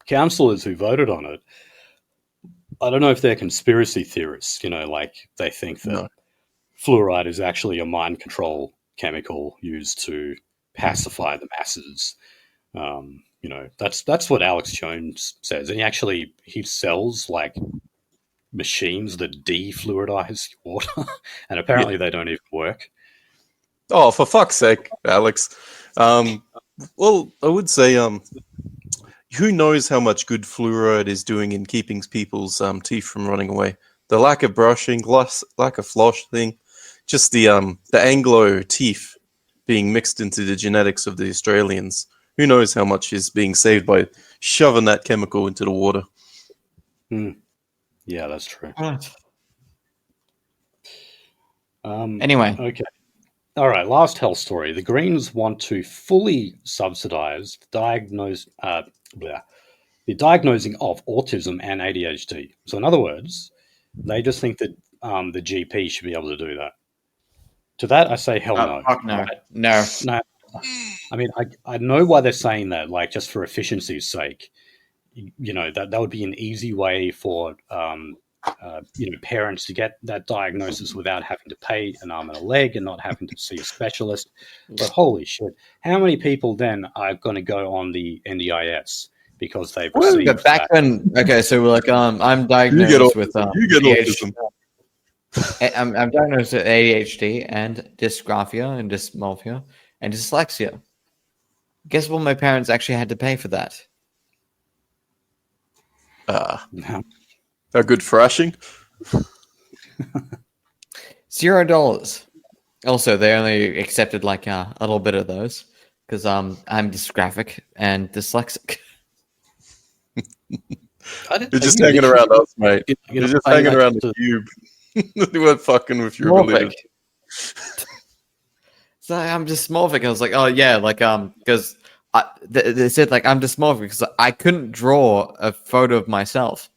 councillors who voted on it, I don't know if they're conspiracy theorists, they think that fluoride is actually a mind control chemical used to pacify the masses. That's what Alex Jones says. And he sells machines that defluoridize water, and apparently they don't even work. Oh, for fuck's sake, Alex. Well, I would say, who knows how much good fluoride is doing in keeping people's teeth from running away? The lack of brushing, lack of flossing, just the Anglo teeth being mixed into the genetics of the Australians. Who knows how much is being saved by shoving that chemical into the water? Yeah, that's true. Anyway. Okay. All right, last health story. The Greens want to fully subsidise the diagnosing of autism and ADHD. So in other words, they just think that the GP should be able to do that. To that, I say hell no. Fuck no. Right? No. I mean, I know why they're saying that, just for efficiency's sake. That would be an easy way for parents to get that diagnosis without having to pay an arm and a leg and not having to see a specialist. But holy shit, how many people then are going to go on the NDIS because they've received back when? Okay, so I'm diagnosed with autism. I'm diagnosed with ADHD and dysgraphia and dysmorphia and dyslexia. Guess what? My parents actually had to pay for that. A good thrashing. $0. Also, they only accepted a little bit of those because I'm dysgraphic and dyslexic. You're just hanging around us, mate. You're just hanging around the cube. They weren't fucking with your religion. So I'm dysmorphic. I was like, oh yeah, because they said I'm dysmorphic because I couldn't draw a photo of myself.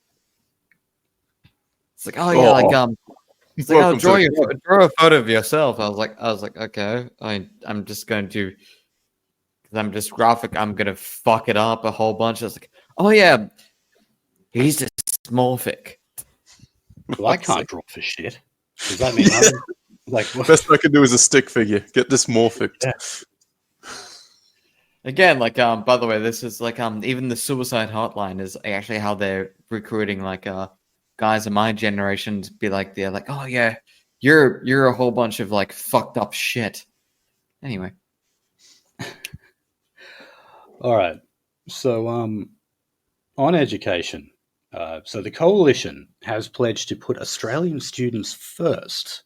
It's it's like, draw a photo of yourself. I was like, okay, I'm just going to, because I'm dysgraphic, I'm gonna fuck it up a whole bunch. I was like, oh yeah, he's dysmorphic. Well, I can't draw for shit. Does that mean best I can do is a stick figure? Get dysmorphic. Yeah. Again, like by the way, this is like even the suicide hotline is actually how they're recruiting like guys of my generation to be like they're like, oh yeah, you're a whole bunch of like fucked up shit. Anyway. All right. So on education, so the coalition has pledged to put Australian students first.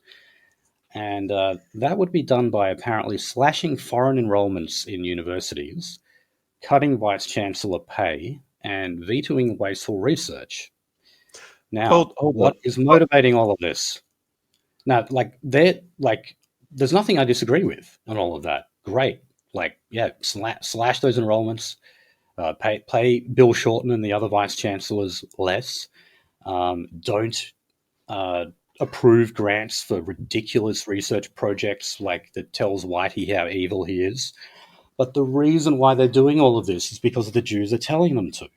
And that would be done by apparently slashing foreign enrolments in universities, cutting vice chancellor pay, and vetoing wasteful research. Now, Hold what on. is motivating all of this? Now, there's nothing I disagree with on all of that. Great, slash those enrolments, pay Bill Shorten and the other vice chancellors less. Don't approve grants for ridiculous research projects that tells Whitey how evil he is. But the reason why they're doing all of this is because the Jews are telling them to.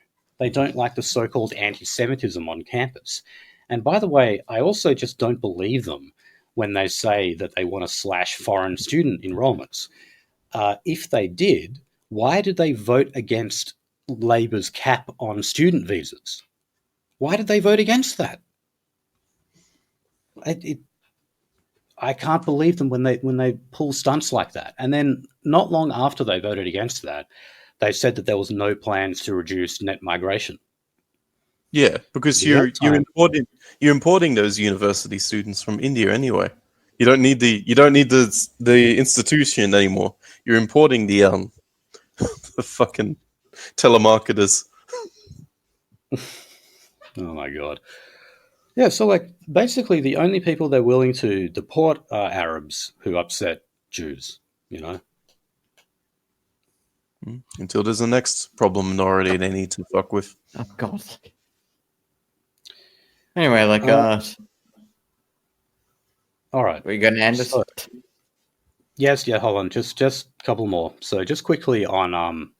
They don't like the so-called anti-Semitism on campus. And by the way, I also just don't believe them when they say that they want to slash foreign student enrolments. If they did, why did they vote against Labor's cap on student visas? Why did they vote against that? I can't believe them when they pull stunts like that. And then not long after they voted against that, they said that there was no plans to reduce net migration. Yeah, because you're importing those university students from India anyway. You don't need the institution anymore. You're importing the the fucking telemarketers. Oh my god. Yeah, so basically the only people they're willing to deport are Arabs who upset Jews, Until there's a next problem minority they need to fuck with. Oh god. Anyway, all right. Are you gonna end this? Yes, hold on. Just a couple more. So just quickly on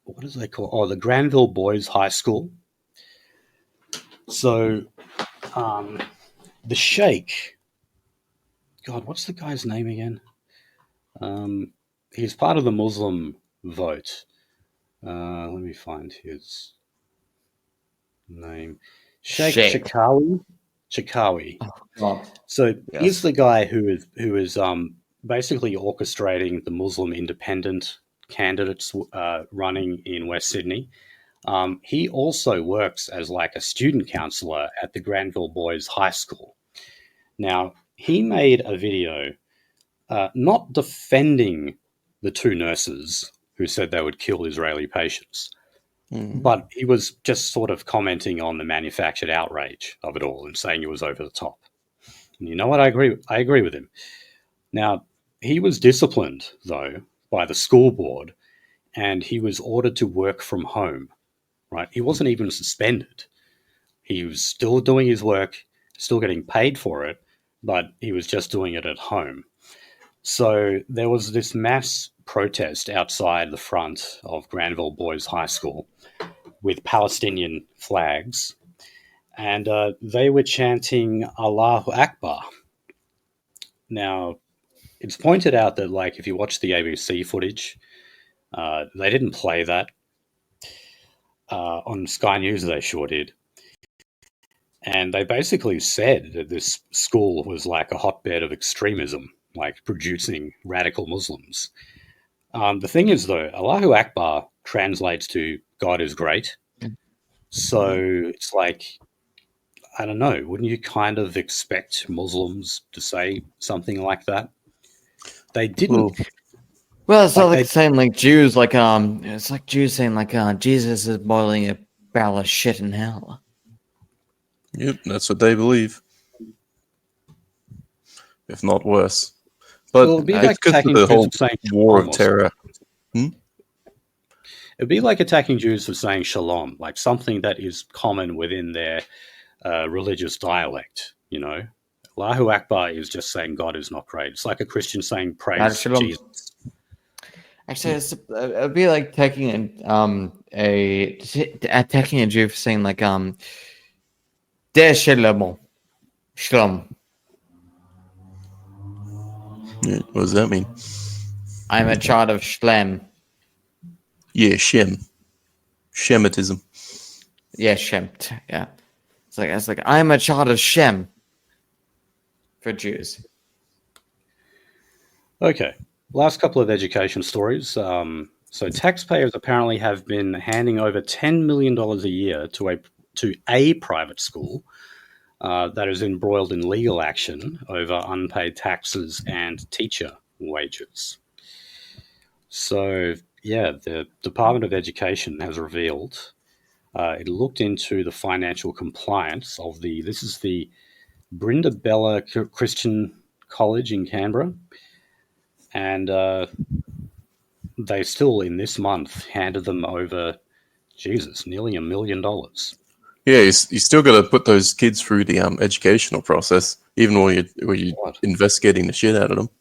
what is they call? Oh, the Granville Boys High School. So the Sheikh, God, what's the guy's name again? He's part of the Muslim vote. Let me find his name. Sheikh Chikawi. Oh god. So he's the guy who is basically orchestrating the Muslim independent candidates running in West Sydney. He also works as a student counsellor at the Granville Boys High School. Now, he made a video not defending the two nurses who said they would kill Israeli patients, but he was just sort of commenting on the manufactured outrage of it all and saying it was over the top. And you know what? I agree with him. Now, he was disciplined, though, by the school board, and he was ordered to work from home. Right? He wasn't even suspended. He was still doing his work, still getting paid for it, but he was just doing it at home. So there was this mass protest outside the front of Granville Boys High School with Palestinian flags, and they were chanting Allahu Akbar. Now, it's pointed out that if you watch the ABC footage, they didn't play that. On Sky News, they sure did. And they basically said that this school was like a hotbed of extremism, producing radical Muslims. The thing is, though, Allahu Akbar translates to God is great. So it's I don't know, wouldn't you kind of expect Muslims to say something like that? They didn't. Well, it's not saying Jews, it's like Jews saying Jesus is boiling a barrel of shit in hell. Yep, that's what they believe. If not worse. But it'd be it's because of the whole war of terror. It'd be like attacking Jews for saying shalom, something that is common within their religious dialect, Allahu Akbar is just saying God is not great. It's like a Christian saying praise Jesus. Actually, it'd be like attacking attacking a Jew for saying Der Shalom. Shalom. Yeah, what does that mean? I'm a child of Shlem. Yeah, Shemitism. Yeah, Shem. Yeah. It's like I'm a child of Shem for Jews. Okay, last couple of education stories. So taxpayers apparently have been handing over $10 million a year to a private school that is embroiled in legal action over unpaid taxes and teacher wages. So, yeah, the Department of Education has revealed it looked into the financial compliance of this is the Brindabella Christian College in Canberra, and they still, in this month, handed them over, Jesus, nearly $1 million. Yeah, you still got to put those kids through the educational process, even while you're investigating the shit out of them.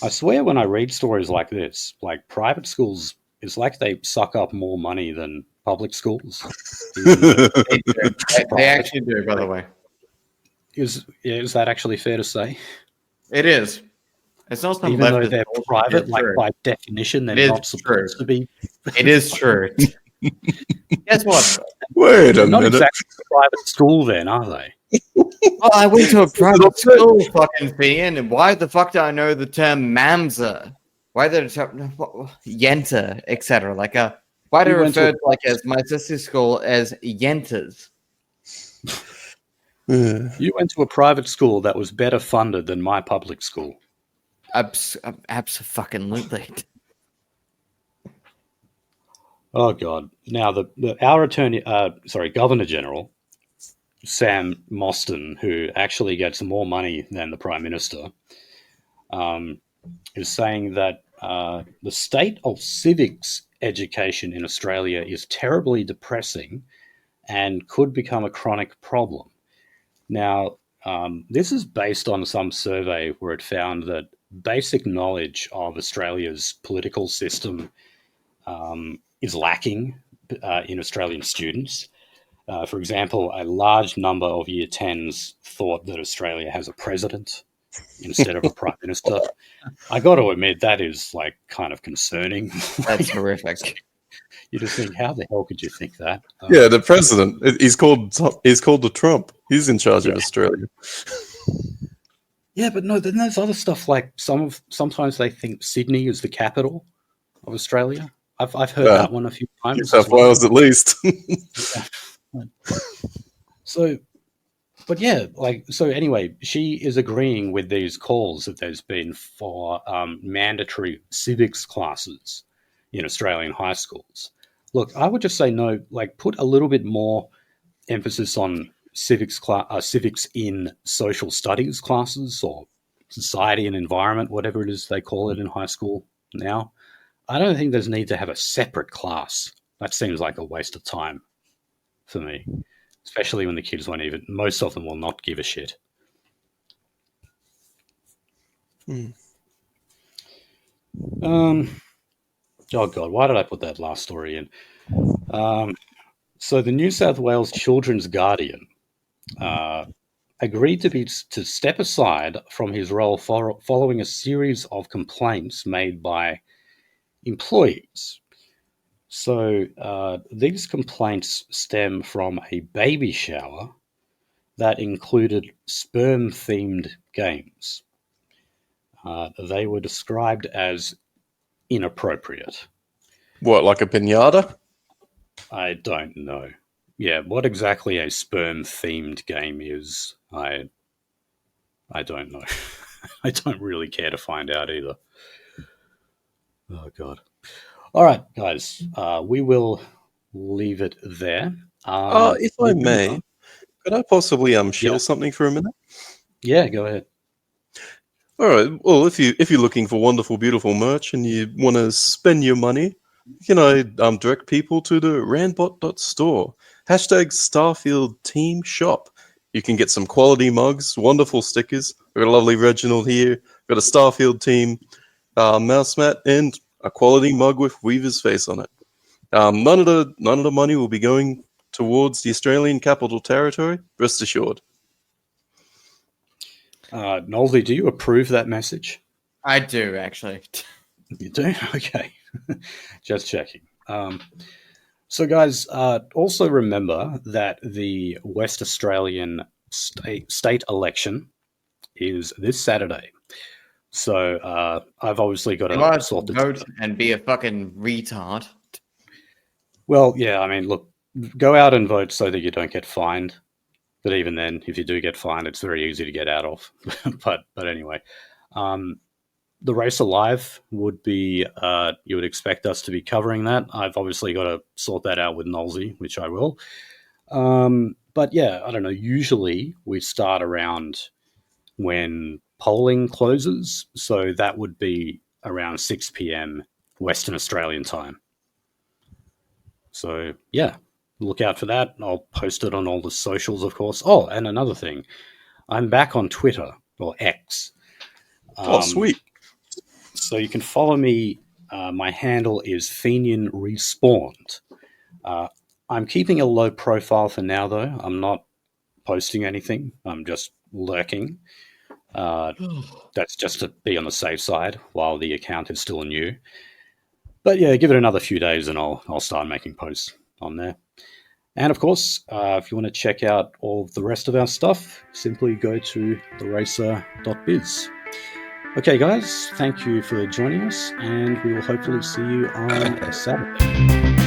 I swear when I read stories like this, like private schools, it's like they suck up more money than public schools. They actually do, by the way. Is that actually fair to say? It is. It's not some even though they're private, like by definition, they're not supposed to be. It is true. Guess what? Wait a minute. Not exactly a private school, then, are they? Well, I went to a private school, fucking Kean, and why the fuck do I know the term mamza? Why the term yenta, etc. Like why do I refer to like as my sister's school as yentas? You went to a private school that was better funded than my public school. Absolutely. Oh God! Now our Governor General Sam Mostyn, who actually gets more money than the Prime Minister, is saying that the state of civics education in Australia is terribly depressing and could become a chronic problem. Now, this is based on some survey where it found that basic knowledge of Australia's political system is lacking in Australian students. For example, a large number of Year 10s thought that Australia has a president instead of a prime minister. I got to admit, that is like kind of concerning. That's horrific. You just think, how the hell could you think that? Yeah, the president. He's called the Trump. He's in charge of Australia. Yeah, but no, then there's other stuff like sometimes they think Sydney is the capital of Australia. I've heard that one a few times. New South Wales, at least. So anyway, she is agreeing with these calls that there's been for mandatory civics classes in Australian high schools. Look, I would just say no, like put a little bit more emphasis on civics in social studies classes or society and environment, whatever it is they call it in high school now. I don't think there's need to have a separate class. That seems like a waste of time for me, especially when the kids most of them will not give a shit. Oh God, why did I put that last story in? So the New South Wales Children's Guardian agreed to step aside from his role following a series of complaints made by employees. So these complaints stem from a baby shower that included sperm-themed games. They were described as inappropriate. What, like a piñata? I don't know. Yeah, what exactly a sperm-themed game is, I don't know. I don't really care to find out either. Oh, God. All right, guys, we will leave it there. If I may, could I possibly share something for a minute? Yeah, go ahead. All right. Well, if you're looking for wonderful, beautiful merch and you want to spend your money, you know, direct people to the randbot.store. #Starfield Team Shop. You can get some quality mugs, wonderful stickers. We've got a lovely Reginald here. We've got a Starfield Team mouse mat and a quality mug with Weaver's face on it. None of the money will be going towards the Australian Capital Territory. Rest assured. Noldy, do you approve that message? I do, actually. You do? Okay. Just checking. So, guys, also remember that the West Australian state election is this Saturday. So I've obviously got to sort the vote and be a fucking retard. Well, yeah, I mean, look, go out and vote so that you don't get fined. But even then, if you do get fined, it's very easy to get out of. but anyway, the race alive would be, you would expect us to be covering that. I've obviously got to sort that out with Nolsey, which I will. But yeah, I don't know. Usually we start around when polling closes. So that would be around 6 p.m. Western Australian time. So yeah, look out for that. I'll post it on all the socials, of course. Oh, and another thing. I'm back on Twitter, or X. Sweet. So you can follow me. My handle is Fenian Respawned. I'm keeping a low profile for now, though. I'm not posting anything. I'm just lurking. That's just to be on the safe side while the account is still new. But yeah, give it another few days and I'll start making posts on there. And of course, if you want to check out all of the rest of our stuff, simply go to theracer.biz. Okay, guys, thank you for joining us, and we will hopefully see you on Saturday.